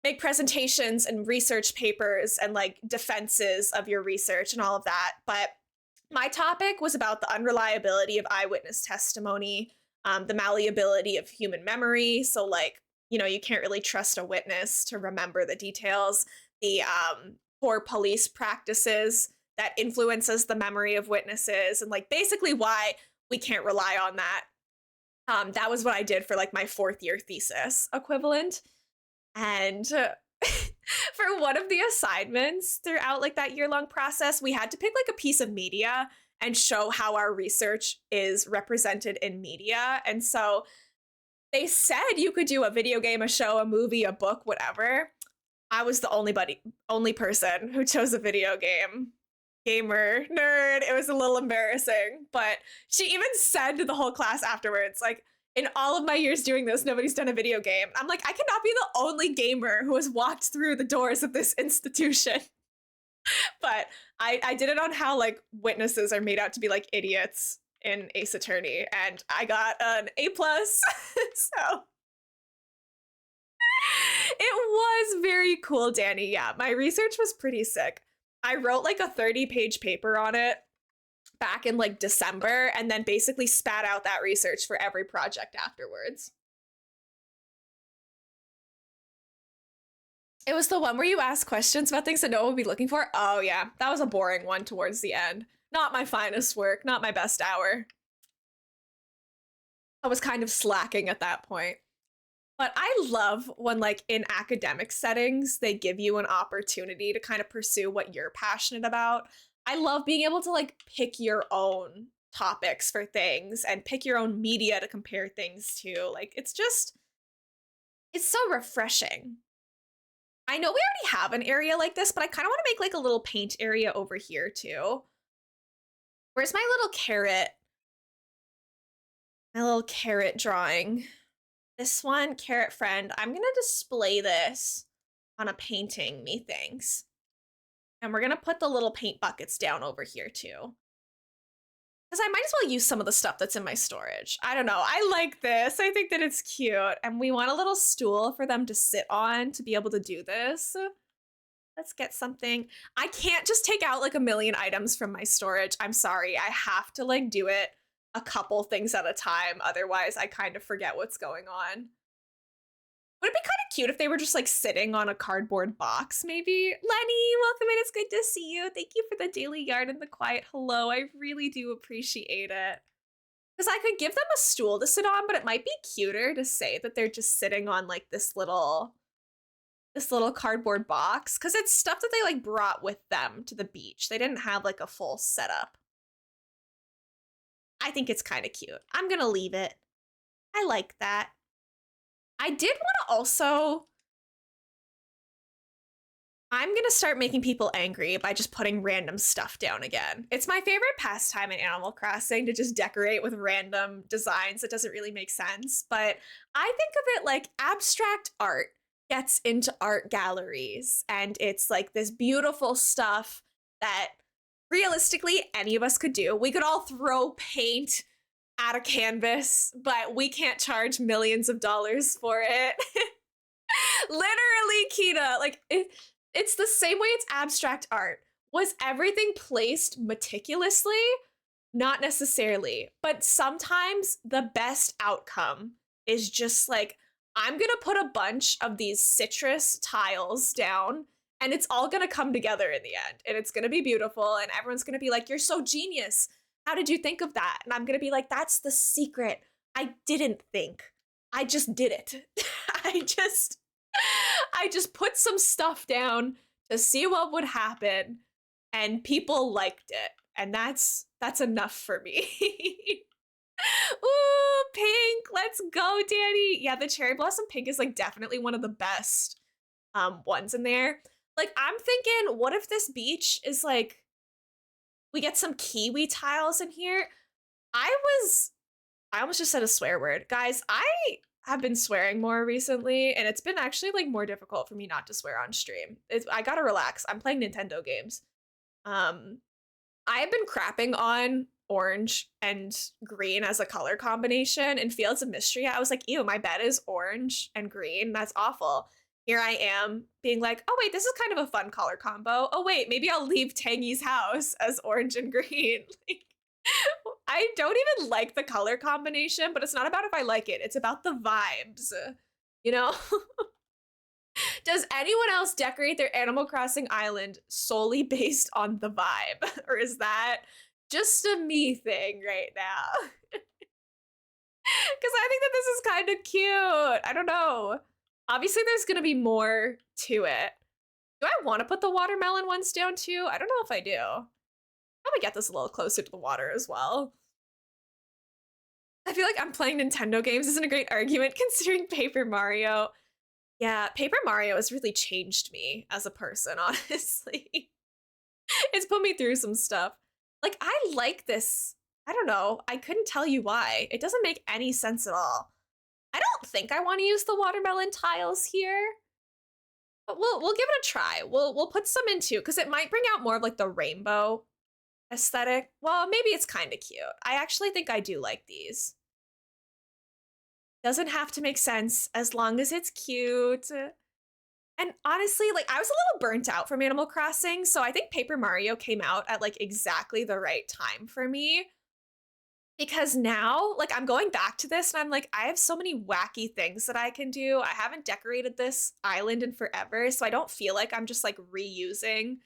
make presentations and research papers and like defenses of your research and all of that. But my topic was about the unreliability of eyewitness testimony, the malleability of human memory. So like, you know, you can't really trust a witness to remember the details, the poor police practices that influences the memory of witnesses, and like basically why we can't rely on that. That was what I did for like my 4th year thesis equivalent. And for one of the assignments throughout like that year-long process, we had to pick like a piece of media and show how our research is represented in media. And so they said you could do a video game, a show, a movie, a book, whatever. I was the only person who chose a video game. Gamer, nerd. It was a little embarrassing, but she even said to the whole class afterwards, like, in all of my years doing this, nobody's done a video game. I'm like, I cannot be the only gamer who has walked through the doors of this institution. But I did it on how like witnesses are made out to be like idiots in Ace Attorney, and I got an A+. So it was very cool, Danny. Yeah, my research was pretty sick. I wrote like a 30-page paper on it back in like December, and then basically spat out that research for every project afterwards. It was the one where you ask questions about things that no one would be looking for. Oh yeah, that was a boring one towards the end. Not my finest work, not my best hour. I was kind of slacking at that point. But I love when like in academic settings, they give you an opportunity to kind of pursue what you're passionate about. I love being able to like pick your own topics for things and pick your own media to compare things to. Like it's so refreshing. I know we already have an area like this, but I kind of want to make like a little paint area over here too. Where's my little carrot? My little carrot drawing. This one, carrot friend. I'm gonna display this on a painting, methinks. And we're gonna put the little paint buckets down over here too. Because I might as well use some of the stuff that's in my storage. I don't know, I like this. I think that it's cute. And we want a little stool for them to sit on to be able to do this. Let's get something. I can't just take out like a million items from my storage. I'm sorry, I have to like do it a couple things at a time. Otherwise, I kind of forget what's going on. Would it be kind of cute if they were just like sitting on a cardboard box, maybe? Lenny, welcome in. It's good to see you. Thank you for the daily yard and the quiet hello. I really do appreciate it. Because I could give them a stool to sit on, but it might be cuter to say that they're just sitting on like this little cardboard box. Because it's stuff that they like brought with them to the beach. They didn't have like a full setup. I think it's kind of cute. I'm gonna leave it. I like that. I did want to also, I'm gonna start making people angry by just putting random stuff down again. It's my favorite pastime in Animal Crossing to just decorate with random designs that doesn't really make sense, but I think of it like abstract art gets into art galleries, and it's like this beautiful stuff that realistically any of us could do. We could all throw paint at a canvas, but we can't charge millions of dollars for it. Literally, Kita, like it's the same way it's abstract art. Was everything placed meticulously? Not necessarily, but sometimes the best outcome is just like, I'm gonna put a bunch of these citrus tiles down and it's all gonna come together in the end, and it's gonna be beautiful, and everyone's gonna be like, you're so genius. How did you think of that? And I'm gonna be like, that's the secret. I didn't think. I just did it. I just I just put some stuff down to see what would happen and people liked it. And that's enough for me. Ooh, pink. Let's go, Danny. Yeah, the cherry blossom pink is like definitely one of the best ones in there. Like I'm thinking, what if this beach is like we get some kiwi tiles in here? I was I almost just said a swear word. Guys, I have been swearing more recently, and it's been actually like more difficult for me not to swear on stream. I gotta relax. I'm playing Nintendo games. Um, I have been crapping on orange and green as a color combination in Fields of Mystery. I was like, ew, my bed is orange and green. That's awful. Here I am being like, oh wait, this is kind of a fun color combo. Oh wait, maybe I'll leave Tangy's house as orange and green. Like, I don't even like the color combination, but it's not about if I like it. It's about the vibes. You know? Does anyone else decorate their Animal Crossing island solely based on the vibe? Or is that just a me thing right now? Because I think that this is kind of cute. I don't know. Obviously, there's going to be more to it. Do I want to put the watermelon ones down too? I don't know if I do. Probably get this a little closer to the water as well. I feel like I'm playing Nintendo games isn't a great argument considering Paper Mario. Yeah, Paper Mario has really changed me as a person, honestly. It's put me through some stuff. Like, I like this. I don't know. I couldn't tell you why. It doesn't make any sense at all. I don't think I want to use the watermelon tiles here. But we'll give it a try. We'll put some into because it might bring out more of like the rainbow aesthetic. Well, maybe it's kind of cute. I actually think I do like these. Doesn't have to make sense as long as it's cute. And honestly, like I was a little burnt out from Animal Crossing, so I think Paper Mario came out at like exactly the right time for me. Because now, like I'm going back to this and I'm like, I have so many wacky things that I can do. I haven't decorated this island in forever, so I don't feel like I'm just like reusing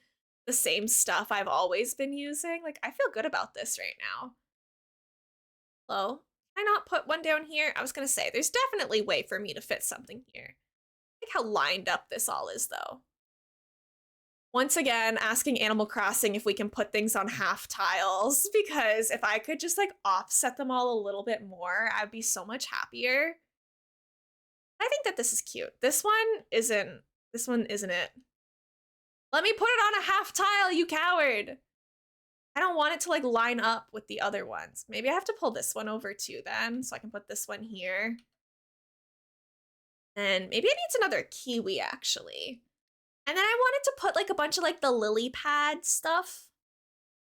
the same stuff I've always been using. Like I feel good about this right now. Hello? Can I not put one down here? I was gonna say, there's definitely a way for me to fit something here. I like how lined up this all is though. Once again, asking Animal Crossing if we can put things on half tiles, because if I could just like offset them all a little bit more, I'd be so much happier. I think that this is cute. This one isn't it. Let me put it on a half tile, you coward. I don't want it to like line up with the other ones. Maybe I have to pull this one over too then, so I can put this one here. And maybe it needs another kiwi actually. And then I wanted to put like a bunch of like the lily pad stuff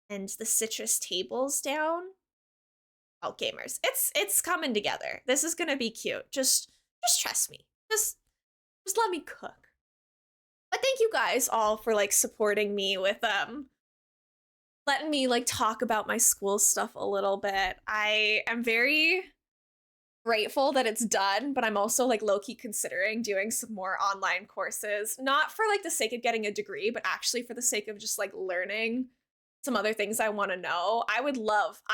and the citrus tables down. Oh, gamers, it's coming together. This is gonna be cute. Just trust me. Just let me cook. But thank you guys all for like supporting me with letting me like talk about my school stuff a little bit. I am very grateful that it's done, but I'm also like low-key considering doing some more online courses, not for like the sake of getting a degree, but actually for the sake of just like learning some other things I want to know. I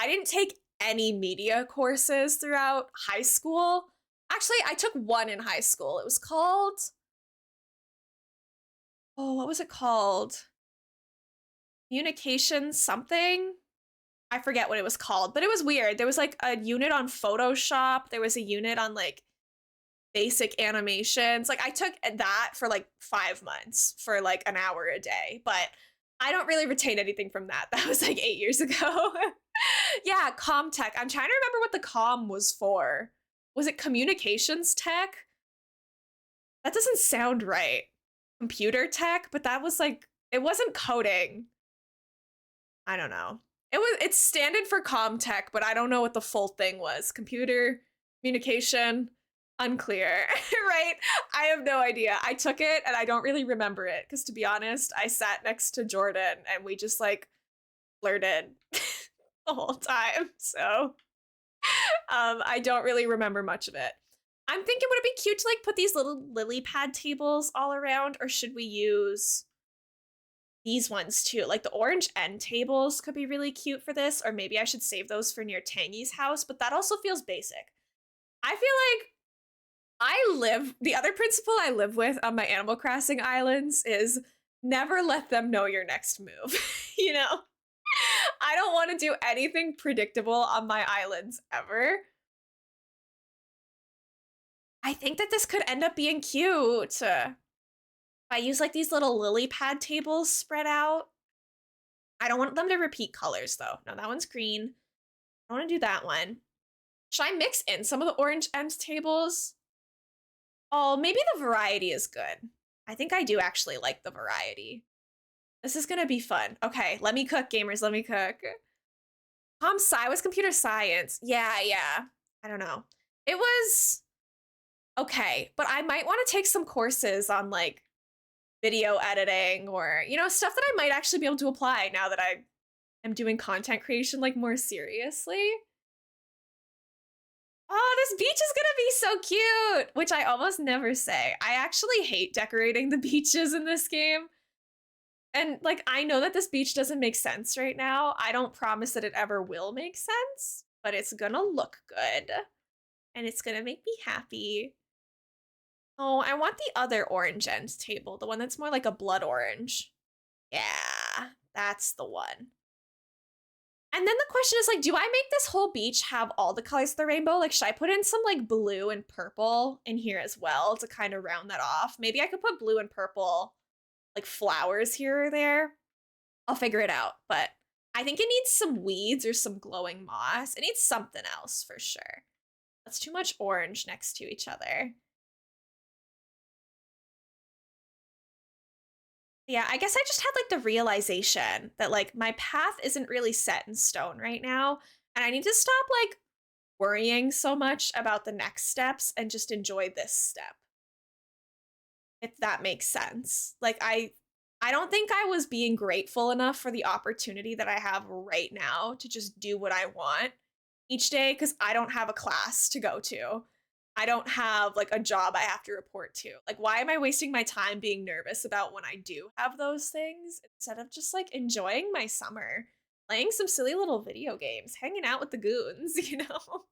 didn't take any media courses throughout high school. Actually, I took one in high school. It was called, oh, what was it called? Communication something? I forget what it was called, but it was weird. There was like a unit on Photoshop. There was a unit on like basic animations. Like I took that for like 5 months for like an hour a day, but I don't really retain anything from that. That was like 8 years ago. Yeah, comm tech. I'm trying to remember what the comm was for. Was it communications tech? That doesn't sound right. Computer tech, but that was like, it wasn't coding. I don't know. It's standard for comm tech, but I don't know what the full thing was. Computer, communication, unclear, right? I have no idea. I took it and I don't really remember it because to be honest, I sat next to Jordan and we just like flirted the whole time. So I don't really remember much of it. I'm thinking, would it be cute to like put these little lily pad tables all around, or should we use these ones too? Like the orange end tables could be really cute for this, or maybe I should save those for near Tangy's house, but that also feels basic. I feel like the other principle I live with on my Animal Crossing islands is never let them know your next move. You know? I don't want to do anything predictable on my islands ever. I think that this could end up being cute. I use like these little lily pad tables spread out. I don't want them to repeat colors though. No, that one's green. I want to do that one. Should I mix in some of the orange end tables? Oh, maybe the variety is good. I think I do actually like the variety. This is gonna be fun. Okay, let me cook, gamers. Let me cook. Sci was computer science. Yeah. I don't know. It was okay, but I might want to take some courses on like video editing or, stuff that I might actually be able to apply now that I am doing content creation like more seriously. Oh, this beach is gonna be so cute, which I almost never say. I actually hate decorating the beaches in this game. And like, I know that this beach doesn't make sense right now. I don't promise that it ever will make sense, but it's gonna look good and it's gonna make me happy. Oh, I want the other orange end table, the one that's more like a blood orange. Yeah, that's the one. And then the question is like, do I make this whole beach have all the colors of the rainbow? Like, should I put in some like blue and purple in here as well to kind of round that off? Maybe I could put blue and purple like flowers here or there. I'll figure it out, but I think it needs some weeds or some glowing moss. It needs something else for sure. That's too much orange next to each other. Yeah, I guess I just had like the realization that like my path isn't really set in stone right now, and I need to stop like worrying so much about the next steps and just enjoy this step. If that makes sense. Like I don't think I was being grateful enough for the opportunity that I have right now to just do what I want each day because I don't have a class to go to. I don't have like a job I have to report to. Like, why am I wasting my time being nervous about when I do have those things instead of just like enjoying my summer, playing some silly little video games, hanging out with the goons, you know?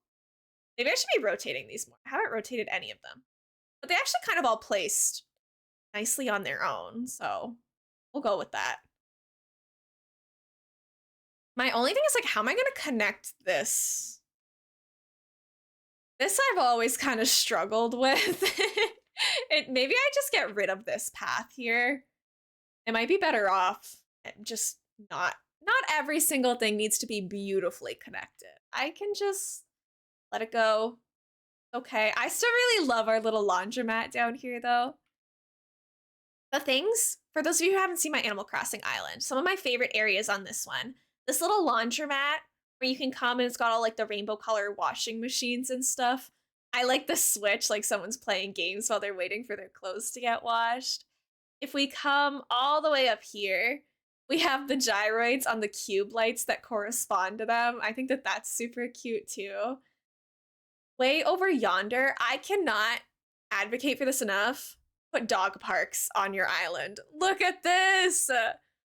Maybe I should be rotating these more. I haven't rotated any of them, but they actually kind of all placed nicely on their own, so we'll go with that. My only thing is like, how am I going to connect this? This I've always kind of struggled with. Maybe I just get rid of this path here. It might be better off just not every single thing needs to be beautifully connected. I can just let it go. Okay, I still really love our little laundromat down here though. The things, for those of you who haven't seen my Animal Crossing island, some of my favorite areas on this one, this little laundromat where you can come and it's got all like the rainbow color washing machines and stuff. I like the switch, like someone's playing games while they're waiting for their clothes to get washed. If we come all the way up here, we have the gyroids on the cube lights that correspond to them. I think that that's super cute too. Way over yonder, I cannot advocate for this enough. Put dog parks on your island. Look at this!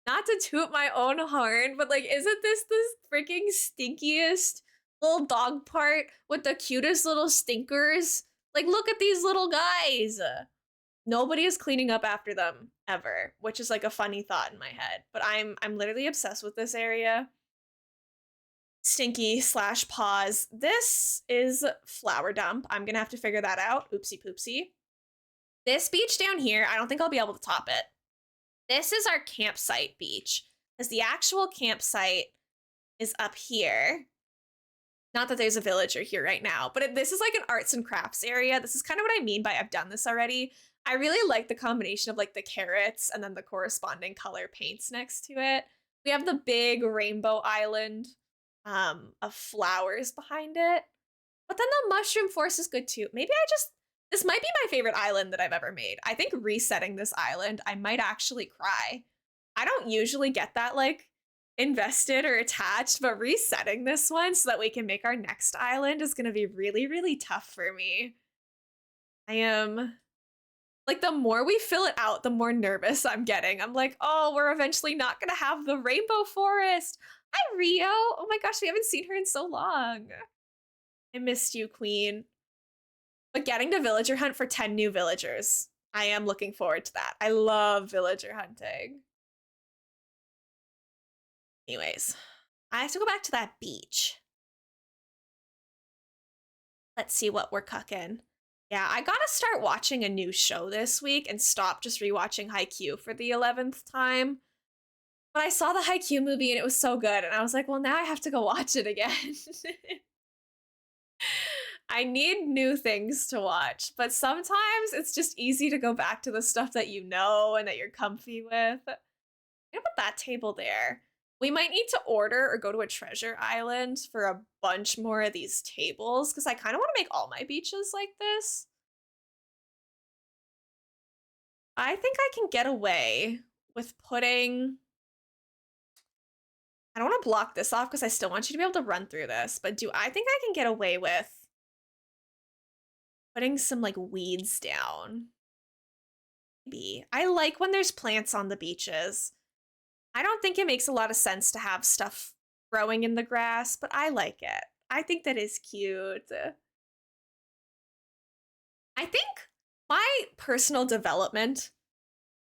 Not to toot my own horn, but like, isn't this the freaking stinkiest little dog park with the cutest little stinkers? Like, look at these little guys! Nobody is cleaning up after them ever, which is like a funny thought in my head. But I'm literally obsessed with this area. Stinky / pause. This is flower dump. I'm gonna have to figure that out. Oopsie poopsie. This beach down here, I don't think I'll be able to top it. This is our campsite beach, because the actual campsite is up here. Not that there's a villager here right now, but this is like an arts and crafts area. This is kind of what I mean by I've done this already. I really like the combination of like the carrots and then the corresponding color paints next to it. We have the big rainbow island of flowers behind it. But then the mushroom forest is good too. Maybe this might be my favorite island that I've ever made. I think resetting this island, I might actually cry. I don't usually get that like invested or attached, but resetting this one so that we can make our next island is gonna be really, really tough for me. I am like, the more we fill it out, the more nervous I'm getting. I'm like, oh, we're eventually not gonna have the rainbow forest. Hi, Rio. Oh my gosh, we haven't seen her in so long. I missed you, Queen. But getting to villager hunt for 10 new villagers. I am looking forward to that. I love villager hunting. Anyways, I have to go back to that beach. Let's see what we're cooking. Yeah, I gotta start watching a new show this week and stop just rewatching Haikyuu for the 11th time. But I saw the Haikyuu movie and it was so good, and I was like, well, now I have to go watch it again. I need new things to watch, but sometimes it's just easy to go back to the stuff that you know and that you're comfy with. I'm gonna put that table there. We might need to order or go to a treasure island for a bunch more of these tables because I kind of want to make all my beaches like this. I think I can get away with putting. I don't want to block this off because I still want you to be able to run through this, but do I think I can get away with putting some like weeds down? Maybe. I like when there's plants on the beaches. I don't think it makes a lot of sense to have stuff growing in the grass, but I like it. I think that is cute. I think my personal development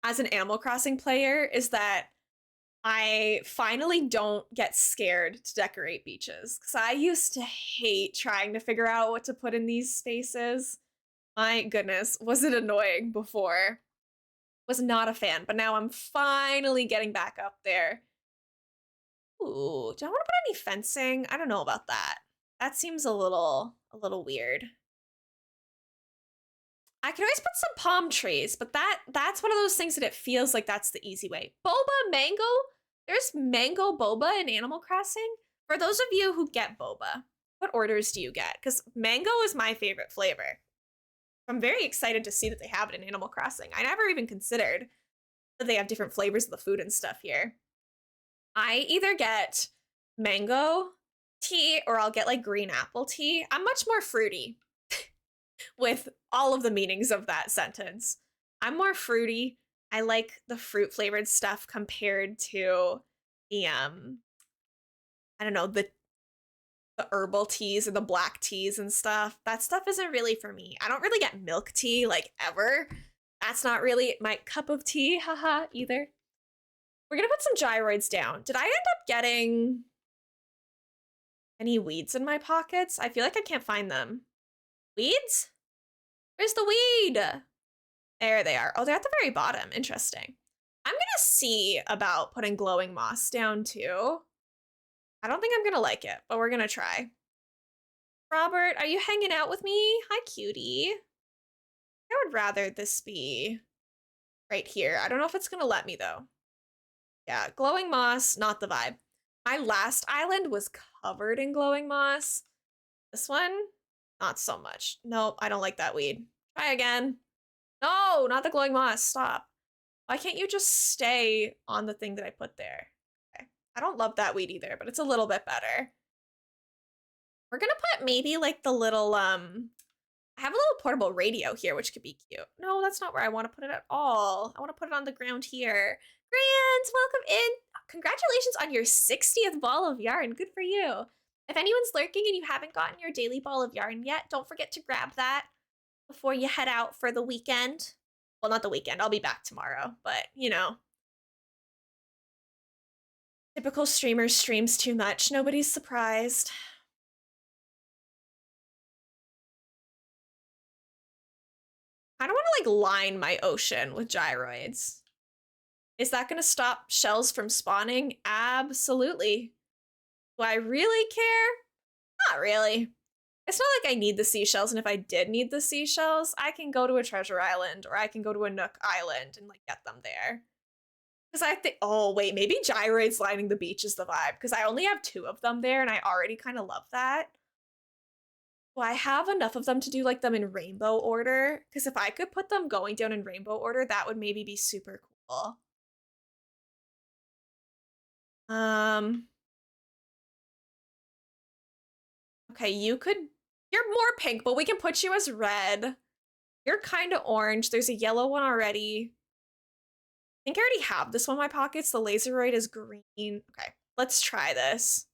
as an Animal Crossing player is that I finally don't get scared to decorate beaches because I used to hate trying to figure out what to put in these spaces. My goodness, was it annoying before? Was not a fan, but now I'm finally getting back up there. Ooh, do I want to put any fencing? I don't know about that. That seems a little weird. I can always put some palm trees, but that's one of those things that it feels like that's the easy way. Boba mango? There's mango boba in Animal Crossing. For those of you who get boba, what orders do you get? Because mango is my favorite flavor. I'm very excited to see that they have it in Animal Crossing. I never even considered that they have different flavors of the food and stuff here. I either get mango tea or I'll get like green apple tea. I'm much more fruity with all of the meanings of that sentence. I'm more fruity. I like the fruit flavored stuff compared to the I don't know, the herbal teas or the black teas and stuff. That stuff isn't really for me. I don't really get milk tea like ever. That's not really my cup of tea, haha, either. We're gonna put some gyroids down. Did I end up getting any weeds in my pockets? I feel like I can't find them. Weeds? Where's the weed? There they are. Oh, they're at the very bottom. Interesting. I'm gonna see about putting glowing moss down too. I don't think I'm gonna like it, but we're gonna try. Robert, are you hanging out with me? Hi, cutie. I would rather this be right here. I don't know if it's gonna let me though. Yeah, glowing moss, not the vibe. My last island was covered in glowing moss. This one, not so much. Nope, I don't like that weed. Try again. No, not the glowing moss. Stop. Why can't you just stay on the thing that I put there? Okay. I don't love that weed either, but it's a little bit better. We're gonna put maybe like the little, I have a little portable radio here, which could be cute. No, that's not where I want to put it at all. I want to put it on the ground here. Grant, welcome in. Congratulations on your 60th ball of yarn. Good for you. If anyone's lurking and you haven't gotten your daily ball of yarn yet, don't forget to grab that before you head out for the weekend. Well, not the weekend. I'll be back tomorrow, but you know. Typical streamer streams too much. Nobody's surprised. I don't want to like line my ocean with gyroids. Is that going to stop shells from spawning? Absolutely. Do I really care? Not really. It's not like I need the seashells, and if I did need the seashells, I can go to a treasure island or I can go to a Nook island and like get them there. Because I think, oh wait, maybe gyroids lining the beach is the vibe because I only have 2 of them there and I already kind of love that. Well, I have enough of them to do like them in rainbow order because if I could put them going down in rainbow order, that would maybe be super cool. Um, okay, you're more pink, but we can put you as red. You're kind of orange. There's a yellow one already. I think I already have this one in my pockets. The laseroid is green. Okay, let's try this.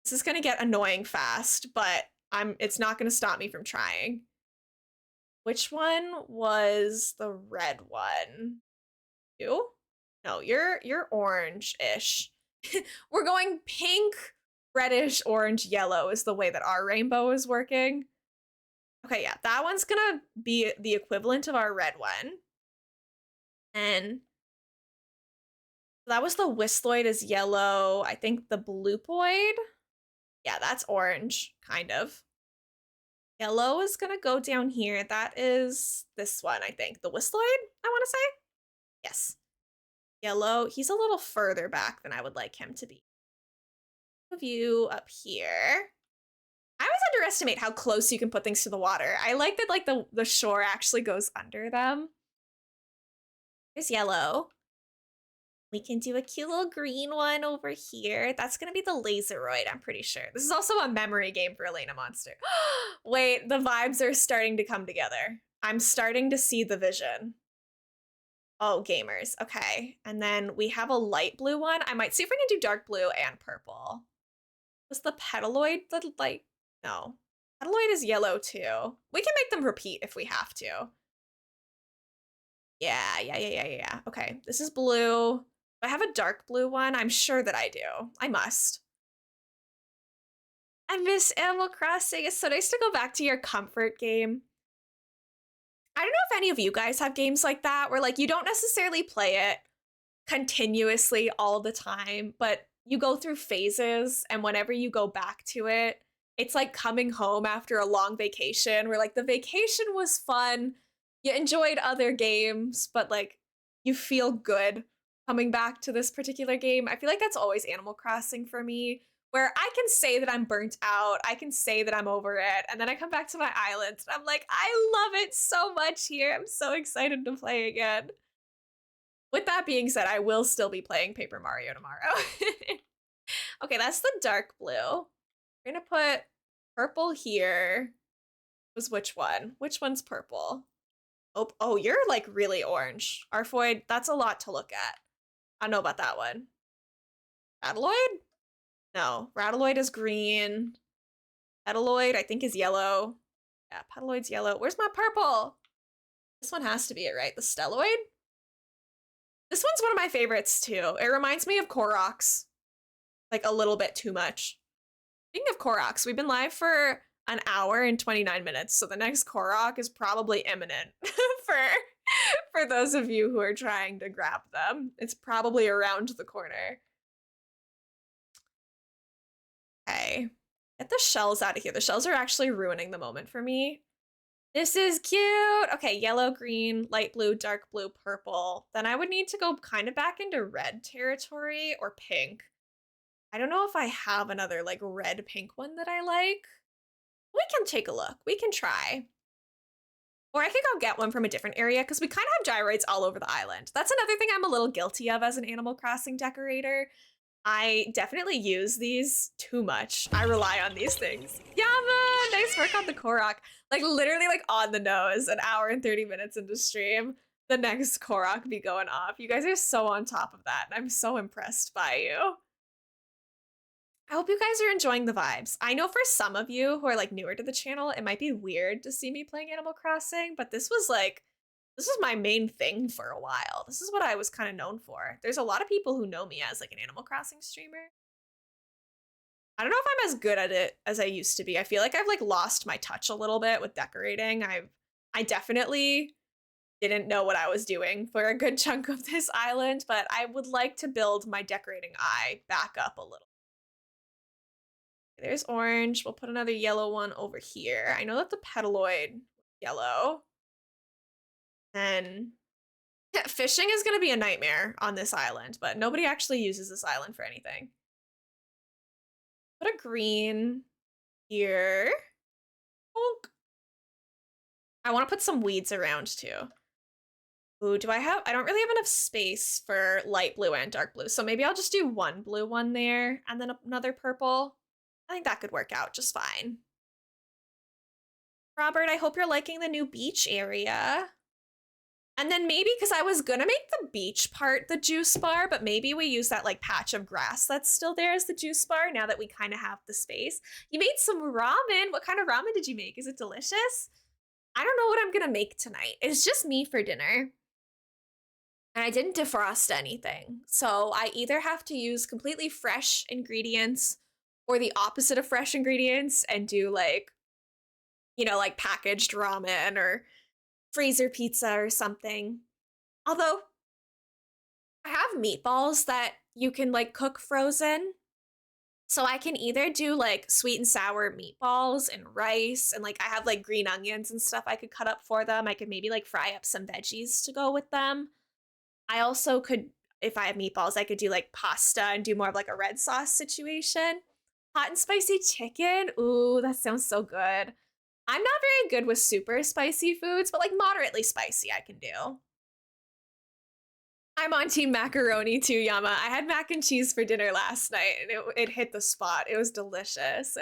This is gonna get annoying fast, but It's not going to stop me from trying. Which one was the red one? You? No, you're orange-ish. We're going pink, reddish, orange, yellow is the way that our rainbow is working. Okay, yeah, that one's gonna be the equivalent of our red one. And that was the Whistloid is yellow. I think the Bluepoid, yeah, that's orange, kind of. Yellow is gonna go down here. That is this one, I think. The Whistloid, I want to say. Yes. Yellow, he's a little further back than I would like him to be. View up here. I always underestimate how close you can put things to the water. I like that like the shore actually goes under them. There's yellow. We can do a cute little green one over here. That's gonna be the Laseroid, I'm pretty sure. This is also a memory game for elainamonster. Wait, the vibes are starting to come together. I'm starting to see the vision. Oh, gamers, okay. And then we have a light blue one. I might see if I can do dark blue and purple. Was the Petaloid the light? No. Petaloid is yellow too. We can make them repeat if we have to. Yeah. Okay, this is blue. Do I have a dark blue one? I'm sure that I do. I must. I miss Animal Crossing. It's so nice to go back to your comfort game. I don't know if any of you guys have games like that where like you don't necessarily play it continuously all the time, but you go through phases, and whenever you go back to it, it's like coming home after a long vacation where like the vacation was fun, you enjoyed other games, but like you feel good coming back to this particular game. I feel like that's always Animal Crossing for me, where I can say that I'm burnt out, I can say that I'm over it, and then I come back to my island and I'm like, I love it so much here. I'm so excited to play again. With that being said, I will still be playing Paper Mario tomorrow. Okay, that's the dark blue. We're gonna put purple here. Was which one? Which one's purple? Oh, you're like really orange. Arfoid, that's a lot to look at. I don't know about that one. Rattaloid? No, Rattaloid is green. Petaloid, I think, is yellow. Yeah, Petaloid's yellow. Where's my purple? This one has to be it, right? The Stelloid? This one's one of my favorites too. It reminds me of Koroks, like a little bit too much. Speaking of Koroks, we've been live for an hour and 29 minutes, so the next Korok is probably imminent for those of you who are trying to grab them. It's probably around the corner. Okay, get the shells out of here. The shells are actually ruining the moment for me. This is cute. Okay, yellow, green, light blue, dark blue, purple. Then I would need to go kind of back into red territory or pink. I don't know if I have another like red pink one that I like. We can take a look. We can try. Or I could go get one from a different area because we kind of have gyroids all over the island. That's another thing I'm a little guilty of as an Animal Crossing decorator. I definitely use these too much. I rely on these things. Yama, nice work on the Korok. Like literally like on the nose, an hour and 30 minutes into stream, the next Korok be going off. You guys are so on top of that, and I'm so impressed by you. I hope you guys are enjoying the vibes. I know for some of you who are like newer to the channel, it might be weird to see me playing Animal Crossing, but this was my main thing for a while. This is what I was kind of known for. There's a lot of people who know me as like an Animal Crossing streamer. I don't know if I'm as good at it as I used to be. I feel like I've like lost my touch a little bit with decorating. I definitely didn't know what I was doing for a good chunk of this island, but I would like to build my decorating eye back up a little. There's orange. We'll put another yellow one over here. I know that the Petaloid yellow. And fishing is going to be a nightmare on this island, but nobody actually uses this island for anything. Put a green here. Bonk. I want to put some weeds around too. Ooh, I don't really have enough space for light blue and dark blue, so maybe I'll just do one blue one there and then another purple. I think that could work out just fine. Robert, I hope you're liking the new beach area. And then maybe because I was gonna make the beach part the juice bar, but maybe we use that like patch of grass that's still there as the juice bar now that we kind of have the space. You made some ramen. What kind of ramen did you make? Is it delicious? I don't know what I'm gonna make tonight. It's just me for dinner. And I didn't defrost anything. So I either have to use completely fresh ingredients or the opposite of fresh ingredients and do like, like packaged ramen or freezer pizza or something. Although I have meatballs that you can like cook frozen. So I can either do like sweet and sour meatballs and rice and like I have like green onions and stuff I could cut up for them. I could maybe like fry up some veggies to go with them. I also could, if I have meatballs, I could do like pasta and do more of like a red sauce situation. Hot and spicy chicken. Ooh, that sounds so good. I'm not very good with super spicy foods, but like moderately spicy I can do. I'm on team macaroni too, Yama. I had mac and cheese for dinner last night and it hit the spot. It was delicious.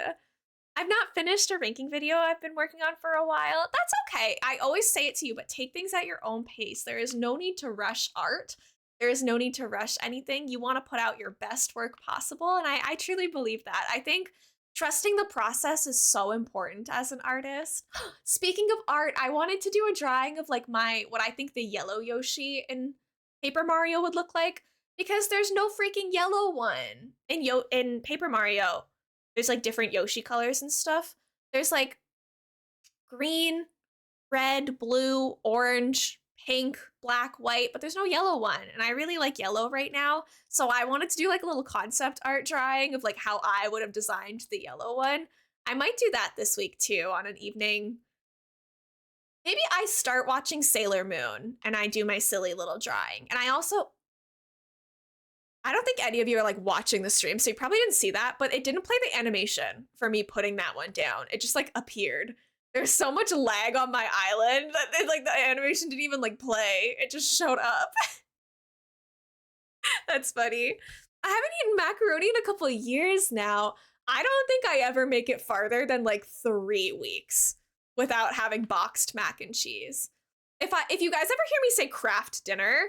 I've not finished a ranking video I've been working on for a while. That's okay. I always say it to you, but take things at your own pace. There is no need to rush art. There is no need to rush anything. You want to put out your best work possible. And I truly believe that. I think trusting the process is so important as an artist. Speaking of art, I wanted to do a drawing of like what I think the yellow Yoshi in Paper Mario would look like because there's no freaking yellow one in Paper Mario. There's like different Yoshi colors and stuff. There's like green, red, blue, orange, pink, black, white, but there's no yellow one. And I really like yellow right now. So I wanted to do like a little concept art drawing of like how I would have designed the yellow one. I might do that this week too on an evening. Maybe I start watching Sailor Moon and I do my silly little drawing. And I don't think any of you are like watching the stream, so you probably didn't see that, but it didn't play the animation for me putting that one down. It just like appeared. There's so much lag on my island that like the animation didn't even like play. It just showed up. That's funny. I haven't eaten macaroni in a couple of years now. I don't think I ever make it farther than like 3 weeks without having boxed mac and cheese. If you guys ever hear me say craft dinner,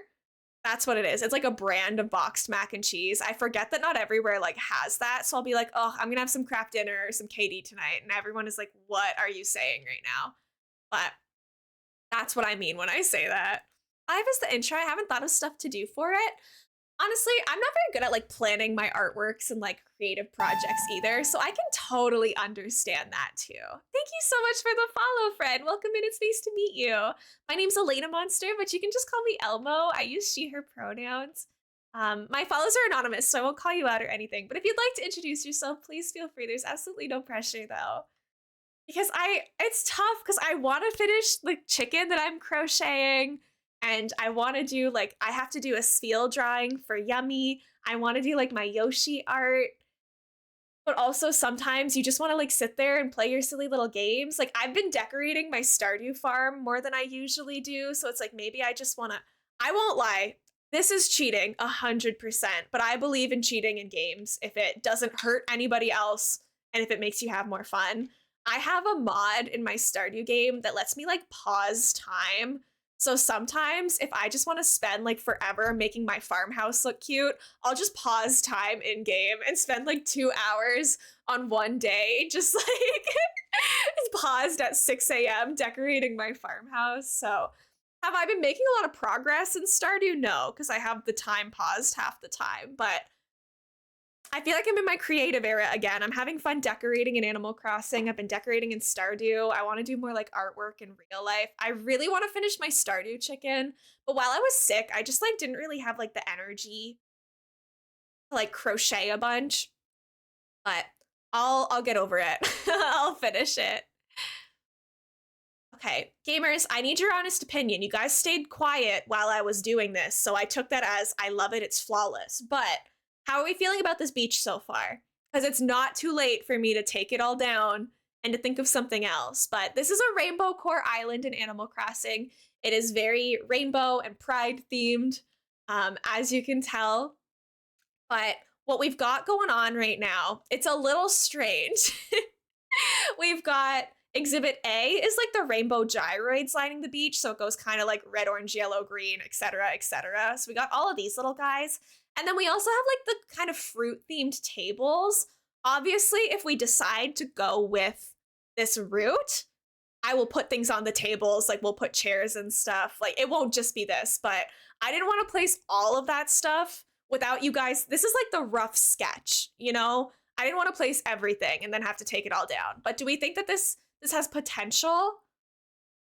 that's what it is. It's like a brand of boxed mac and cheese. I forget that not everywhere like has that. So I'll be like, oh, I'm gonna have some craft dinner or some KD tonight. And everyone is like, what are you saying right now? But that's what I mean when I say that. 5 is the intro. I haven't thought of stuff to do for it. Honestly, I'm not very good at like planning my artworks and like creative projects either, so I can totally understand that too. Thank you so much for the follow, friend. Welcome in. It's nice to meet you. My name's elainamonster, but you can just call me Elmo. I use she, her pronouns. My follows are anonymous, so I won't call you out or anything. But if you'd like to introduce yourself, please feel free. There's absolutely no pressure though. Because it's tough because I want to finish the chicken that I'm crocheting. And I want to do like, I have to do a spiel drawing for Yummy. I want to do like my Yoshi art. But also sometimes you just want to like sit there and play your silly little games. Like I've been decorating my Stardew farm more than I usually do. So it's like maybe I just want to, I won't lie. This is cheating 100%, but I believe in cheating in games if it doesn't hurt anybody else and if it makes you have more fun. I have a mod in my Stardew game that lets me like pause time, so sometimes if I just want to spend like forever making my farmhouse look cute, I'll just pause time in game and spend like 2 hours on one day, just like it's paused at 6 a.m. decorating my farmhouse. So have I been making a lot of progress in Stardew? No, because I have the time paused half the time, but I feel like I'm in my creative era again. I'm having fun decorating in Animal Crossing. I've been decorating in Stardew. I want to do more like artwork in real life. I really want to finish my Stardew chicken, but while I was sick, I just like didn't really have like the energy to like crochet a bunch. But I'll get over it. I'll finish it. Okay, gamers, I need your honest opinion. You guys stayed quiet while I was doing this, so I took that as I love it, it's flawless. But how are we feeling about this beach so far? Because it's not too late for me to take it all down and to think of something else. But this is a rainbow core island in Animal Crossing. It is very rainbow and pride themed, as you can tell. But what we've got going on right now, it's a little strange. We've got Exhibit A is like the rainbow gyroids lining the beach. So it goes kind of like red, orange, yellow, green, etc., etc. So we got all of these little guys. And then we also have like the kind of fruit themed tables. Obviously, if we decide to go with this route, I will put things on the tables, like we'll put chairs and stuff. Like it won't just be this, but I didn't want to place all of that stuff without you guys. This is like the rough sketch, you know? I didn't want to place everything and then have to take it all down. But do we think that this has potential?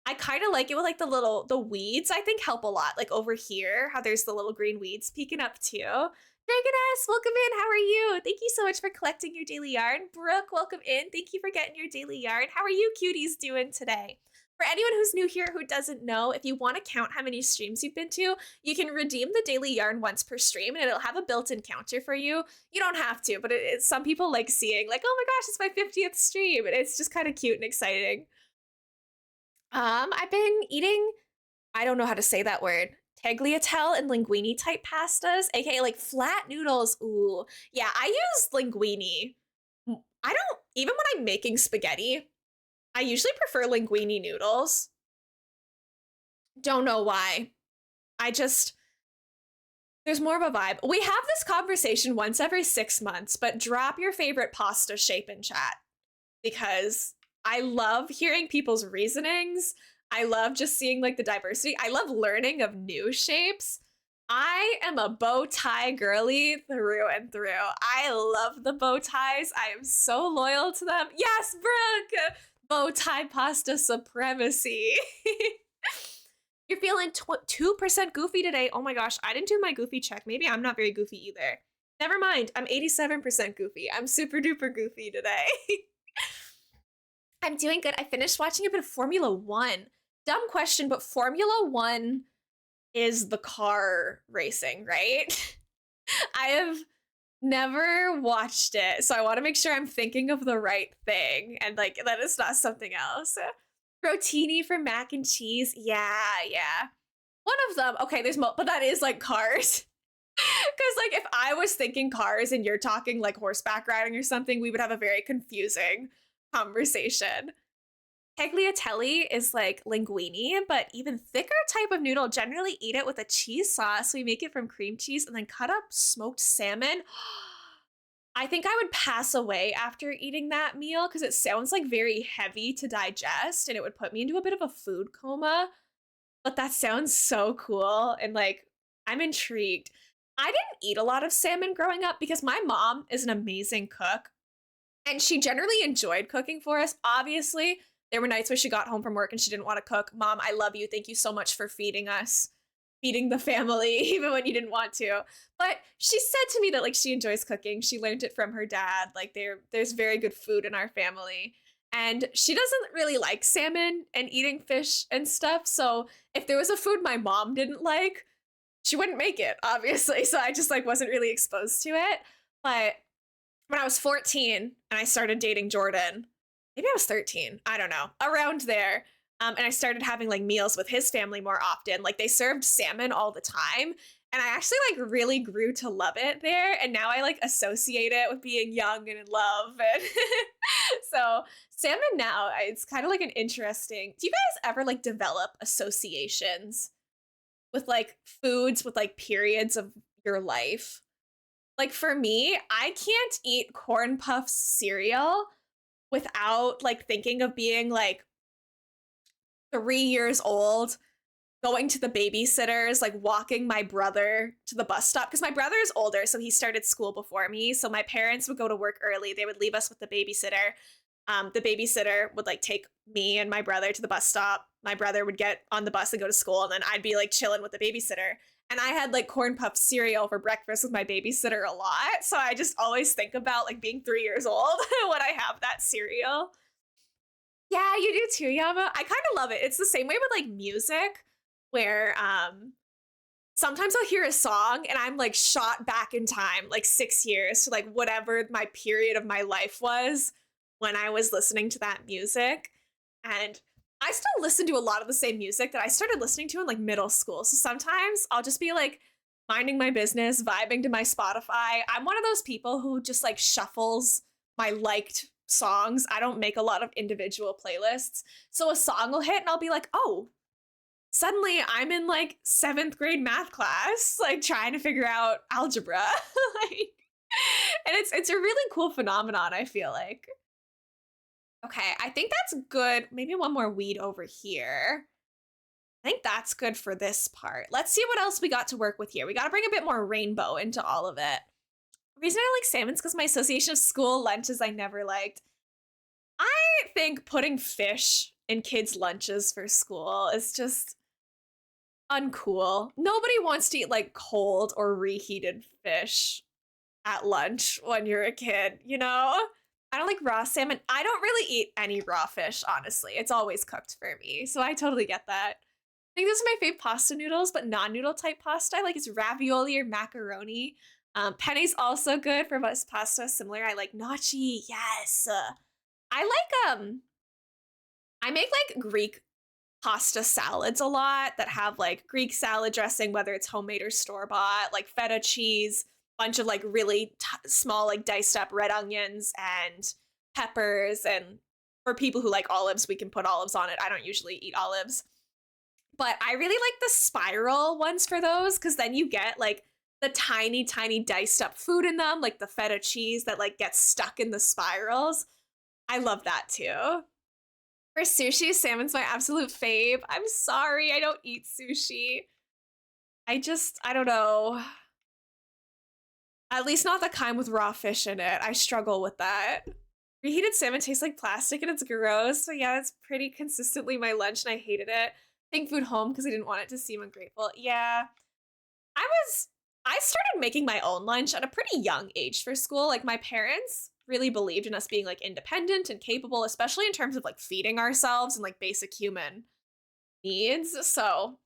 I kind of like it with like the weeds, I think help a lot. Like over here, how there's the little green weeds peeking up too. Dragoness, welcome in. How are you? Thank you so much for collecting your daily yarn. Brooke, welcome in. Thank you for getting your daily yarn. How are you cuties doing today? For anyone who's new here who doesn't know, if you want to count how many streams you've been to, you can redeem the daily yarn once per stream and it'll have a built-in counter for you. You don't have to, but some people like seeing like, oh my gosh, it's my 50th stream. And it's just kind of cute and exciting. I've been eating, I don't know how to say that word, tagliatelle and linguine type pastas, aka like flat noodles. Ooh, yeah, I use linguine. I don't, even when I'm making spaghetti, I usually prefer linguine noodles. Don't know why. I just, there's more of a vibe. We have this conversation once every 6 months, but drop your favorite pasta shape in chat because I love hearing people's reasonings. I love just seeing like the diversity. I love learning of new shapes. I am a bow tie girly through and through. I love the bow ties. I am so loyal to them. Yes, Brooke! Bow tie pasta supremacy. You're feeling 2% goofy today. Oh my gosh, I didn't do my goofy check. Maybe I'm not very goofy either. Never mind, I'm 87% goofy. I'm super duper goofy today. I'm doing good. I finished watching a bit of Formula One. Dumb question, but Formula One is the car racing, right? I have never watched it, so I want to make sure I'm thinking of the right thing and like that is not something else. Rotini for mac and cheese. Yeah. One of them. Okay, but that is like cars. Because like if I was thinking cars and you're talking like horseback riding or something, we would have a very confusing conversation. Tagliatelle is like linguine, but even thicker type of noodle. Generally eat it with a cheese sauce. We make it from cream cheese and then cut up smoked salmon. I think I would pass away after eating that meal because it sounds like very heavy to digest and it would put me into a bit of a food coma. But that sounds so cool and like I'm intrigued. I didn't eat a lot of salmon growing up because my mom is an amazing cook and she generally enjoyed cooking for us. Obviously, there were nights where she got home from work and she didn't want to cook. Mom, I love you. Thank you so much for feeding us, feeding the family, even when you didn't want to. But she said to me that like she enjoys cooking. She learned it from her dad. Like there's very good food in our family. And she doesn't really like salmon and eating fish and stuff. So if there was a food my mom didn't like, she wouldn't make it, obviously. So I just like wasn't really exposed to it. But when I was 14 and I started dating Jordan, maybe I was 13, I don't know, around there. And I started having like meals with his family more often. Like they served salmon all the time. And I actually like really grew to love it there. And now I like associate it with being young and in love. And so salmon now, it's kind of like an interesting, do you guys ever like develop associations with like foods with like periods of your life? Like for me, I can't eat corn puffs cereal without like thinking of being like 3 years old, going to the babysitters, like walking my brother to the bus stop. Because my brother is older, so he started school before me. So my parents would go to work early. They would leave us with the babysitter. The babysitter would like take me and my brother to the bus stop. My brother would get on the bus and go to school, and then I'd be like chilling with the babysitter. And I had like corn puff cereal for breakfast with my babysitter a lot. So I just always think about like being 3 years old when I have that cereal. Yeah, you do too, Yama. I kind of love it. It's the same way with like music where sometimes I'll hear a song and I'm like shot back in time like 6 years to like whatever my period of my life was when I was listening to that music. And I still listen to a lot of the same music that I started listening to in like middle school. So sometimes I'll just be like minding my business, vibing to my Spotify. I'm one of those people who just like shuffles my liked songs. I don't make a lot of individual playlists. So a song will hit and I'll be like, oh, suddenly I'm in like 7th grade math class, like trying to figure out algebra. Like, and it's a really cool phenomenon, I feel like. Okay, I think that's good. Maybe one more weed over here. I think that's good for this part. Let's see what else we got to work with here. We got to bring a bit more rainbow into all of it. The reason I like salmon's because my association of school lunches I never liked. I think putting fish in kids' lunches for school is just uncool. Nobody wants to eat like cold or reheated fish at lunch when you're a kid, you know? I don't like raw salmon. I don't really eat any raw fish, honestly. It's always cooked for me. So I totally get that. I think those are my favorite pasta noodles, but non-noodle type pasta. I like it's ravioli or macaroni. Penne's also good for most pasta. Similar. I like gnocchi. Yes. I like I make like Greek pasta salads a lot that have like Greek salad dressing, whether it's homemade or store bought, like feta cheese, bunch of like really small, like diced up red onions and peppers. And for people who like olives, we can put olives on it. I don't usually eat olives, but I really like the spiral ones for those because then you get like the tiny, tiny diced up food in them, like the feta cheese that like gets stuck in the spirals. I love that too. For sushi, salmon's my absolute fave. I'm sorry, I don't eat sushi. I don't know. At least not the kind with raw fish in it. I struggle with that. Reheated salmon tastes like plastic and it's gross. But yeah, it's pretty consistently my lunch and I hated it. Take food home because I didn't want it to seem ungrateful. Yeah. I was I started making my own lunch at a pretty young age for school. Like my parents really believed in us being like independent and capable, especially in terms of like feeding ourselves and like basic human needs. So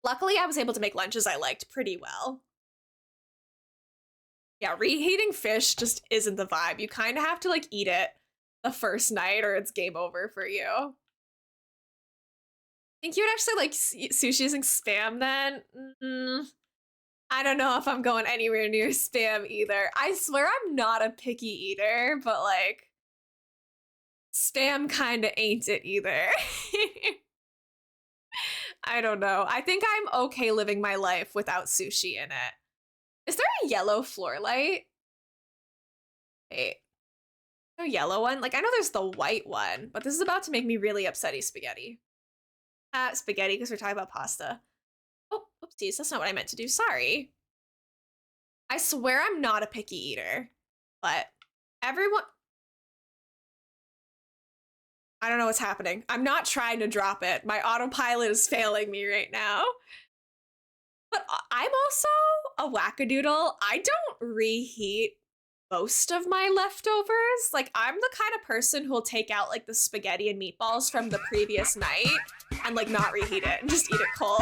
luckily I was able to make lunches I liked pretty well. Yeah, reheating fish just isn't the vibe. You kind of have to like eat it the first night or it's game over for you. I think you would actually like sushi using spam then? I don't know if I'm going anywhere near spam either. I swear I'm not a picky eater, but like spam kind of ain't it either. I don't know. I think I'm okay living my life without sushi in it. Is there a yellow floor light? Wait, no yellow one? Like I know there's the white one, but this is about to make me really upsetty spaghetti. Spaghetti because we're talking about pasta. Oh, oopsies, that's not what I meant to do. Sorry. I swear I'm not a picky eater, but everyone, I don't know what's happening. I'm not trying to drop it. My autopilot is failing me right now. But I'm also a wackadoodle. I don't reheat most of my leftovers. Like, I'm the kind of person who'll take out like the spaghetti and meatballs from the previous night and like not reheat it and just eat it cold.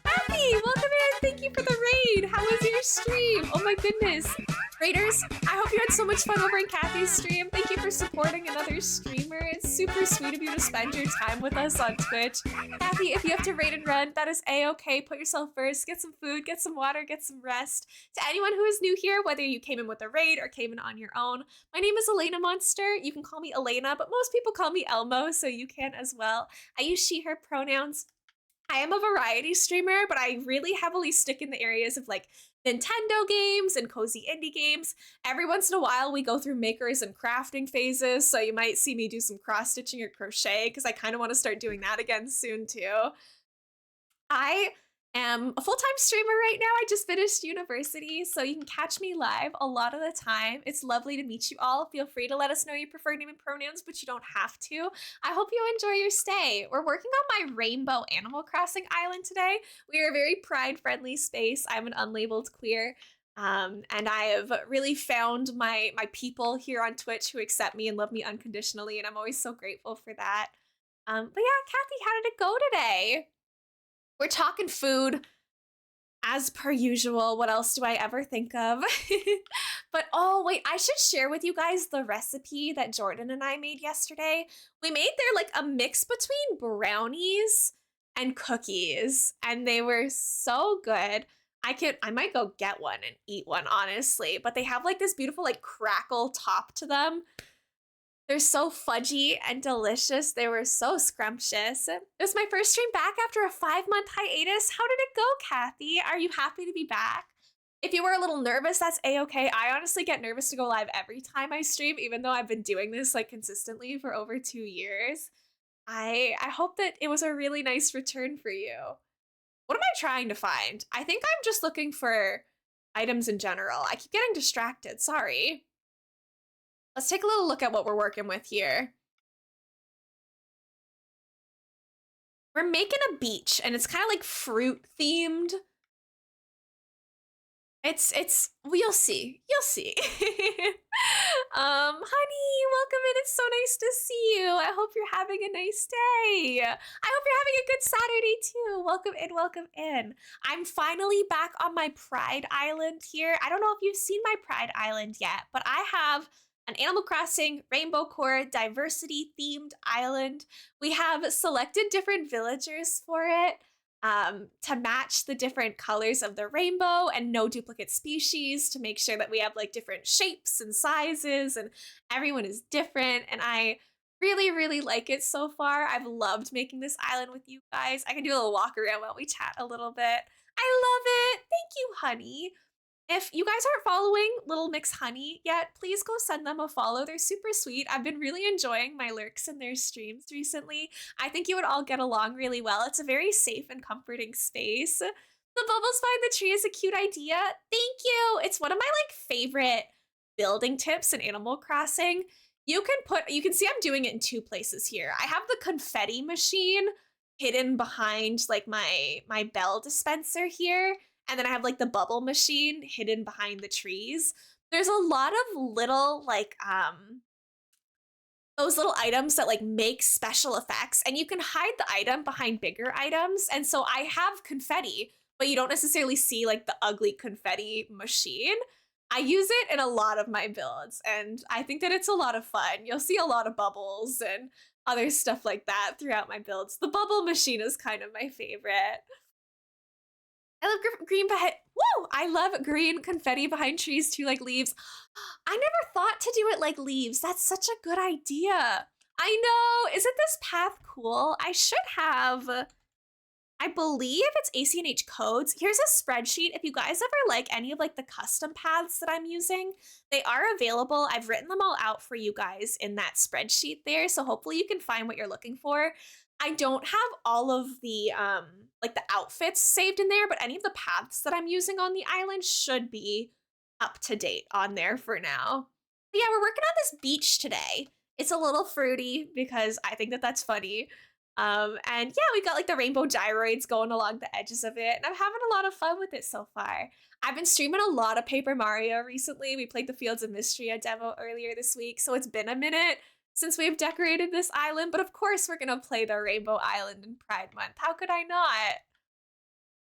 Happy, welcome in. Thank you for the raid. How was your stream? Oh my goodness. Raiders, I hope you had so much fun over in Kathy's stream. Thank you for supporting another streamer. It's super sweet of you to spend your time with us on Twitch. Kathy, if you have to raid and run, that is a-okay. Put yourself first. Get some food, get some water, get some rest. To anyone who is new here, whether you came in with a raid or came in on your own, my name is elainamonster. You can call me Elena, but most people call me Elmo, so you can as well. I use she, her pronouns. I am a variety streamer, but I really heavily stick in the areas of like Nintendo games and cozy indie games. Every once in a while, we go through makers and crafting phases, so you might see me do some cross-stitching or crochet, because I kind of want to start doing that again soon, too. I am a full-time streamer right now. I just finished university, so you can catch me live a lot of the time. It's lovely to meet you all. Feel free to let us know your preferred name and pronouns, but you don't have to. I hope you enjoy your stay. We're working on my Rainbow Animal Crossing island today. We are a very pride-friendly space. I'm an unlabeled queer. And I have really found my people here on Twitch who accept me and love me unconditionally, and I'm always so grateful for that. But yeah, Kathy, how did it go today? We're talking food, as per usual. What else do I ever think of? But oh, wait, I should share with you guys the recipe that Jordan and I made yesterday. We made there like a mix between brownies and cookies, and they were so good. I might go get one and eat one, honestly, but they have like this beautiful like crackle top to them. They're so fudgy and delicious. They were so scrumptious. It was my first stream back after a 5-month hiatus. How did it go, Kathy? Are you happy to be back? If you were a little nervous, that's a-okay. I honestly get nervous to go live every time I stream, even though I've been doing this like consistently for over 2 years. I hope that it was a really nice return for you. What am I trying to find? I think I'm just looking for items in general. I keep getting distracted. Sorry. Let's take a little look at what we're working with here. We're making a beach, and it's kind of like fruit themed. It's you'll see. You'll see. Honey, welcome in. It's so nice to see you. I hope you're having a nice day. I hope you're having a good Saturday too. Welcome in, welcome in. I'm finally back on my Pride Island here. I don't know if you've seen my Pride Island yet, but I have an Animal Crossing Rainbow Core diversity themed island. We have selected different villagers for it to match the different colors of the rainbow and no duplicate species to make sure that we have like different shapes and sizes and everyone is different. And I really, really like it so far. I've loved making this island with you guys. I can do a little walk around while we chat a little bit. I love it. Thank you, honey. If you guys aren't following Little Mix Honey yet, please go send them a follow. They're super sweet. I've been really enjoying my lurks in their streams recently. I think you would all get along really well. It's a very safe and comforting space. The bubbles find the tree is a cute idea. Thank you. It's one of my like favorite building tips in Animal Crossing. You can see I'm doing it in two places here. I have the confetti machine hidden behind like my bell dispenser here, and then I have like the bubble machine hidden behind the trees. There's a lot of little like those little items that like make special effects, and you can hide the item behind bigger items. And so I have confetti, but you don't necessarily see like the ugly confetti machine. I use it in a lot of my builds, and I think that it's a lot of fun. You'll see a lot of bubbles and other stuff like that throughout my builds. The bubble machine is kind of my favorite. I love green behind. Whoa! I love green confetti behind trees too, like leaves. I never thought to do it like leaves. That's such a good idea. I know. Isn't this path cool? I should have. I believe it's ACNH codes. Here's a spreadsheet. If you guys ever like any of like the custom paths that I'm using, they are available. I've written them all out for you guys in that spreadsheet there. So hopefully you can find what you're looking for. I don't have all of the like the outfits saved in there, but any of the paths that I'm using on the island should be up to date on there for now. But yeah, we're working on this beach today. It's a little fruity because I think that that's funny. And yeah, we got like the rainbow gyroids going along the edges of it, and I'm having a lot of fun with it so far. I've been streaming a lot of Paper Mario recently. We played the Fields of Mystria demo earlier this week, so it's been a minute since we've decorated this island, but of course we're gonna play the Rainbow Island in Pride Month. How could I not?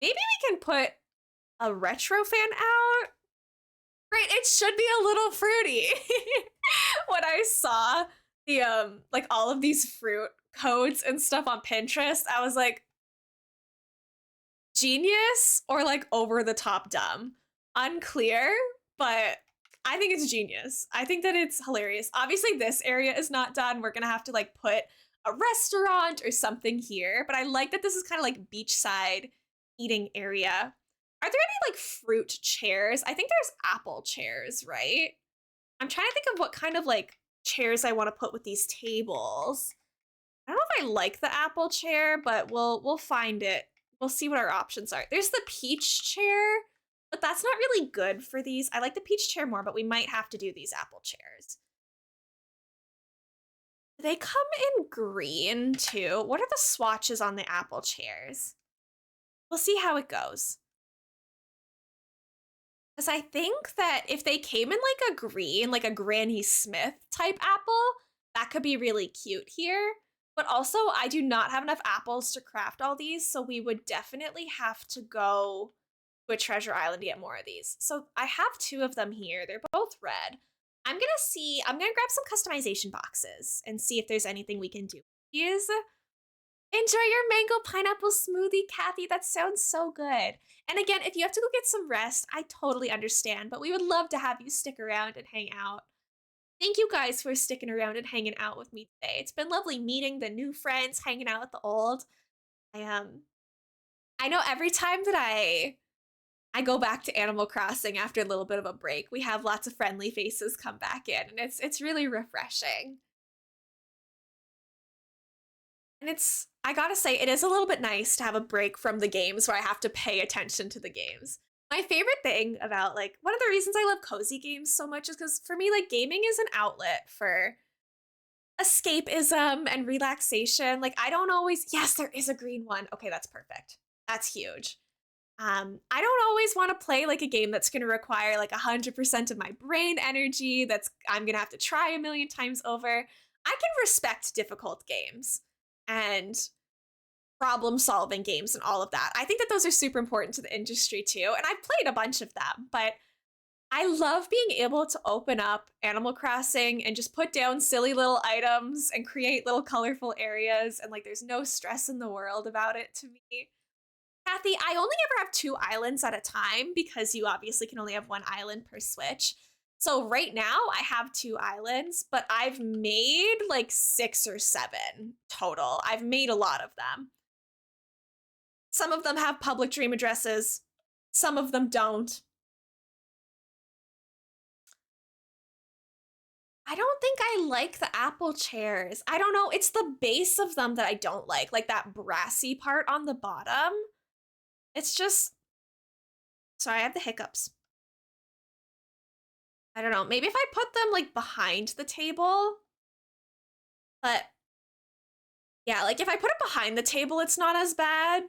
Maybe we can put a retro fan out. Right, it should be a little fruity. When I saw the like all of these fruit codes and stuff on Pinterest, I was like, genius or like over the top dumb. Unclear, but I think it's genius. I think that it's hilarious. Obviously, this area is not done. We're gonna have to like put a restaurant or something here, but I like that this is kind of like beachside eating area. Are there any like fruit chairs? I think there's apple chairs, right? I'm trying to think of what kind of like chairs I want to put with these tables. I don't know if I like the apple chair, but we'll find it. We'll see what our options are. There's the peach chair, but that's not really good for these. I like the peach chair more, but we might have to do these apple chairs. They come in green too. What are the swatches on the apple chairs? We'll see how it goes. Because I think that if they came in like a green, like a Granny Smith type apple, that could be really cute here. But also, I do not have enough apples to craft all these, so we would definitely have to go to a treasure island to get more of these. So I have 2 of them here. They're both red. I'm gonna grab some customization boxes and see if there's anything we can do. Is enjoy your mango pineapple smoothie, Kathy. That sounds so good. And again, if you have to go get some rest, I totally understand, but we would love to have you stick around and hang out. Thank you guys for sticking around and hanging out with me today. It's been lovely meeting the new friends, hanging out with the old. I I know every time that I go back to Animal Crossing after a little bit of a break, we have lots of friendly faces come back in, and it's really refreshing. And it's I gotta say, it is a little bit nice to have a break from the games where I have to pay attention to the games. My favorite thing about like one of the reasons I love cozy games so much is because for me, like gaming is an outlet for escapism and relaxation. Like I don't always, yes, there is a green one. Okay, that's perfect. That's huge. I don't always want to play like a game that's going to require like 100% of my brain energy. That's I'm going to have to try a million times over. I can respect difficult games and problem solving games and all of that. I think that those are super important to the industry too. And I've played a bunch of them, but I love being able to open up Animal Crossing and just put down silly little items and create little colorful areas. And like, there's no stress in the world about it to me. Kathy, I only ever have 2 islands at a time because you obviously can only have 1 island per Switch. So right now I have 2 islands, but I've made like 6 or 7 total. I've made a lot of them. Some of them have public dream addresses, some of them don't. I don't think I like the Apple chairs. I don't know. It's the base of them that I don't like that brassy part on the bottom. It's just, sorry, I have the hiccups. I don't know. Maybe if I put them like behind the table, but yeah, like if I put it behind the table, it's not as bad.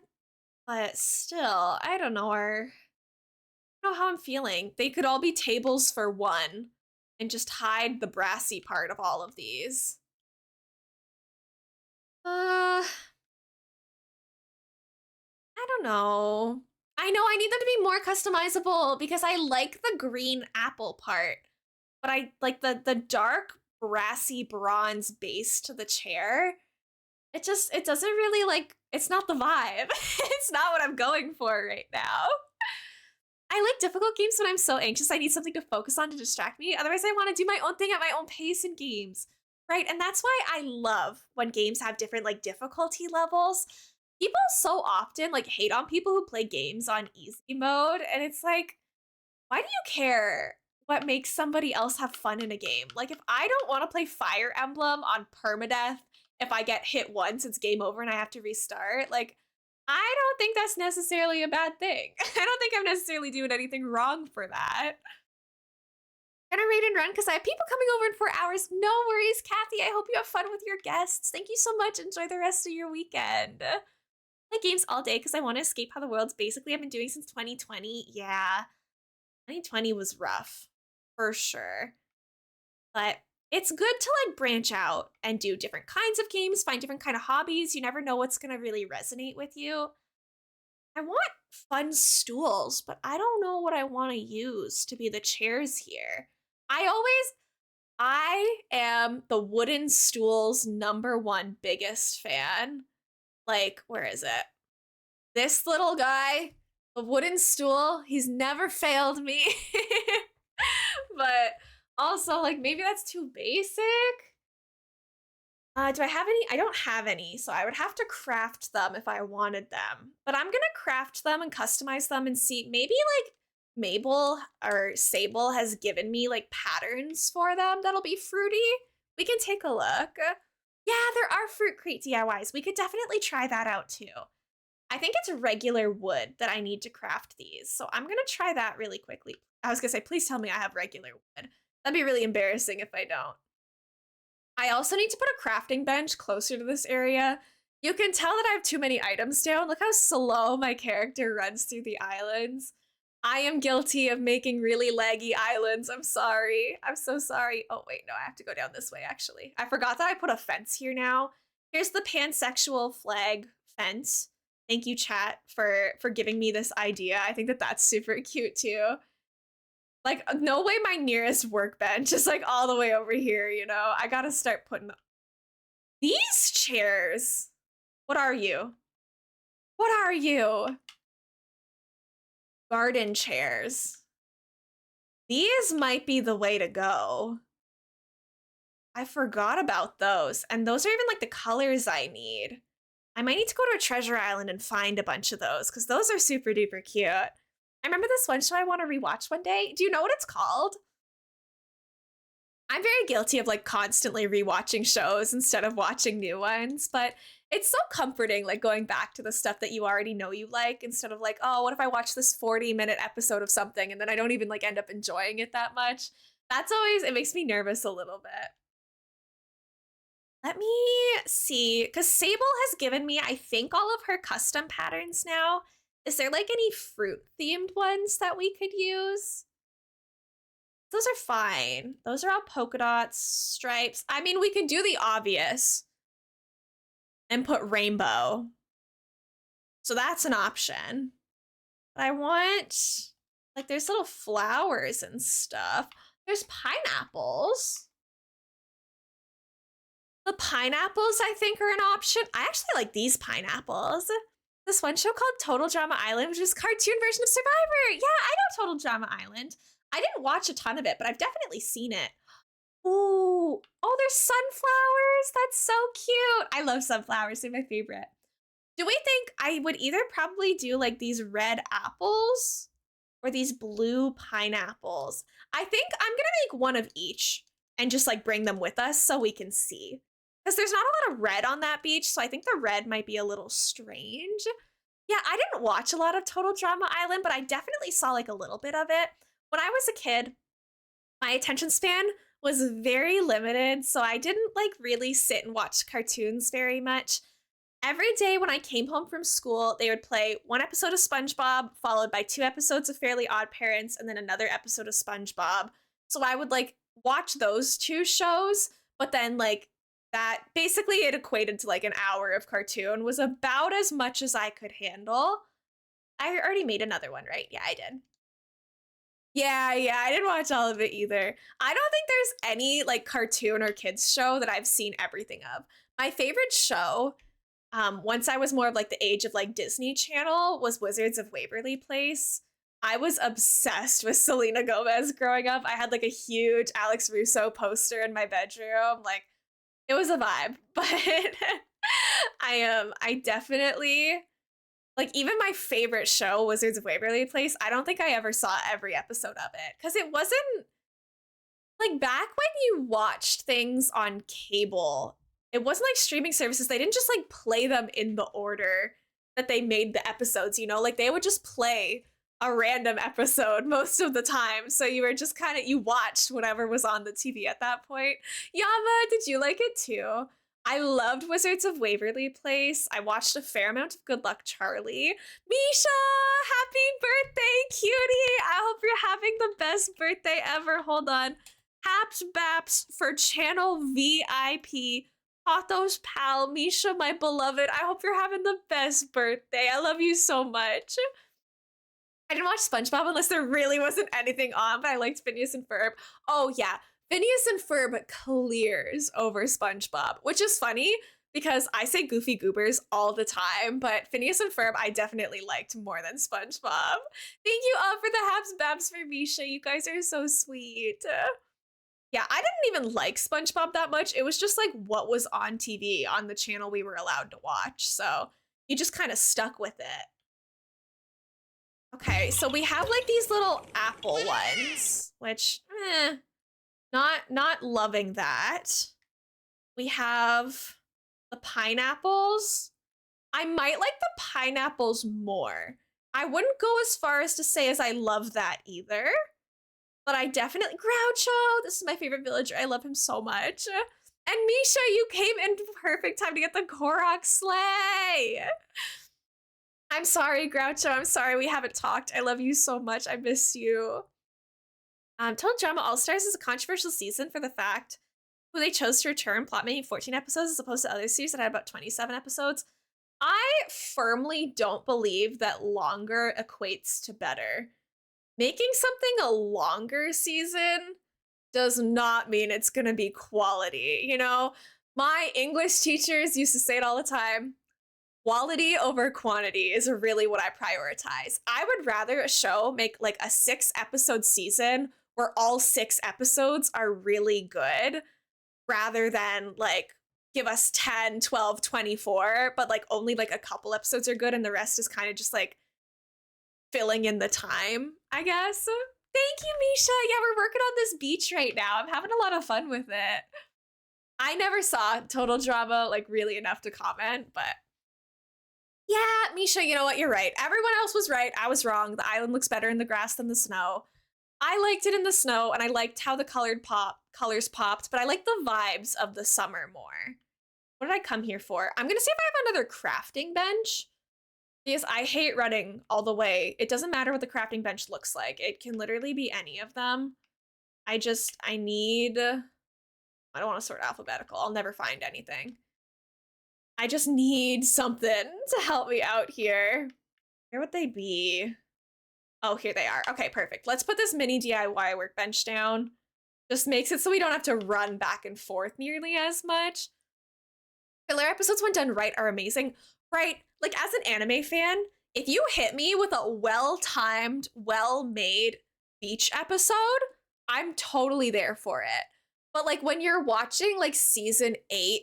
But still, I don't know. I don't know how I'm feeling. They could all be tables for one and just hide the brassy part of all of these. Uh, I don't know. I know I need them to be more customizable because I like the green apple part, but I like the dark brassy bronze base to the chair. It doesn't really like it's not the vibe. It's not what I'm going for right now. I like difficult games when I'm so anxious I need something to focus on to distract me. Otherwise, I want to do my own thing at my own pace in games. Right? And that's why I love when games have different like difficulty levels. People so often like hate on people who play games on easy mode, and it's like, why do you care what makes somebody else have fun in a game? Like if I don't want to play Fire Emblem on permadeath, if I get hit once, it's game over and I have to restart. Like I don't think that's necessarily a bad thing. I don't think I'm necessarily doing anything wrong for that. Gonna read and run because I have people coming over in 4 hours. No worries, Kathy. I hope you have fun with your guests. Thank you so much. Enjoy the rest of your weekend. Play games all day because I want to escape how the world's basically I've been doing since 2020. Yeah, 2020 was rough for sure. But it's good to like branch out and do different kinds of games, find different kind of hobbies. You never know what's going to really resonate with you. I want fun stools, but I don't know what I want to use to be the chairs here. I am the wooden stools #1 biggest fan. Like, where is it? This little guy, the wooden stool, he's never failed me. But also, like, maybe that's too basic. Do I have any? I don't have any, so I would have to craft them if I wanted them. But I'm gonna craft them and customize them and see. Maybe like Mabel or Sable has given me like patterns for them that'll be fruity. We can take a look. Yeah, there are Fruit Crate DIYs. We could definitely try that out too. I think it's regular wood that I need to craft these. So I'm gonna try that really quickly. I was gonna say, please tell me I have regular wood. That'd be really embarrassing if I don't. I also need to put a crafting bench closer to this area. You can tell that I have too many items down. Look how slow my character runs through the islands. I am guilty of making really laggy islands. I'm sorry. I'm so sorry. Oh, wait, no, I have to go down this way, actually. I forgot that I put a fence here now. Here's the pansexual flag fence. Thank you, chat, for giving me this idea. I think that that's super cute, too. Like, no way my nearest workbench is like all the way over here, you know? I gotta start putting these chairs. What are you? What are you? Garden chairs. These might be the way to go. I forgot about those. And those are even like the colors I need. I might need to go to a treasure island and find a bunch of those because those are super duper cute. I remember this one show I want to rewatch one day. Do you know what it's called? I'm very guilty of like constantly rewatching shows instead of watching new ones, but it's so comforting like going back to the stuff that you already know you like instead of like, oh, what if I watch this 40-minute episode of something and then I don't even like end up enjoying it that much? That's always, it makes me nervous a little bit. Let me see, because Sable has given me, I think, all of her custom patterns now. Is there like any fruit themed ones that we could use? Those are fine. Those are all polka dots, stripes. I mean, we could do the obvious and put rainbow. So that's an option. But I want, like, there's little flowers and stuff. There's pineapples. The pineapples, I think, are an option. I actually like these pineapples. This one show called Total Drama Island, which is a cartoon version of Survivor. Yeah, I know Total Drama Island. I didn't watch a ton of it, but I've definitely seen it. Ooh, oh, there's sunflowers. That's so cute. I love sunflowers. They're my favorite. Do we think I would either probably do like these red apples or these blue pineapples? I think I'm gonna make one of each and just like bring them with us so we can see. Because there's not a lot of red on that beach, so I think the red might be a little strange. Yeah, I didn't watch a lot of Total Drama Island, but I definitely saw like a little bit of it. When I was a kid, my attention span was very limited, so I didn't like really sit and watch cartoons very much. Every day when I came home from school, they would play one episode of SpongeBob, followed by 2 episodes of Fairly Odd Parents, and then another episode of SpongeBob. So I would like watch those two shows, but then like that basically it equated to like an hour of cartoon was about as much as I could handle. I already made another one, right? Yeah, I did. Yeah, I didn't watch all of it either. I don't think there's any like cartoon or kids show that I've seen everything of. My favorite show, once I was more of like the age of like Disney Channel, was Wizards of Waverly Place. I was obsessed with Selena Gomez growing up. I had like a huge Alex Russo poster in my bedroom. Like it was a vibe, but I definitely like even my favorite show, Wizards of Waverly Place, I don't think I ever saw every episode of it because it wasn't like back when you watched things on cable, it wasn't like streaming services. They didn't just like play them in the order that they made the episodes, you know? Like they would just play a random episode most of the time. So you were just kind of, you watched whatever was on the TV at that point. Yama, did you like it too? I loved Wizards of Waverly Place. I watched a fair amount of Good Luck Charlie. Misha, happy birthday, cutie. I hope you're having the best birthday ever. Hold on. Haps Baps for channel VIP. Pathos pal, Misha, my beloved. I hope you're having the best birthday. I love you so much. I didn't watch SpongeBob unless there really wasn't anything on, but I liked Phineas and Ferb. Oh yeah, Phineas and Ferb clears over SpongeBob, which is funny because I say Goofy Goobers all the time, but Phineas and Ferb I definitely liked more than SpongeBob. Thank you all for the Haps Babs for Misha. You guys are so sweet. Yeah, I didn't even like SpongeBob that much. It was just like what was on TV on the channel we were allowed to watch. So you just kind of stuck with it. Okay, so we have like these little apple ones, which not loving that. We have the pineapples. I might like the pineapples more. I wouldn't go as far as to say as I love that either. But I definitely Groucho. This is my favorite villager. I love him so much. And Misha, you came in perfect time to get the Korok sleigh. I'm sorry, Groucho. I'm sorry we haven't talked. I love you so much. I miss you. Total Drama All Stars is a controversial season for the fact who they chose to return, plot making 14 episodes as opposed to other series that had about 27 episodes. I firmly don't believe that longer equates to better. Making something a longer season does not mean it's gonna be quality, you know? My English teachers used to say it all the time. Quality over quantity is really what I prioritize. I would rather a show make like a 6-episode season where all 6 episodes are really good rather than like give us 10, 12, 24, but like only like a couple episodes are good and the rest is kind of just like filling in the time, I guess. Thank you, Misha. Yeah, we're working on this beach right now. I'm having a lot of fun with it. I never saw Total Drama like really enough to comment, but yeah, Misha, you know what? You're right. Everyone else was right. I was wrong. The island looks better in the grass than the snow. I liked it in the snow, and I liked how the colors popped, but I like the vibes of the summer more. What did I come here for? I'm gonna see if I have another crafting bench. Because I hate running all the way. It doesn't matter what the crafting bench looks like. It can literally be any of them. I need, I don't want to sort alphabetical. I'll never find anything. I just need something to help me out here. Where would they be? Oh, here they are. Okay, perfect. Let's put this mini DIY workbench down. Just makes it so we don't have to run back and forth nearly as much. Filler episodes, when done right, are amazing. Right? Like, as an anime fan, if you hit me with a well-timed, well-made beach episode, I'm totally there for it. But like when you're watching like season 8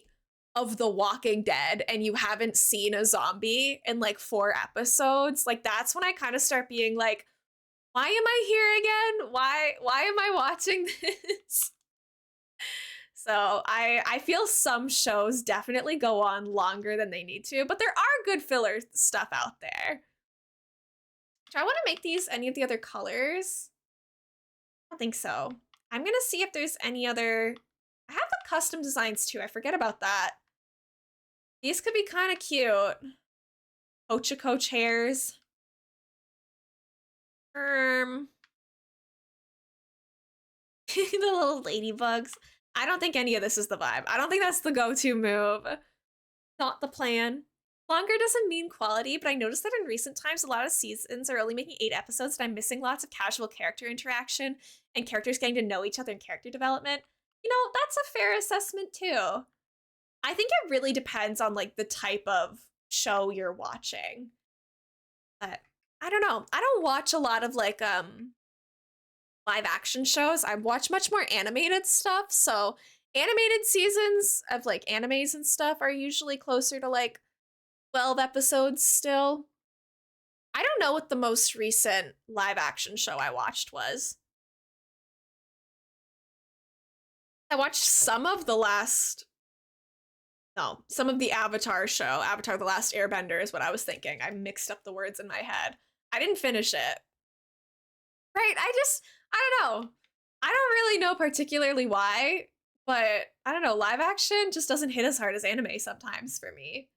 of The Walking Dead and you haven't seen a zombie in like 4 episodes, like that's when I kind of start being like, why am I here again? Why am I watching this? So I feel some shows definitely go on longer than they need to, but there are good filler stuff out there. Do I want to make these any of the other colors? I don't think so. I'm gonna see if there's any other. I have the custom designs too. I forget about that. These could be kind of cute. Ochako chairs. The little ladybugs. I don't think any of this is the vibe. I don't think that's the go-to move. Not the plan. Longer doesn't mean quality, but I noticed that in recent times, a lot of seasons are only making 8 episodes, and I'm missing lots of casual character interaction and characters getting to know each other in character development. You know, that's a fair assessment too. I think it really depends on like the type of show you're watching. But I don't know. I don't watch a lot of like live action shows. I watch much more animated stuff. So animated seasons of like animes and stuff are usually closer to like 12 episodes still. I don't know what the most recent live action show I watched was. I watched some of the last no, some of the Avatar show. Avatar The Last Airbender is what I was thinking. I mixed up the words in my head. I didn't finish it. Right? I don't know. I don't really know particularly why, but I don't know. Live action just doesn't hit as hard as anime sometimes for me.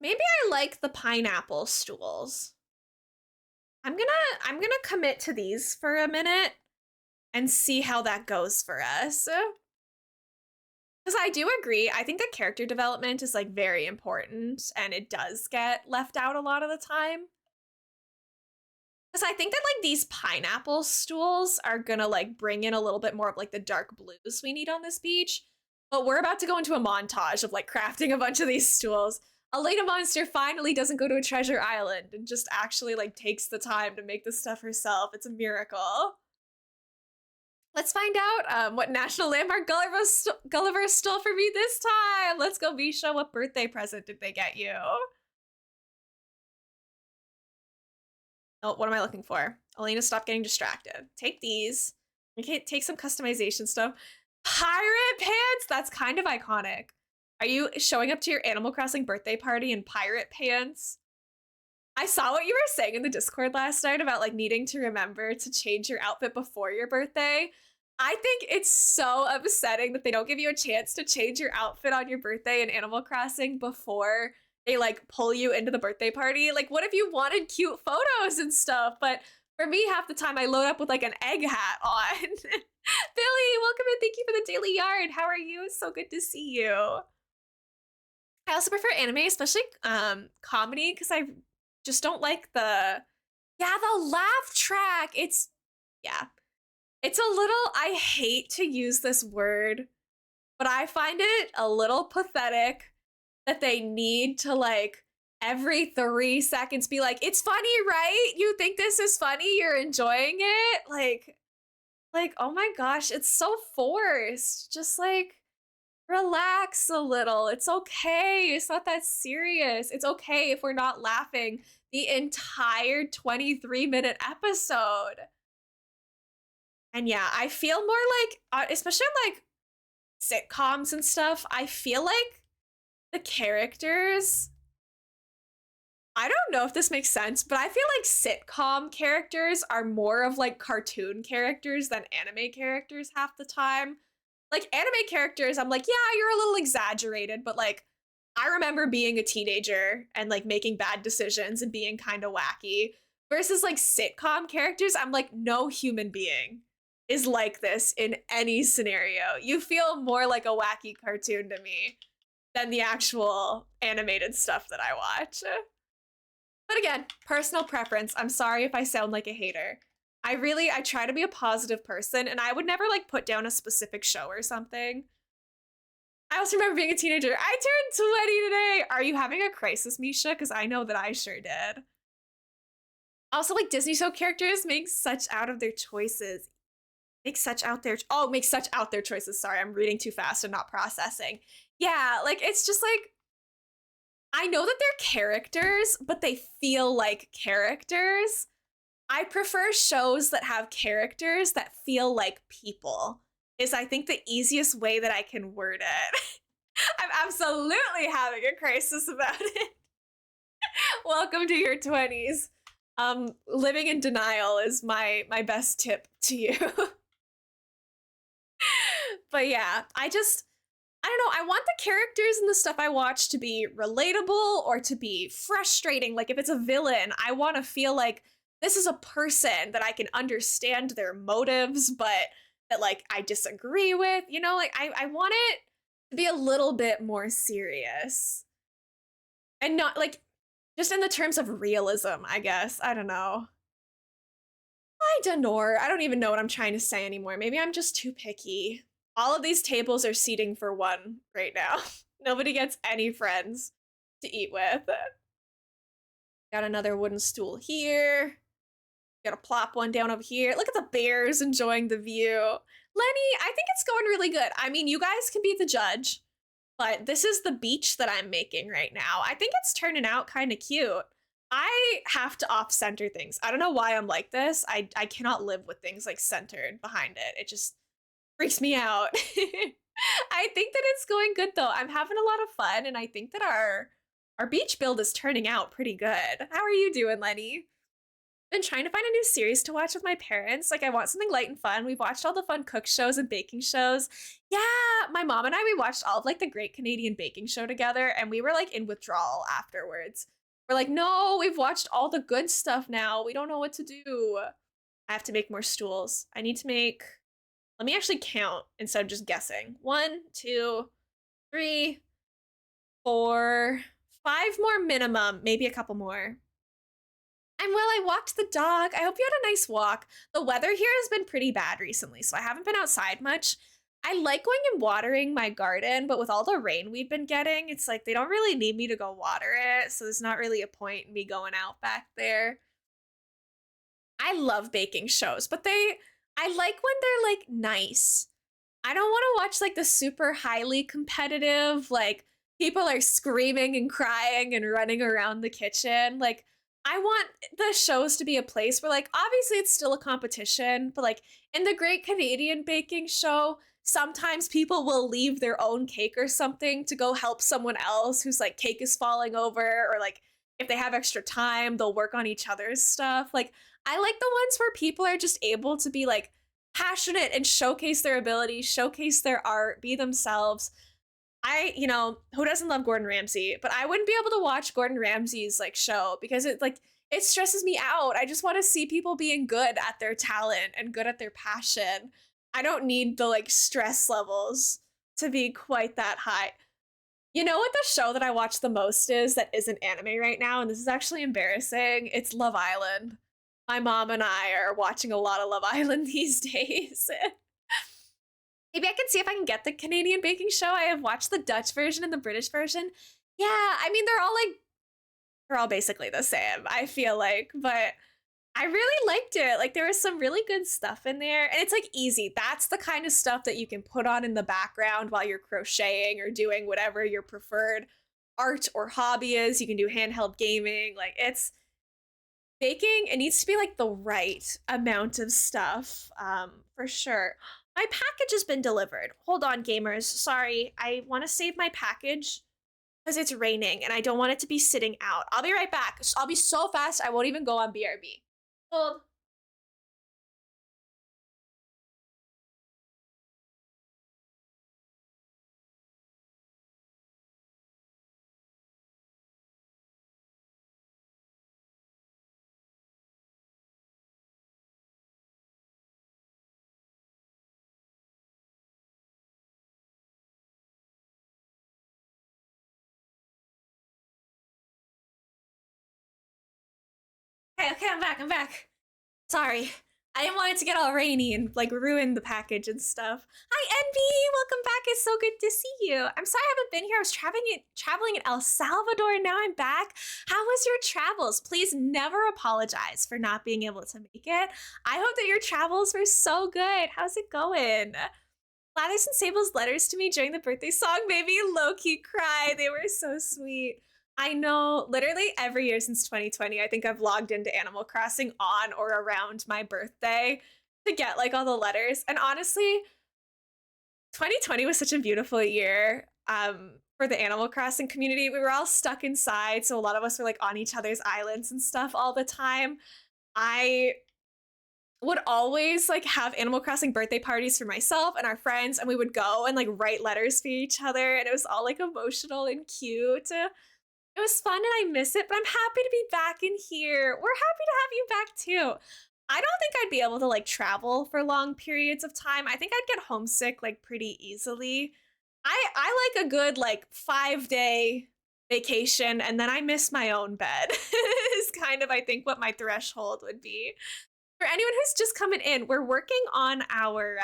Maybe I like the pineapple stools. I'm gonna commit to these for a minute and see how that goes for us. Because I do agree. I think that character development is like very important and it does get left out a lot of the time. Because I think that like these pineapple stools are gonna like bring in a little bit more of like the dark blues we need on this beach. But we're about to go into a montage of like crafting a bunch of these stools. elainamonster finally doesn't go to a treasure island and just actually like takes the time to make this stuff herself. It's a miracle. Let's find out what national landmark Gulliver stole for me this time. Let's go, Misha. What birthday present did they get you? Oh, what am I looking for? Elena, stop getting distracted. Take these. Okay, take some customization stuff. Pirate pants? That's kind of iconic. Are you showing up to your Animal Crossing birthday party in pirate pants? I saw what you were saying in the Discord last night about like needing to remember to change your outfit before your birthday. I think it's so upsetting that they don't give you a chance to change your outfit on your birthday in Animal Crossing before they like pull you into the birthday party. Like, what if you wanted cute photos and stuff? But for me, half the time I load up with like an egg hat on. Billy, welcome and thank you for the daily yard. How are you? It's so good to see you. I also prefer anime, especially comedy, because I just don't like the laugh track. Yeah. It's a little, I hate to use this word, but I find it a little pathetic that they need to like every 3 seconds be like, it's funny, right? You think this is funny? You're enjoying it? Like, oh my gosh, it's so forced. Just like relax a little. It's okay. It's not that serious. It's okay if we're not laughing the entire 23-minute episode. And yeah, I feel more like, especially like sitcoms and stuff, I feel like the characters, I don't know if this makes sense, but I feel like sitcom characters are more of like cartoon characters than anime characters half the time. Like anime characters, I'm like, yeah, you're a little exaggerated, but like I remember being a teenager and like making bad decisions and being kind of wacky. Versus like sitcom characters, I'm like, no human being is like this in any scenario. You feel more like a wacky cartoon to me than the actual animated stuff that I watch. But again, personal preference. I'm sorry if I sound like a hater. I try to be a positive person and I would never like put down a specific show or something. I also remember being a teenager. I turned 20 today. Are you having a crisis, Misha? Because I know that I sure did. Also, like Disney show characters make such out of their choices. Make such out their choices. Sorry, I'm reading too fast and not processing. Yeah, like it's just like I know that they're characters, but they feel like characters. I prefer shows that have characters that feel like people. Is I think the easiest way that I can word it. I'm absolutely having a crisis about it. Welcome to your 20s. Living in denial is my best tip to you. But yeah, I don't know, I want the characters and the stuff I watch to be relatable or to be frustrating. Like if it's a villain, I want to feel like this is a person that I can understand their motives, but that like I disagree with. You know, like I want it to be a little bit more serious. And not like just in the terms of realism, I guess. I don't know. I don't know. I don't even know what I'm trying to say anymore. Maybe I'm just too picky. All of these tables are seating for one right now. Nobody gets any friends to eat with. Got another wooden stool here. Gotta plop one down over here. Look at the bears enjoying the view. Lenny, I think it's going really good. I mean, you guys can be the judge, but this is the beach that I'm making right now. I think it's turning out kind of cute. I have to off center things. I don't know why I'm like this. I cannot live with things like centered behind it. It just freaks me out. I think that it's going good though. I'm having a lot of fun and I think that our beach build is turning out pretty good. How are you doing, Lenny? Been trying to find a new series to watch with my parents. Like I want something light and fun. We've watched all the fun cook shows and baking shows. Yeah, my mom and I we watched all of like the Great Canadian Baking Show together and we were like in withdrawal afterwards. We're like, "No, we've watched all the good stuff now. We don't know what to do." I have to make more stools. I need to make Let me actually count instead of just guessing. 1, 2, 3, 4, 5 more minimum, maybe a couple more. I'm well, I walked the dog. I hope you had a nice walk. The weather here has been pretty bad recently, so I haven't been outside much. I like going and watering my garden, but with all the rain we've been getting, it's like they don't really need me to go water it, so there's not really a point in me going out back there. I love baking shows, but I like when they're like nice. I don't want to watch like the super highly competitive, like people are screaming and crying and running around the kitchen. Like, I want the shows to be a place where, like, obviously it's still a competition, but like in the Great Canadian Baking Show, sometimes people will leave their own cake or something to go help someone else whose like cake is falling over, or like if they have extra time, they'll work on each other's stuff. Like, I like the ones where people are just able to be like passionate and showcase their abilities, showcase their art, be themselves. Who doesn't love Gordon Ramsay? But I wouldn't be able to watch Gordon Ramsay's like show because it stresses me out. I just want to see people being good at their talent and good at their passion. I don't need the like stress levels to be quite that high. You know what the show that I watch the most is that isn't anime right now, and this is actually embarrassing? It's Love Island. My mom and I are watching a lot of Love Island these days. Maybe I can see if I can get the Canadian Baking Show. I have watched the Dutch version and the British version. Yeah, I mean, they're all like They're all basically the same, I feel like, but I really liked it. Like there was some really good stuff in there, and it's like easy. That's the kind of stuff that you can put on in the background while you're crocheting or doing whatever your preferred art or hobby is. You can do handheld gaming. Like it's baking, it needs to be like the right amount of stuff, for sure. My package has been delivered. Hold on, gamers. Sorry, I want to save my package because it's raining and I don't want it to be sitting out. I'll be right back. I'll be so fast, I won't even go on BRB. Hold. Okay, okay, I'm back. I'm back. Sorry. I didn't want it to get all rainy and like ruin the package and stuff. Hi, Envy. Welcome back. It's so good to see you. I'm sorry I haven't been here. I was traveling in El Salvador and now I'm back. How was your travels? Please never apologize for not being able to make it. I hope that your travels were so good. How's it going? Lathers and Sable's letters to me during the birthday song made me low-key cry. They were so sweet. I know literally every year since 2020, I think I've logged into Animal Crossing on or around my birthday to get like all the letters. And honestly, 2020 was such a beautiful year for the Animal Crossing community. We were all stuck inside, so a lot of us were like on each other's islands and stuff all the time. I would always like have Animal Crossing birthday parties for myself and our friends, and we would go and like write letters for each other, and it was all like emotional and cute. It was fun and I miss it, but I'm happy to be back in here. We're happy to have you back too. I don't think I'd be able to like travel for long periods of time. I think I'd get homesick like pretty easily. I like a good like 5 day vacation and then I miss my own bed is kind of I think what my threshold would be. For anyone who's just coming in, we're working on our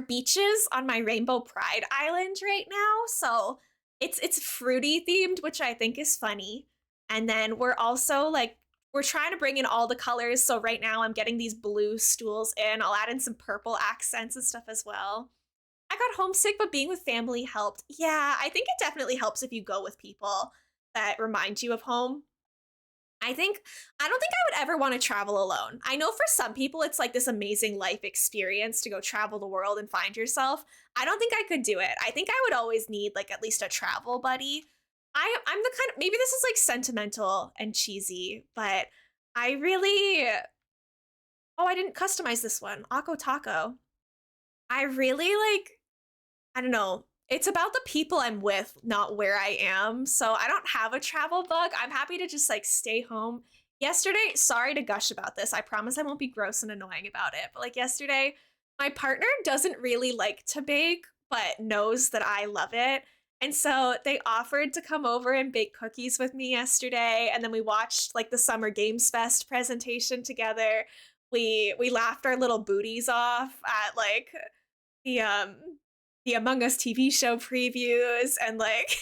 beaches on my Rainbow Pride Island right now. So it's fruity themed, which I think is funny. And then we're also like we're trying to bring in all the colors. So right now I'm getting these blue stools in. I'll add in some purple accents and stuff as well. I got homesick, but being with family helped. Yeah, I think it definitely helps if you go with people that remind you of home. I don't think I would ever want to travel alone. I know for some people it's like this amazing life experience to go travel the world and find yourself. I don't think I could do it. I think I would always need like at least a travel buddy. I'm the kind of maybe this is like sentimental and cheesy, but I really oh, I didn't customize this one. Akko Taco. I really like I don't know. It's about the people I'm with, not where I am. So I don't have a travel bug. I'm happy to just like stay home. Yesterday, sorry to gush about this. I promise I won't be gross and annoying about it. But like yesterday, my partner doesn't really like to bake, but knows that I love it. And so they offered to come over and bake cookies with me yesterday. And then we watched like the Summer Games Fest presentation together. We laughed our little booties off at like the um the Among Us TV show previews and like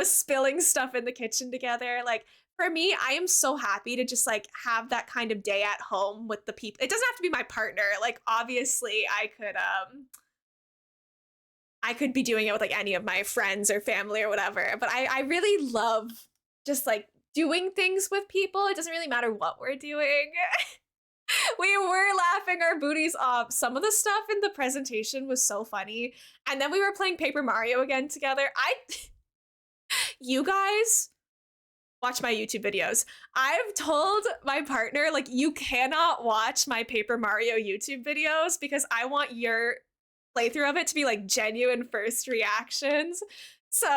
spilling stuff in the kitchen together. Like for me, I am so happy to just like have that kind of day at home with the people. It doesn't have to be my partner. Like obviously I could be doing it with like any of my friends or family or whatever, but I really love just like doing things with people. It doesn't really matter what we're doing. We were laughing our booties off. Some of the stuff in the presentation was so funny. And then we were playing Paper Mario again together. You guys watch my YouTube videos. I've told my partner, like, you cannot watch my Paper Mario YouTube videos because I want your playthrough of it to be like genuine first reactions. So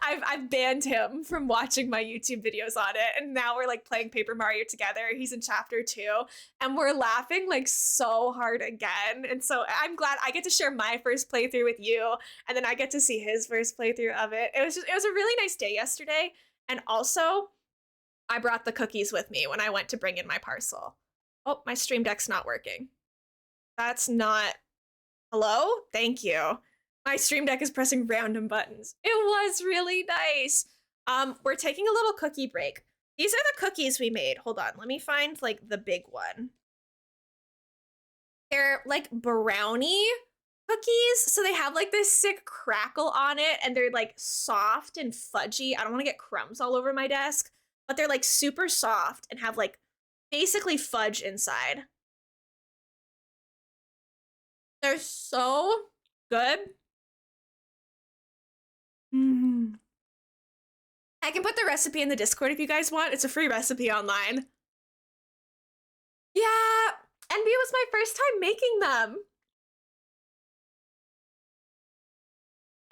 I've banned him from watching my YouTube videos on it, and now we're like playing Paper Mario together. He's in chapter 2, and we're laughing like so hard again. And so I'm glad I get to share my first playthrough with you, and then I get to see his first playthrough of it. It was a really nice day yesterday, and also I brought the cookies with me when I went to bring in my parcel. Oh, my Stream Deck's not working. That's not. Hello? Thank you. My Stream Deck is pressing random buttons. It was really nice. We're taking a little cookie break. These are the cookies we made. Hold on, let me find like the big one. They're like brownie cookies, so they have like this sick crackle on it, and they're like soft and fudgy. I don't want to get crumbs all over my desk, but they're like super soft and have like basically fudge inside. They're so good. Mm. I can put the recipe in the Discord if you guys want. It's a free recipe online. Yeah, and it was my first time making them.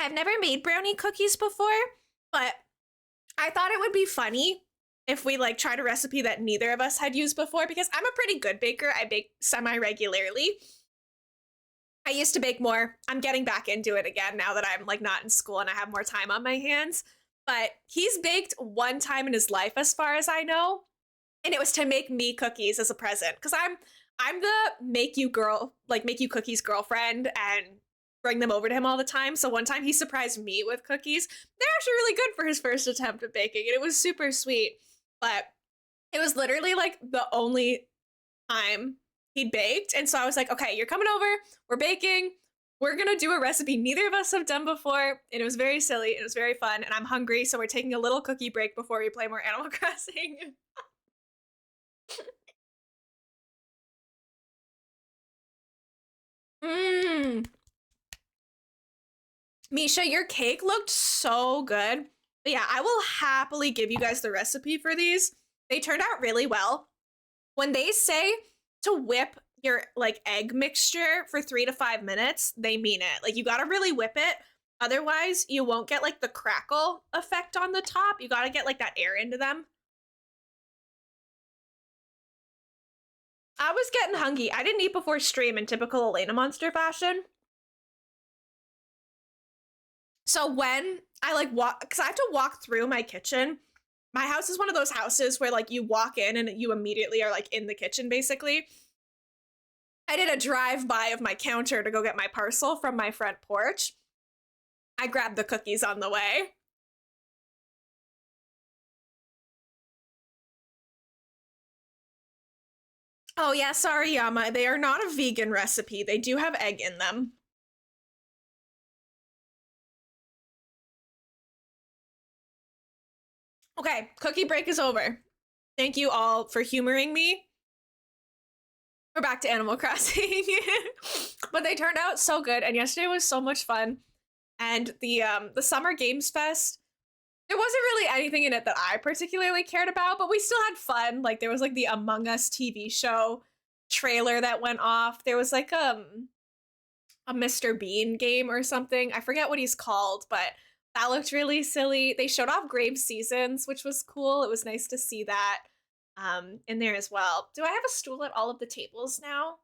I've never made brownie cookies before, but I thought it would be funny if we like tried a recipe that neither of us had used before, because I'm a pretty good baker. I bake semi-regularly. I used to bake more. I'm getting back into it again now that I'm like not in school and I have more time on my hands. But he's baked one time in his life as far as I know, and it was to make me cookies as a present, because I'm the make you cookies girlfriend and bring them over to him all the time. So one time he surprised me with cookies. They're actually really good for his first attempt at baking, and it was super sweet. But it was literally like the only time he baked, and so I was like, okay, you're coming over, we're baking, we're gonna do a recipe neither of us have done before. And it was very silly, it was very fun, and I'm hungry, so we're taking a little cookie break before we play more Animal Crossing. Mmm. Misha, your cake looked so good. But yeah, I will happily give you guys the recipe for these. They turned out really well. When they say to whip your like egg mixture for 3 to 5 minutes, they mean it. Like you gotta really whip it. Otherwise, you won't get like the crackle effect on the top. You gotta get like that air into them. I was getting hungry. I didn't eat before stream in typical elainamonster fashion. So when I like walk, because I have to walk through my kitchen. My house is one of those houses where like you walk in and you immediately are like in the kitchen basically. I did a drive by of my counter to go get my parcel from my front porch. I grabbed the cookies on the way. Oh yeah, sorry, Yama. They are not a vegan recipe. They do have egg in them. Okay, cookie break is over. Thank you all for humoring me. We're back to Animal Crossing. But they turned out so good, and yesterday was so much fun. And the Summer Games Fest, there wasn't really anything in it that I particularly cared about, but we still had fun. Like there was like the Among Us TV show trailer that went off. There was like a Mr. Bean game or something. I forget what he's called, but that looked really silly. They showed off Grave Seasons, which was cool. It was nice to see that in there as well. Do I have a stool at all of the tables now?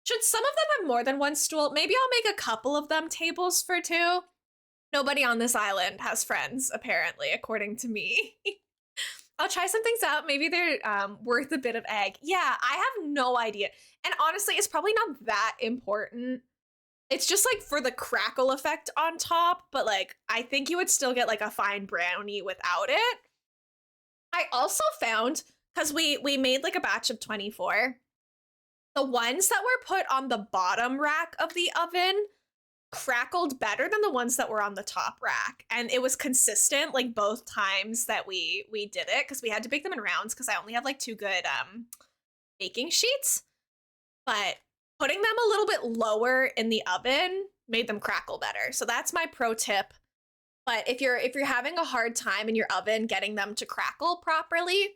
Should some of them have more than one stool? Maybe I'll make a couple of them tables for two. Nobody on this island has friends, apparently, according to me. I'll try some things out. Maybe they're worth a bit of egg. Yeah, I have no idea. And honestly, it's probably not that important. It's just like for the crackle effect on top, but like I think you would still get like a fine brownie without it. I also found, because we made like a batch of 24, the ones that were put on the bottom rack of the oven crackled better than the ones that were on the top rack, and it was consistent like both times that we did it, because we had to bake them in rounds because I only have like two good baking sheets. But putting them a little bit lower in the oven made them crackle better, so that's my pro tip. But if you're having a hard time in your oven getting them to crackle properly,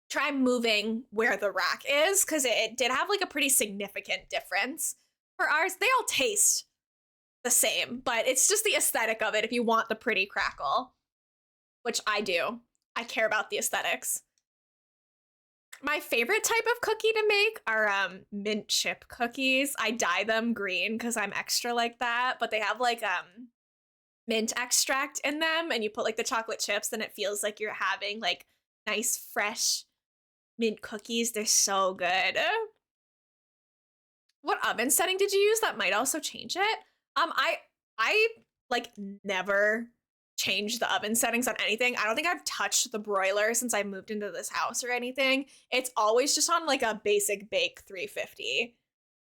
try moving where the rack is, because it did have like a pretty significant difference. For ours, they all taste the same, but it's just the aesthetic of it if you want the pretty crackle, which I do. I care about the aesthetics. My favorite type of cookie to make are mint chip cookies. I dye them green because I'm extra like that, but they have like mint extract in them, and you put like the chocolate chips, and it feels like you're having like nice fresh mint cookies. They're so good. What oven setting did you use? That might also change it. I like never change the oven settings on anything. I don't think I've touched the broiler since I moved into this house or anything. It's always just on like a basic bake 350.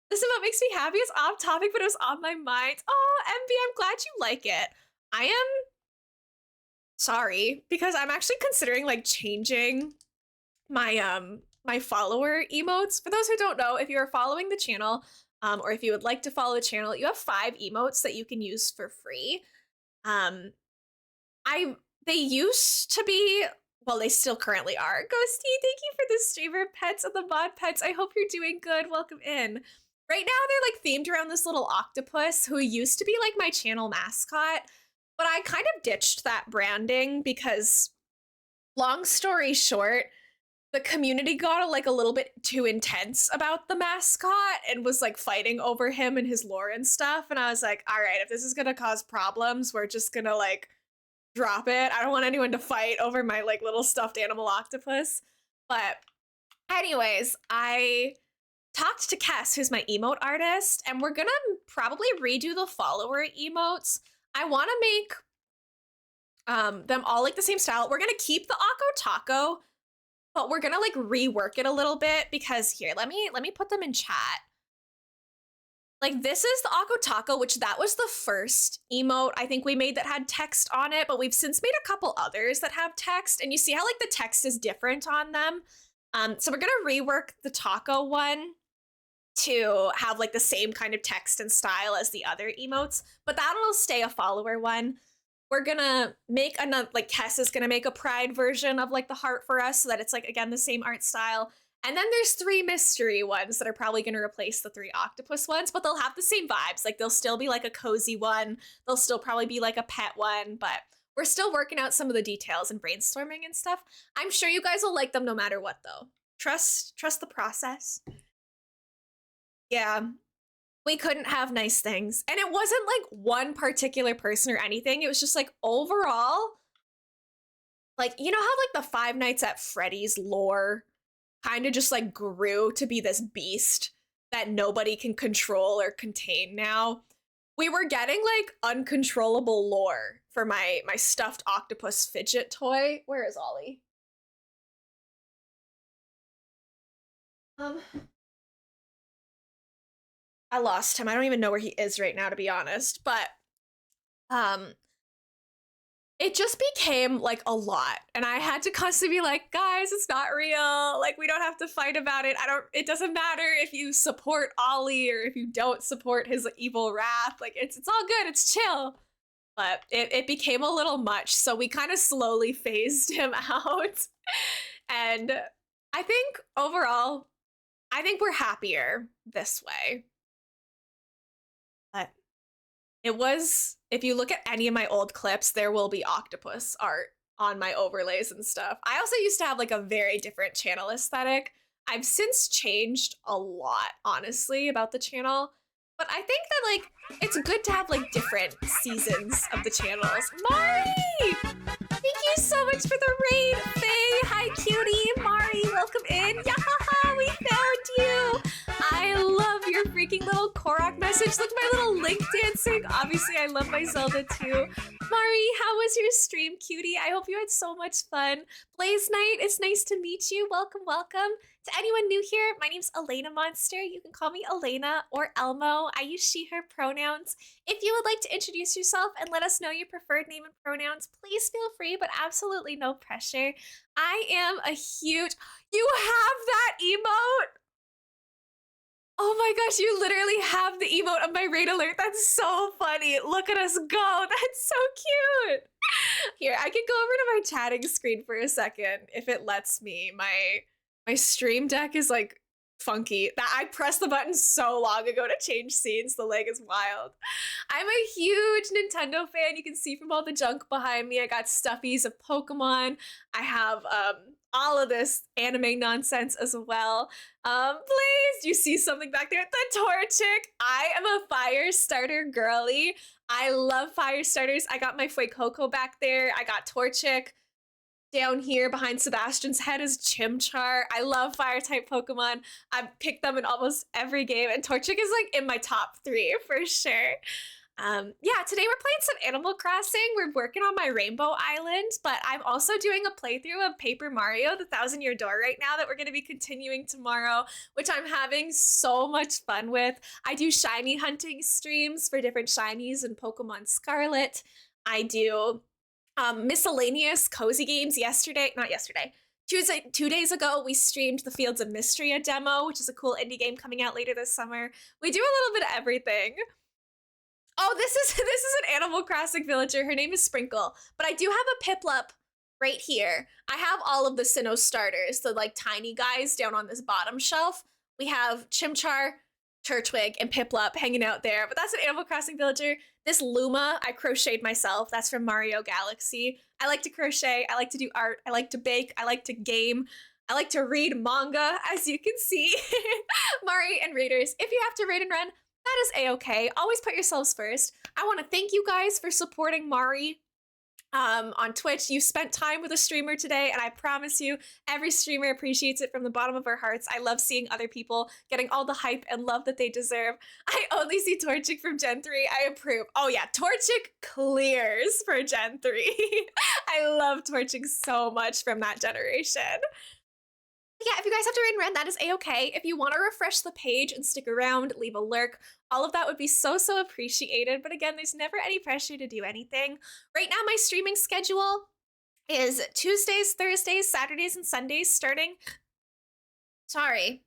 This is what makes me happy. It's off topic, but it was on my mind. Oh, MB, I'm glad you like it. I am sorry because I'm actually considering like changing my follower emotes. For those who don't know, if you are following the channel, or if you would like to follow the channel, you have 5 emotes that you can use for free. Um, they used to be, well, they still currently are. Ghosty, thank you for the streamer pets and the mod pets. I hope you're doing good. Welcome in. Right now, they're like themed around this little octopus who used to be like my channel mascot, but I kind of ditched that branding because, long story short, the community got like a little bit too intense about the mascot and was like fighting over him and his lore and stuff. And I was like, all right, if this is gonna cause problems, we're just gonna like drop it. I don't want anyone to fight over my like little stuffed animal octopus. But anyways, I talked to Kess, who's my emote artist, and we're gonna probably redo the follower emotes. I want to make them all like the same style. We're gonna keep the Akko Taco, but we're gonna like rework it a little bit because here, let me put them in chat. Like this is the Akko Taco, which that was the first emote I think we made that had text on it, but we've since made a couple others that have text, and you see how like the text is different on them. So we're gonna rework the taco one to have like the same kind of text and style as the other emotes, but that'll stay a follower one. We're gonna make another, like Kess is gonna make a pride version of like the heart for us so that it's like, again, the same art style. And then there's 3 mystery ones that are probably gonna replace the 3 octopus ones, but they'll have the same vibes. Like they'll still be like a cozy one. They'll still probably be like a pet one, but we're still working out some of the details and brainstorming and stuff. I'm sure you guys will like them no matter what though. Trust the process. Yeah. We couldn't have nice things. And it wasn't like one particular person or anything. It was just like overall, like, you know how like the Five Nights at Freddy's lore kind of just like grew to be this beast that nobody can control or contain now? We were getting like uncontrollable lore for my stuffed octopus fidget toy. Where is Ollie? I lost him. I don't even know where he is right now, to be honest. But it just became like a lot. And I had to constantly be like, guys, it's not real. Like, we don't have to fight about it. It doesn't matter if you support Ollie or if you don't support his evil wrath. Like, it's all good. It's chill. But it became a little much. So we kind of slowly phased him out. And I think overall, I think we're happier this way. But it was, if you look at any of my old clips, there will be octopus art on my overlays and stuff. I also used to have like a very different channel aesthetic. I've since changed a lot, honestly, about the channel. But I think that like it's good to have like different seasons of the channels. Mari! Thank you so much for the raid, Faye! Hi, cutie! Mari, welcome in! Yahaha, we found you! I love your freaking little Korok message. Look at my little Link dancing. Obviously, I love my Zelda too. Mari, how was your stream, cutie? I hope you had so much fun. Blaze Knight, it's nice to meet you. Welcome, welcome. To anyone new here, my name's elainamonster. You can call me Elaina or Elmo. I use she, her pronouns. If you would like to introduce yourself and let us know your preferred name and pronouns, please feel free, but absolutely no pressure. I am a huge... You have that emote? Oh my gosh, you literally have the emote of my raid alert. That's so funny. Look at us go. That's so cute. Here, I can go over to my chatting screen for a second if it lets me. My stream deck is like funky. I pressed the button so long ago to change scenes. The leg is wild. I'm a huge Nintendo fan. You can see from all the junk behind me. I got stuffies of Pokemon. I have all of this anime nonsense as well. Please, do you see something back there? The Torchic. I am a fire starter girly. I love fire starters. I got my Fuecoco back there. I got Torchic. Down here behind Sebastian's head is Chimchar. I love fire type Pokemon. I've picked them in almost every game, and Torchic is like in my top 3 for sure. Yeah, today we're playing some Animal Crossing. We're working on my Rainbow Island, but I'm also doing a playthrough of Paper Mario, the Thousand Year Door right now that we're going to be continuing tomorrow, which I'm having so much fun with. I do shiny hunting streams for different shinies in Pokemon Scarlet. I do miscellaneous cozy games yesterday, not yesterday. Tuesday, 2 days ago, we streamed the Fields of Mystria demo, which is a cool indie game coming out later this summer. We do a little bit of everything. Oh, this is an Animal Crossing villager. Her name is Sprinkle, but I do have a Piplup right here. I have all of the Sinnoh starters, the like tiny guys down on this bottom shelf. We have Chimchar, Turtwig, and Piplup hanging out there, but that's an Animal Crossing villager. This Luma I crocheted myself. That's from Mario Galaxy. I like to crochet. I like to do art. I like to bake. I like to game. I like to read manga, as you can see. Mari and Raiders, if you have to raid and run, that is a-okay. Always put yourselves first. I want to thank you guys for supporting Mari on Twitch. You spent time with a streamer today, and I promise you, every streamer appreciates it from the bottom of our hearts. I love seeing other people getting all the hype and love that they deserve. I only see Torchic from Gen 3. I approve. Oh yeah, Torchic clears for Gen 3. I love Torchic so much from that generation. Yeah, if you guys have to raid and run, that is a-okay. If you want to refresh the page and stick around, leave a lurk, all of that would be so appreciated. But again, there's never any pressure to do anything. Right now, my streaming schedule is Tuesdays, Thursdays, Saturdays, and Sundays starting. Sorry,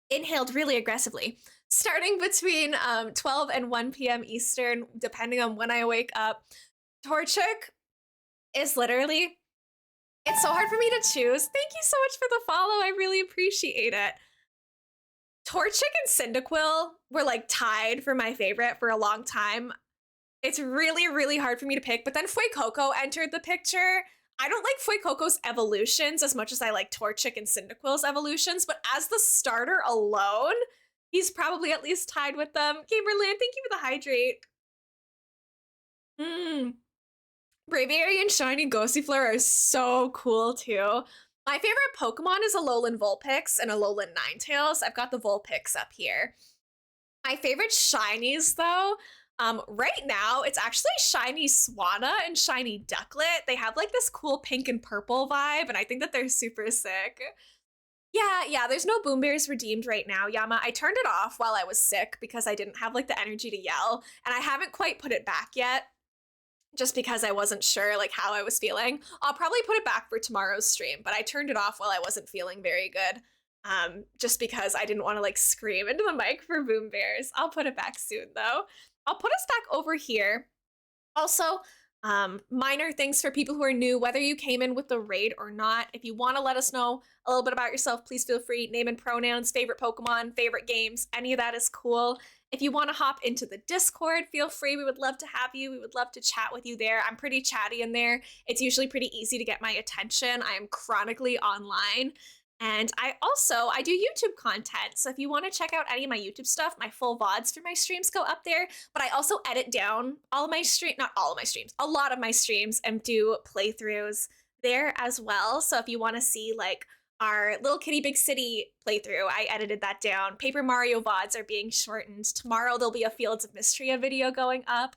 inhaled really aggressively. Starting between 12 and 1 p.m. Eastern, depending on when I wake up. Torchic is literally... It's so hard for me to choose. Thank you so much for the follow. I really appreciate it. Torchic and Cyndaquil were like tied for my favorite for a long time. It's really hard for me to pick, but then Fuecoco entered the picture. I don't like Fuecoco's evolutions as much as I like Torchic and Cyndaquil's evolutions, but as the starter alone, he's probably at least tied with them. Gamerland, thank you for the hydrate. Braviary and Shiny Gossifleur are so cool too. My favorite Pokemon is Alolan Vulpix and Alolan Ninetales. I've got the Vulpix up here. My favorite shinies though, right now, it's actually Shiny Swanna and Shiny Ducklet. They have like this cool pink and purple vibe, and I think that they're super sick. Yeah, there's no Boom Bears redeemed right now, Yama. I turned it off while I was sick because I didn't have like the energy to yell, and I haven't quite put it back yet, just because I wasn't sure like how I was feeling. I'll probably put it back for tomorrow's stream, but I turned it off while I wasn't feeling very good. Just because I didn't want to like scream into the mic for Boom Bears. I'll put it back soon though. I'll put us back over here. Also, minor things for people who are new, whether you came in with the raid or not. If you want to let us know a little bit about yourself, please feel free. Name and pronouns, favorite Pokemon, favorite games, any of that is cool. If you want to hop into the Discord, feel free. We would love to have you. We would love to chat with you there. I'm pretty chatty in there. It's usually pretty easy to get my attention. I am chronically online. And I do YouTube content. So if you want to check out any of my YouTube stuff, my full VODs for my streams go up there. But I also edit down all of my not all of my streams, a lot of my streams, and do playthroughs there as well. So if you want to see like our Little Kitty Big City playthrough, I edited that down. Paper Mario VODs are being shortened. Tomorrow there'll be a Fields of Mystria video going up.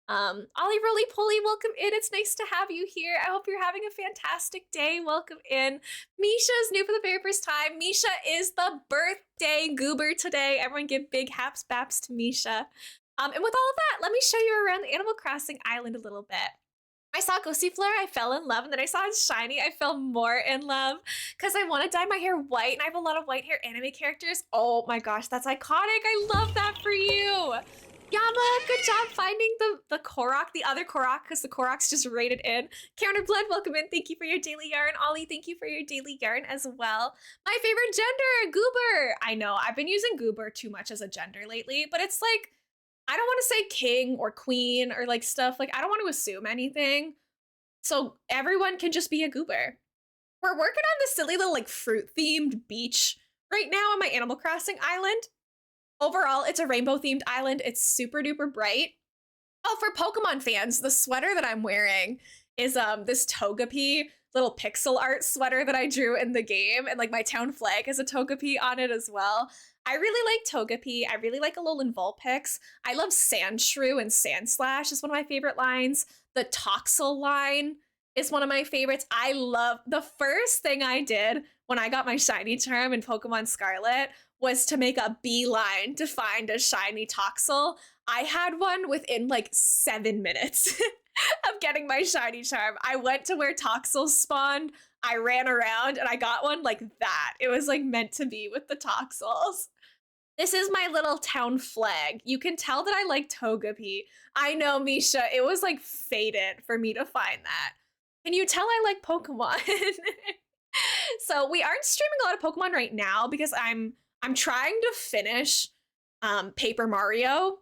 Ollie Roly Poly, welcome in. It's nice to have you here. I hope you're having a fantastic day. Welcome in. Misha's new for the very first time. Misha is the birthday goober today. Everyone give big haps baps to Misha. And with all of that, let me show you around the Animal Crossing Island a little bit. I saw Gossifleur, I fell in love, and then I saw Shiny, I fell more in love because I want to dye my hair white, and I have a lot of white hair anime characters. Oh my gosh, that's iconic. I love that for you. Yama, good job finding the Korok, the other Korok, because the Korok's just rated in. Counterblood, welcome in. Thank you for your daily yarn. Ollie, thank you for your daily yarn as well. My favorite gender, Goober. I know, I've been using Goober too much as a gender lately, but it's like, I don't want to say king or queen or like stuff. Like, I don't want to assume anything. So everyone can just be a Goober. We're working on this silly little like fruit-themed beach right now on my Animal Crossing island. Overall, it's a rainbow-themed island. It's super duper bright. Oh, for Pokemon fans, the sweater that I'm wearing is this Togepi little pixel art sweater that I drew in the game, and like my town flag has a Togepi on it as well. I really like Togepi. I really like Alolan Vulpix. I love Sandshrew and Sandslash is one of my favorite lines. The Toxel line is one of my favorites. I love the first thing I did when I got my shiny charm in Pokemon Scarlet was to make a beeline to find a shiny Toxel. I had one within like 7 minutes of getting my shiny charm. I went to where Toxels spawned. I ran around and I got one like that. It was like meant to be with the Toxels. This is my little town flag. You can tell that I like Togepi. I know, Misha, it was like fated for me to find that. Can you tell I like Pokemon? So we aren't streaming a lot of Pokemon right now because I'm trying to finish Paper Mario.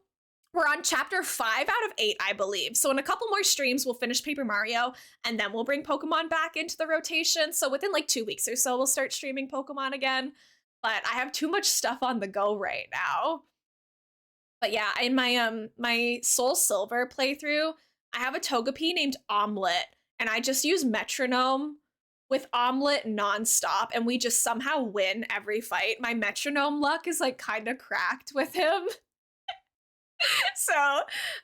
We're on chapter 5 out of 8, I believe. So in a couple more streams, we'll finish Paper Mario, and then we'll bring Pokemon back into the rotation. So within like 2 weeks or so, we'll start streaming Pokemon again. But I have too much stuff on the go right now. But yeah, in my Soul Silver playthrough, I have a Togepi named Omelette, and I just use Metronome with Omelette nonstop, and we just somehow win every fight. My Metronome luck is like kind of cracked with him. So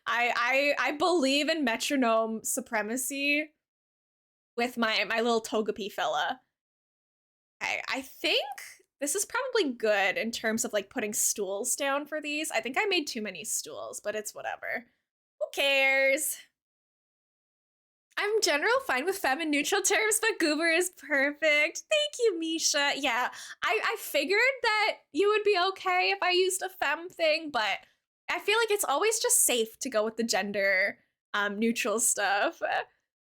I believe in Metronome supremacy with my little Togepi fella. Okay, I think this is probably good in terms of like putting stools down for these. I think I made too many stools, but it's whatever. Who cares? I'm general fine with femme and neutral terms, but Goober is perfect. Thank you, Misha. Yeah, I figured that you would be okay if I used a femme thing, but I feel like it's always just safe to go with the gender neutral stuff.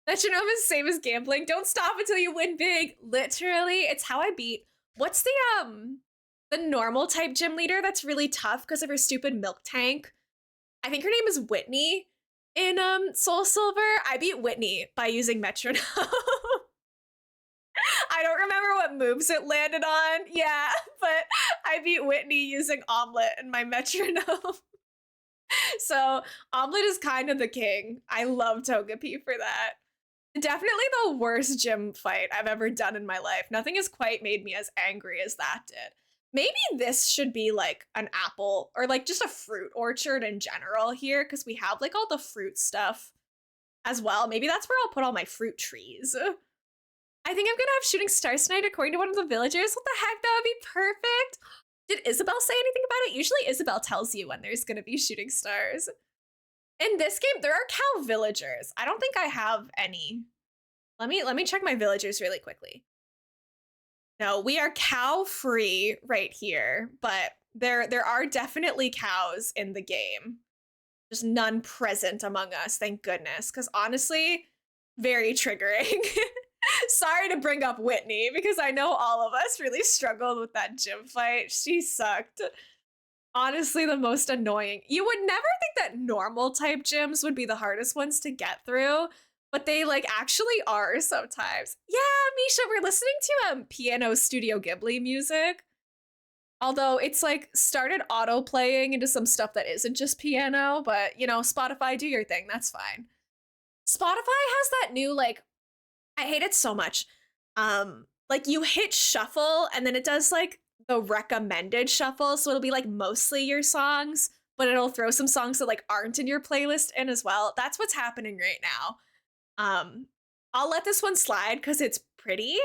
Metronome is the same as gambling. Don't stop until you win big. Literally, it's how I beat. What's the normal type gym leader that's really tough because of her stupid milk tank? I think her name is Whitney in Soul Silver. I beat Whitney by using Metronome. I don't remember what moves it landed on. Yeah, but I beat Whitney using Omelette and my Metronome. So Omelette is kind of the king. I love Togepi for that. Definitely the worst gym fight I've ever done in my life. Nothing has quite made me as angry as that did. Maybe this should be like an apple or like just a fruit orchard in general here because we have like all the fruit stuff as well. Maybe that's where I'll put all my fruit trees. I think I'm gonna have shooting stars tonight according to one of the villagers. What the heck? That would be perfect. Did Isabel say anything about it? Usually Isabel tells you when there's gonna be shooting stars. In this game, there are cow villagers. I don't think I have any. Let me check my villagers really quickly. No, we are cow free right here, but there are definitely cows in the game. Just none present among us, thank goodness. Because honestly, very triggering. Sorry to bring up Whitney because I know all of us really struggled with that gym fight. She sucked. Honestly, the most annoying. You would never think that normal type gyms would be the hardest ones to get through, but they like actually are sometimes. Yeah, Misha, we're listening to Piano Studio Ghibli music. Although it's like started auto playing into some stuff that isn't just piano, but you know, Spotify, do your thing. That's fine. Spotify has that new like, I hate it so much. Like you hit shuffle and then it does like the recommended shuffle, so it'll be like mostly your songs, but it'll throw some songs that like aren't in your playlist in as well. That's what's happening right now. I'll let this one slide because it's pretty.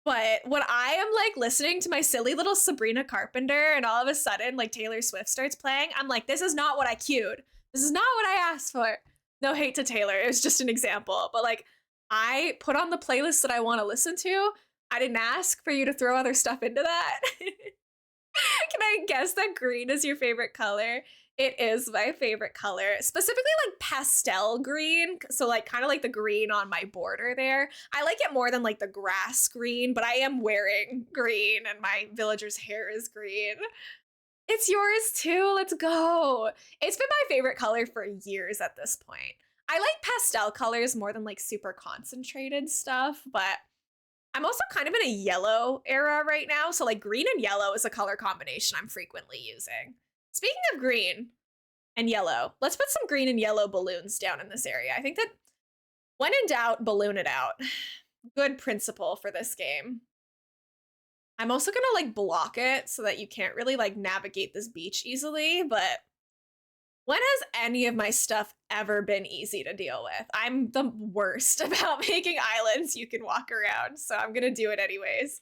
But when I am like listening to my silly little Sabrina Carpenter and all of a sudden like Taylor Swift starts playing, I'm like, this is not what I queued. This is not what I asked for. No hate to Taylor, it was just an example. But like I put on the playlist that I want to listen to. I didn't ask for you to throw other stuff into that. Can I guess that green is your favorite color? It is my favorite color, specifically like pastel green. So like kind of like the green on my border there. I like it more than like the grass green, but I am wearing green and my villager's hair is green. It's yours too. Let's go. It's been my favorite color for years at this point. I like pastel colors more than like super concentrated stuff, but I'm also kind of in a yellow era right now. So like green and yellow is a color combination I'm frequently using. Speaking of green and yellow, let's put some green and yellow balloons down in this area. I think that when in doubt, balloon it out. Good principle for this game. I'm also gonna like block it so that you can't really like navigate this beach easily, but when has any of my stuff ever been easy to deal with? I'm the worst about making islands you can walk around, so I'm gonna do it anyways.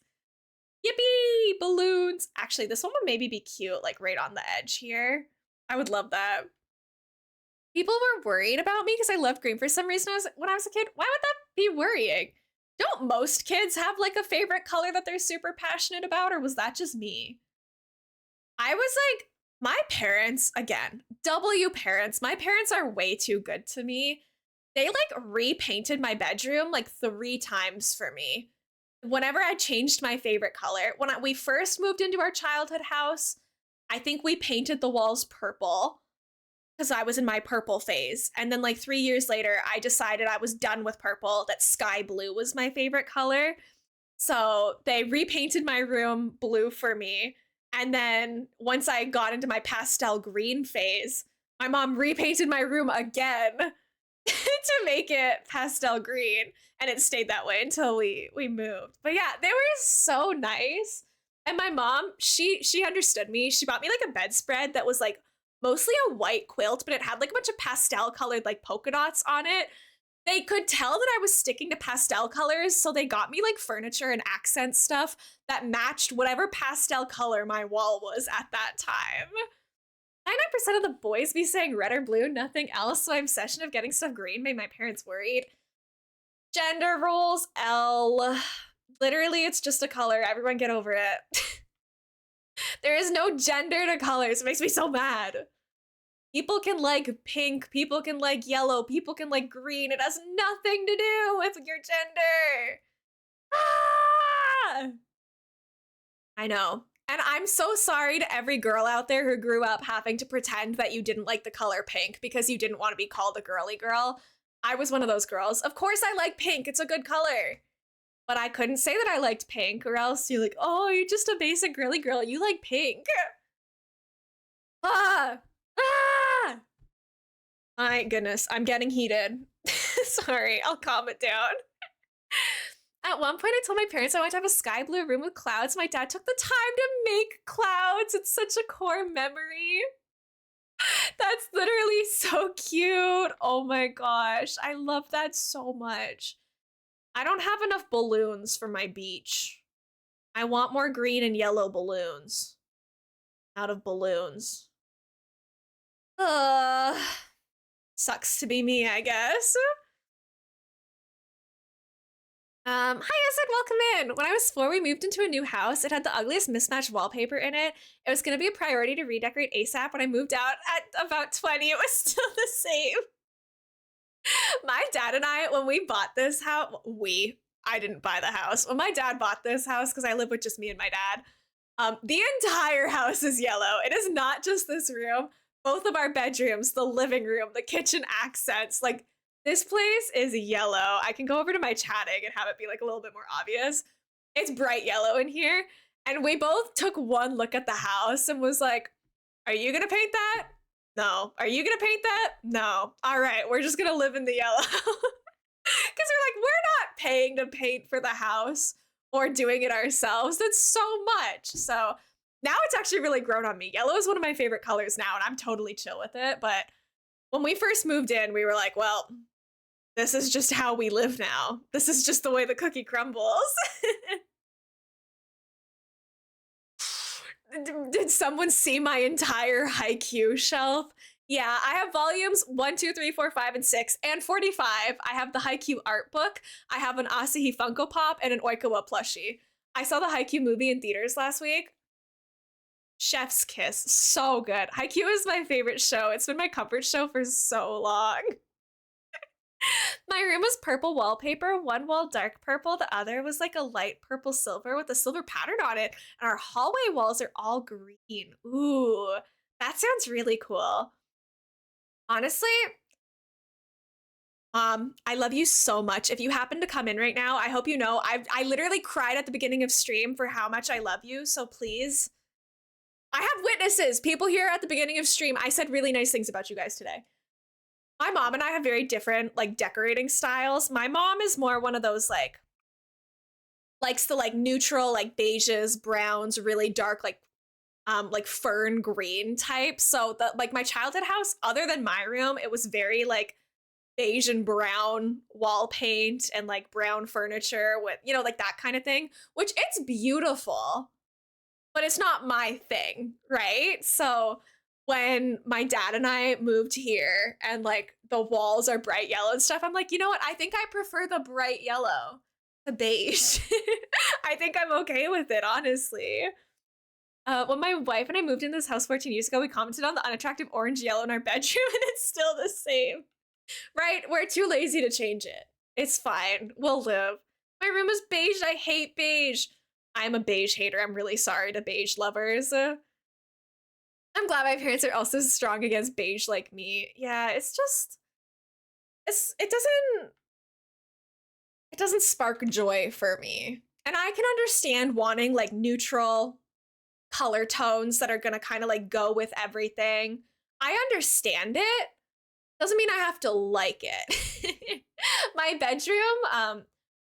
Yippee! Balloons! Actually, this one would maybe be cute, like right on the edge here. I would love that. People were worried about me because I loved green for some reason when I was a kid. Why would that be worrying? Don't most kids have like a favorite color that they're super passionate about, or was that just me? I was like, my parents, again, W parents, my parents are way too good to me. They like repainted my bedroom like 3 times for me. Whenever I changed my favorite color, we first moved into our childhood house, I think we painted the walls purple because I was in my purple phase. And then like 3 years later, I decided I was done with purple, that sky blue was my favorite color. So they repainted my room blue for me. And then once I got into my pastel green phase, my mom repainted my room again to make it pastel green. And it stayed that way until we moved. But yeah, they were so nice. And my mom, she understood me. She bought me like a bedspread that was like mostly a white quilt, but it had like a bunch of pastel colored like polka dots on it. They could tell that I was sticking to pastel colors, so they got me like furniture and accent stuff that matched whatever pastel color my wall was at that time. 99% of the boys be saying red or blue, nothing else, so my obsession of getting stuff green made my parents worried. Gender roles, L. Literally, it's just a color. Everyone get over it. There is no gender to colors. It makes me so mad. People can like pink, people can like yellow, people can like green. It has nothing to do with your gender. Ah! I know. And I'm so sorry to every girl out there who grew up having to pretend that you didn't like the color pink because you didn't want to be called a girly girl. I was one of those girls. Of course I like pink. It's a good color. But I couldn't say that I liked pink, or else you're like, oh, you're just a basic girly girl. You like pink. Ah! Ah! My goodness, I'm getting heated. Sorry, I'll calm it down. At one point, I told my parents I wanted to have a sky blue room with clouds. My dad took the time to make clouds. It's such a core memory. That's literally so cute. Oh my gosh, I love that so much. I don't have enough balloons for my beach. I want more green and yellow balloons. Out of balloons. Sucks to be me, I guess. Hi, Isaac, welcome in. When I was 4, we moved into a new house. It had the ugliest mismatched wallpaper in it. It was gonna be a priority to redecorate ASAP. When I moved out at about 20, it was still the same. My dad and I, when we bought this house, I didn't buy the house. When my dad bought this house, because I live with just me and my dad, the entire house is yellow. It is not just this room. Both of our bedrooms, the living room, the kitchen accents, like this place is yellow. I can go over to my chatting and have it be like a little bit more obvious. It's bright yellow in here. And we both took one look at the house and was like, are you gonna paint that? No. Are you gonna paint that? No. All right, we're just gonna live in the yellow. Because we're like, we're not paying to paint for the house or doing it ourselves. That's so much. So now it's actually really grown on me. Yellow is one of my favorite colors now, and I'm totally chill with it. But when we first moved in, we were like, well, this is just how we live now. This is just the way the cookie crumbles. Did someone see my entire Haikyuu shelf? Yeah, I have volumes 1, 2, 3, 4, 5, and 6, and 45. I have the Haikyuu art book. I have an Asahi Funko Pop and an Oikawa plushie. I saw the Haikyuu movie in theaters last week. Chef's kiss, so good. Haikyuu is my favorite show. It's been my comfort show for so long. My room was purple wallpaper, one wall dark purple, the other was like a light purple silver with a silver pattern on it, and our hallway walls are all green. Ooh, that sounds really cool. Honestly, I love you so much. If you happen to come in right now, I hope you know I literally cried at the beginning of stream for how much I love you, so please. I have witnesses. People here at the beginning of stream, I said really nice things about you guys today. My mom and I have very different like decorating styles. My mom is more one of those like likes the like neutral, like beiges, browns, really dark, like fern green type. So the like my childhood house, other than my room, it was very like beige and brown wall paint and like brown furniture with, like that kind of thing, which it's beautiful, but it's not my thing, right? So when my dad and I moved here and like the walls are bright yellow and stuff, I'm like, you know what? I think I prefer the bright yellow to beige. I think I'm okay with it, honestly. When my wife and I moved in this house 14 years ago, we commented on the unattractive orange yellow in our bedroom, and it's still the same. Right? We're too lazy to change it. It's fine. We'll live. My room is beige. I hate beige. I'm a beige hater. I'm really sorry to beige lovers. I'm glad my parents are also strong against beige like me. Yeah, it's just it doesn't spark joy for me. And I can understand wanting like neutral color tones that are going to kind of like go with everything. I understand it. Doesn't mean I have to like it. My bedroom,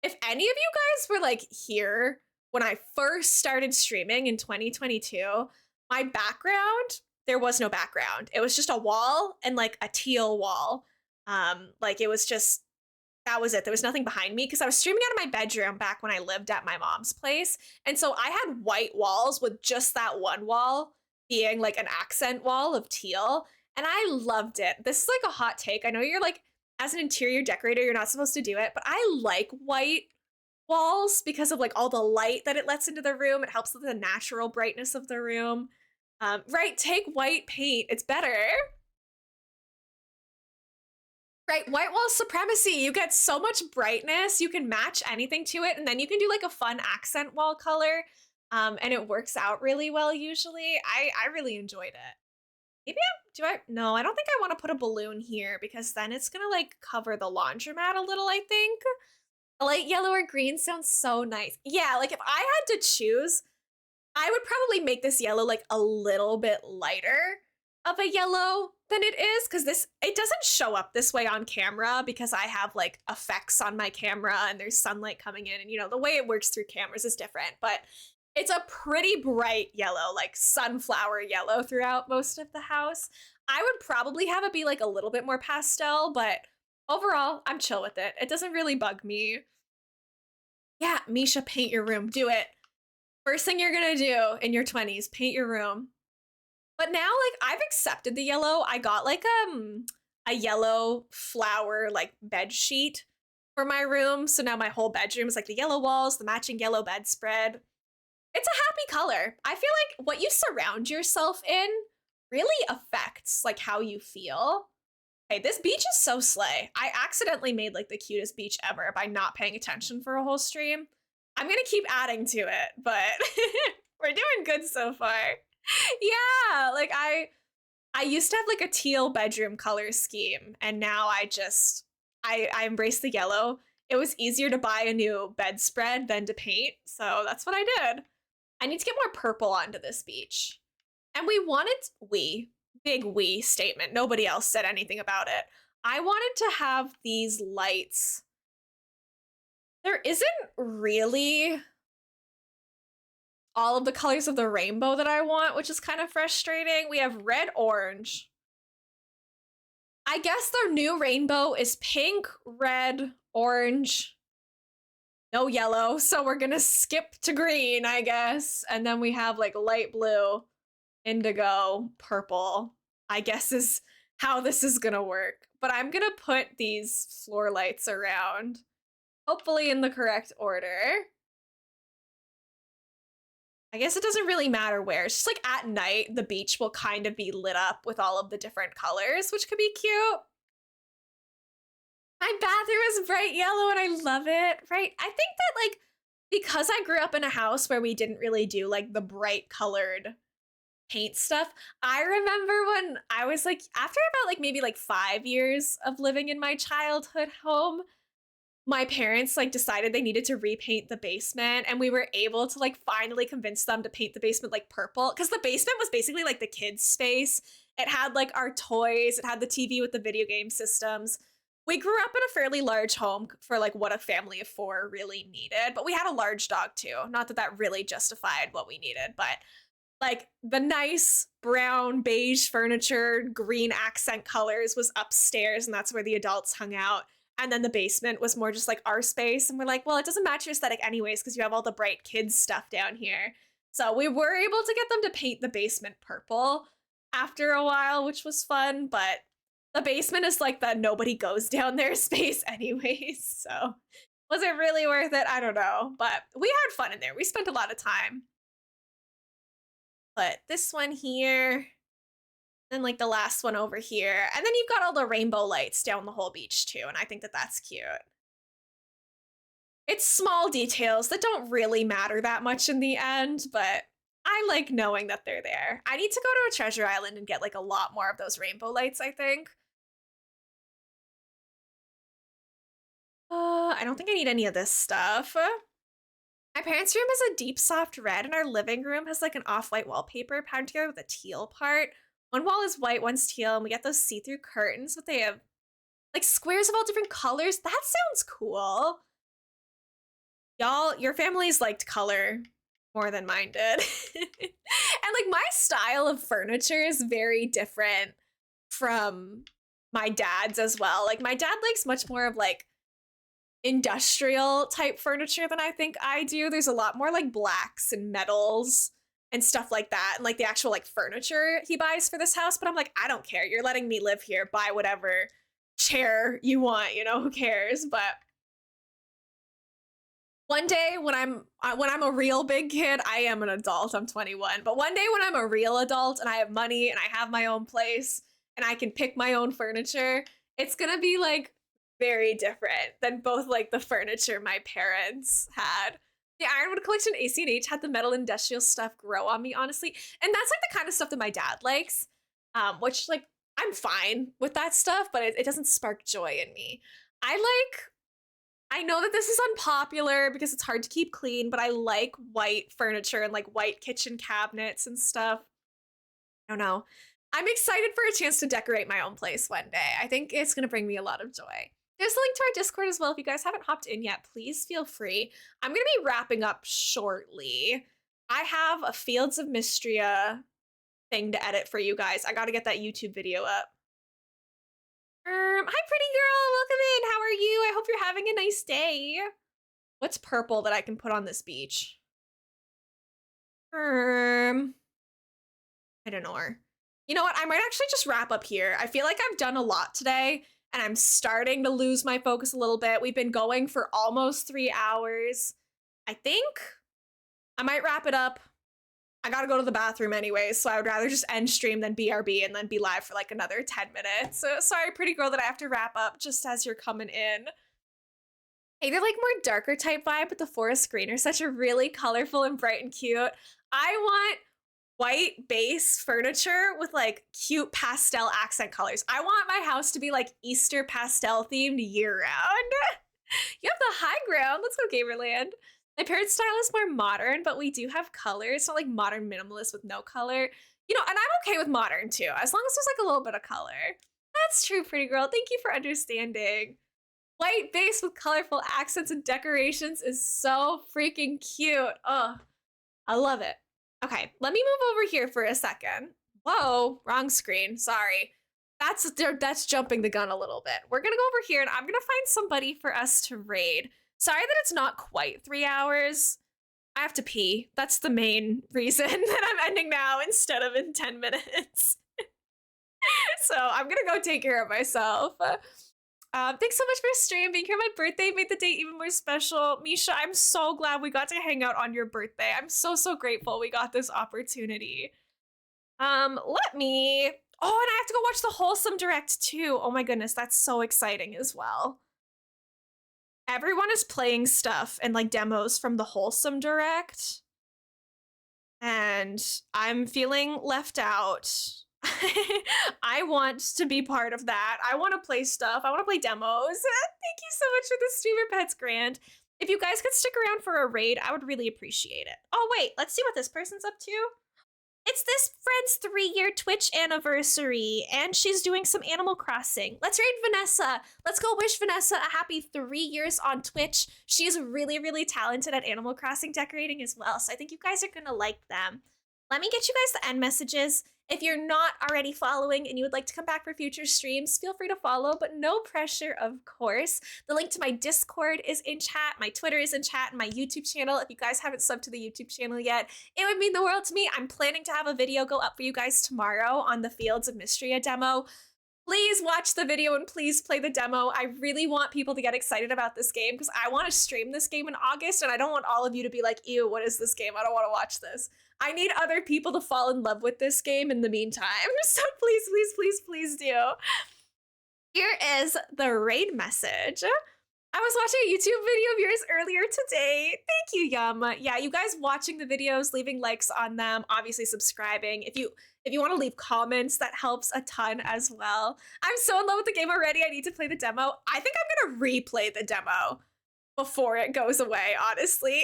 if any of you guys were like here when I first started streaming in 2022, my background, there was no background. It was just a wall and like a teal wall. Like it was just that was it. There was nothing behind me because I was streaming out of my bedroom back when I lived at my mom's place. And so I had white walls with just that one wall being like an accent wall of teal. And I loved it. This is like a hot take. I know you're like, as an interior decorator, you're not supposed to do it, but I like white walls because of like all the light that it lets into the room. It helps with the natural brightness of the room. Right? Take white paint. It's better. Right, white wall supremacy. You get so much brightness. You can match anything to it, and then you can do like a fun accent wall color, and it works out really well. Usually, I really enjoyed it. Maybe do I? No, I don't think I want to put a balloon here because then it's gonna like cover the laundromat a little. I think a light yellow or green sounds so nice. Yeah, like if I had to choose, I would probably make this yellow like a little bit lighter of a yellow than it is because this it doesn't show up this way on camera because I have like effects on my camera and there's sunlight coming in and the way it works through cameras is different, but it's a pretty bright yellow, like sunflower yellow throughout most of the house. I would probably have it be like a little bit more pastel, but overall, I'm chill with it. It doesn't really bug me. Yeah, Misha, paint your room. Do it. First thing you're gonna do in your 20s, paint your room. But now, like, I've accepted the yellow. I got like a yellow flower like bed sheet for my room. So now my whole bedroom is like the yellow walls, the matching yellow bedspread. It's a happy color. I feel like what you surround yourself in really affects like how you feel. Hey, this beach is so slay. I accidentally made like the cutest beach ever by not paying attention for a whole stream. I'm gonna keep adding to it, but we're doing good so far. Yeah, like I used to have like a teal bedroom color scheme, and now I embrace the yellow. It was easier to buy a new bedspread than to paint, so that's what I did. I need to get more purple onto this beach. And big we statement. Nobody else said anything about it. I wanted to have these lights. There isn't really all of the colors of the rainbow that I want, which is kind of frustrating. We have red, orange. I guess the new rainbow is pink, red, orange, no yellow. So we're gonna skip to green, I guess. And then we have like light blue, indigo, purple, I guess is how this is gonna work. But I'm gonna put these floor lights around, hopefully in the correct order. I guess it doesn't really matter where. It's just like at night, the beach will kind of be lit up with all of the different colors, which could be cute. My bathroom is bright yellow and I love it, right? I think that like, because I grew up in a house where we didn't really do like the bright colored paint stuff, I remember when I was like, after about like maybe like 5 years of living in my childhood home, my parents like decided they needed to repaint the basement, and we were able to like finally convince them to paint the basement like purple because the basement was basically like the kids space. It had like our toys, it had the TV with the video game systems. We grew up in a fairly large home for like what a family of four really needed, but we had a large dog too. Not that that really justified what we needed, but like the nice brown beige furniture, green accent colors was upstairs, and that's where the adults hung out. And then the basement was more just like our space. And we're like, well, it doesn't match your aesthetic anyways, because you have all the bright kids stuff down here. So we were able to get them to paint the basement purple after a while, which was fun. But the basement is like the nobody goes down there space anyways. So was it really worth it? I don't know. But we had fun in there. We spent a lot of time. But this one here, then like the last one over here, and then you've got all the rainbow lights down the whole beach too, and I think that that's cute. It's small details that don't really matter that much in the end, but I like knowing that they're there. I need to go to a treasure island and get like a lot more of those rainbow lights, I think. I don't think I need any of this stuff. My parents' room is a deep soft red, and our living room has like an off-white wallpaper patterned together with a teal part. One wall is white, one's teal, and we get those see-through curtains, but they have like squares of all different colors. That sounds cool. Y'all, your families liked color more than mine did. And like my style of furniture is very different from my dad's as well. Like my dad likes much more of like industrial type furniture than I think I do. There's a lot more like blacks and metals and stuff like that, and like the actual like furniture he buys for this house. But I'm like, I don't care. You're letting me live here. Buy whatever chair you want. You know, who cares? But one day when I'm a real big kid, I am an adult. I'm 21. But one day when I'm a real adult and I have money and I have my own place and I can pick my own furniture, it's gonna be like very different than both like the furniture my parents had. The Ironwood Collection AC&H had the metal industrial stuff grow on me, honestly. And that's like the kind of stuff that my dad likes, which like I'm fine with that stuff, but it doesn't spark joy in me. I know that this is unpopular because it's hard to keep clean, but I like white furniture and like white kitchen cabinets and stuff. I don't know. I'm excited for a chance to decorate my own place one day. I think it's going to bring me a lot of joy. There's a link to our Discord as well. If you guys haven't hopped in yet, please feel free. I'm going to be wrapping up shortly. I have a Fields of Mystria thing to edit for you guys. I got to get that YouTube video up. Hi, pretty girl. Welcome in. How are you? I hope you're having a nice day. What's purple that I can put on this beach? I don't know. You know what? I might actually just wrap up here. I feel like I've done a lot today, and I'm starting to lose my focus a little bit. We've been going for almost 3 hours. I think I might wrap it up. I gotta go to the bathroom anyways, so I would rather just end stream than BRB and then be live for like another 10 minutes. So sorry, pretty girl, that I have to wrap up just as you're coming in. Hey, they're like more darker type vibe, but the forest green are such a really colorful and bright and cute. I want white base furniture with like cute pastel accent colors. I want my house to be like Easter pastel themed year round. You have the high ground. Let's go Gamerland. My parents' style is more modern, but we do have color. It's not like modern minimalist with no color. You know, and I'm okay with modern too, as long as there's like a little bit of color. That's true, pretty girl. Thank you for understanding. White base with colorful accents and decorations is so freaking cute. Oh, I love it. Okay, let me move over here for a second. Whoa, wrong screen. Sorry. That's jumping the gun a little bit. We're gonna go over here and I'm gonna find somebody for us to raid. Sorry that it's not quite 3 hours. I have to pee. That's the main reason that I'm ending now instead of in 10 minutes. So I'm gonna go take care of myself. Thanks so much for streaming. Being here on my birthday made the day even more special. Misha, I'm so glad we got to hang out on your birthday. I'm so grateful we got this opportunity. Let me... Oh, and I have to go watch the Wholesome Direct too. Oh my goodness, that's so exciting as well. Everyone is playing stuff and like demos from the Wholesome Direct. And I'm feeling left out. I want to be part of that. I want to play stuff. I want to play demos. Thank you so much for the Streamer Pets Grant. If you guys could stick around for a raid, I would really appreciate it. Oh, wait, let's see what this person's up to. It's this friend's 3-year Twitch anniversary, and she's doing some Animal Crossing. Let's raid Vanessa. Let's go wish Vanessa a happy 3 years on Twitch. She's really, really talented at Animal Crossing decorating as well, so I think you guys are gonna like them. Let me get you guys the end messages. If you're not already following and you would like to come back for future streams, feel free to follow, but no pressure, of course. The link to my Discord is in chat, my Twitter is in chat, and my YouTube channel. If you guys haven't subbed to the YouTube channel yet, it would mean the world to me. I'm planning to have a video go up for you guys tomorrow on the Fields of Mystria demo. Please watch the video and please play the demo. I really want people to get excited about this game because I want to stream this game in August, and I don't want all of you to be like, ew, what is this game? I don't want to watch this. I need other people to fall in love with this game in the meantime. So please, please, please, please do. Here is the raid message. I was watching a YouTube video of yours earlier today. Thank you, Yum. Yeah, you guys watching the videos, leaving likes on them, obviously subscribing. If you want to leave comments, that helps a ton as well. I'm so in love with the game already. I need to play the demo. I think I'm gonna replay the demo before it goes away, honestly.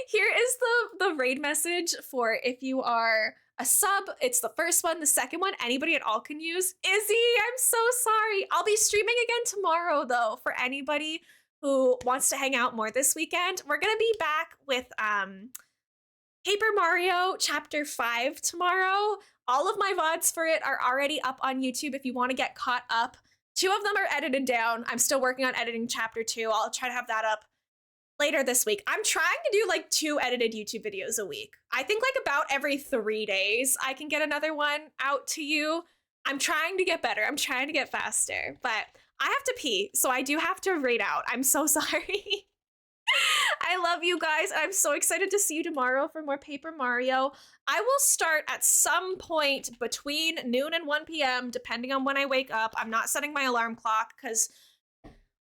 Here is the raid message for if you are a sub. It's the first one, the second one, anybody at all can use. Izzy, I'm so sorry. I'll be streaming again tomorrow, though, for anybody who wants to hang out more this weekend. We're gonna be back with Paper Mario Chapter 5 tomorrow. All of my VODs for it are already up on YouTube if you want to get caught up. 2 of them are edited down. I'm still working on editing Chapter 2. I'll try to have that up later this week. I'm trying to do like 2 edited YouTube videos a week. I think like about every 3 days I can get another one out to you. I'm trying to get better. I'm trying to get faster, but I have to pee, so I do have to raid out. I'm so sorry. I love you guys. I'm so excited to see you tomorrow for more Paper Mario. I will start at some point between noon and 1 p.m. depending on when I wake up. I'm not setting my alarm clock because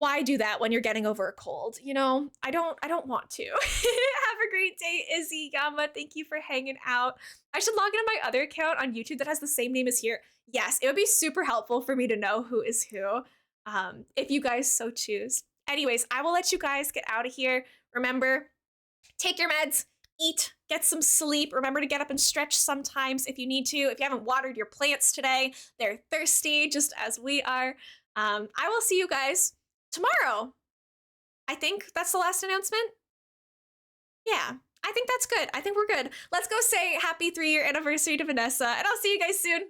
why do that when you're getting over a cold? You know, I don't want to. Have a great day, Izzy, Yama. Thank you for hanging out. I should log into my other account on YouTube that has the same name as here. Yes, it would be super helpful for me to know who is who, if you guys so choose. Anyways, I will let you guys get out of here. Remember, take your meds, eat, get some sleep. Remember to get up and stretch sometimes if you need to. If you haven't watered your plants today, they're thirsty just as we are. I will see you guys tomorrow. I think that's the last announcement. Yeah, I think that's good. I think we're good. Let's go say happy 3-year anniversary to Vanessa, and I'll see you guys soon.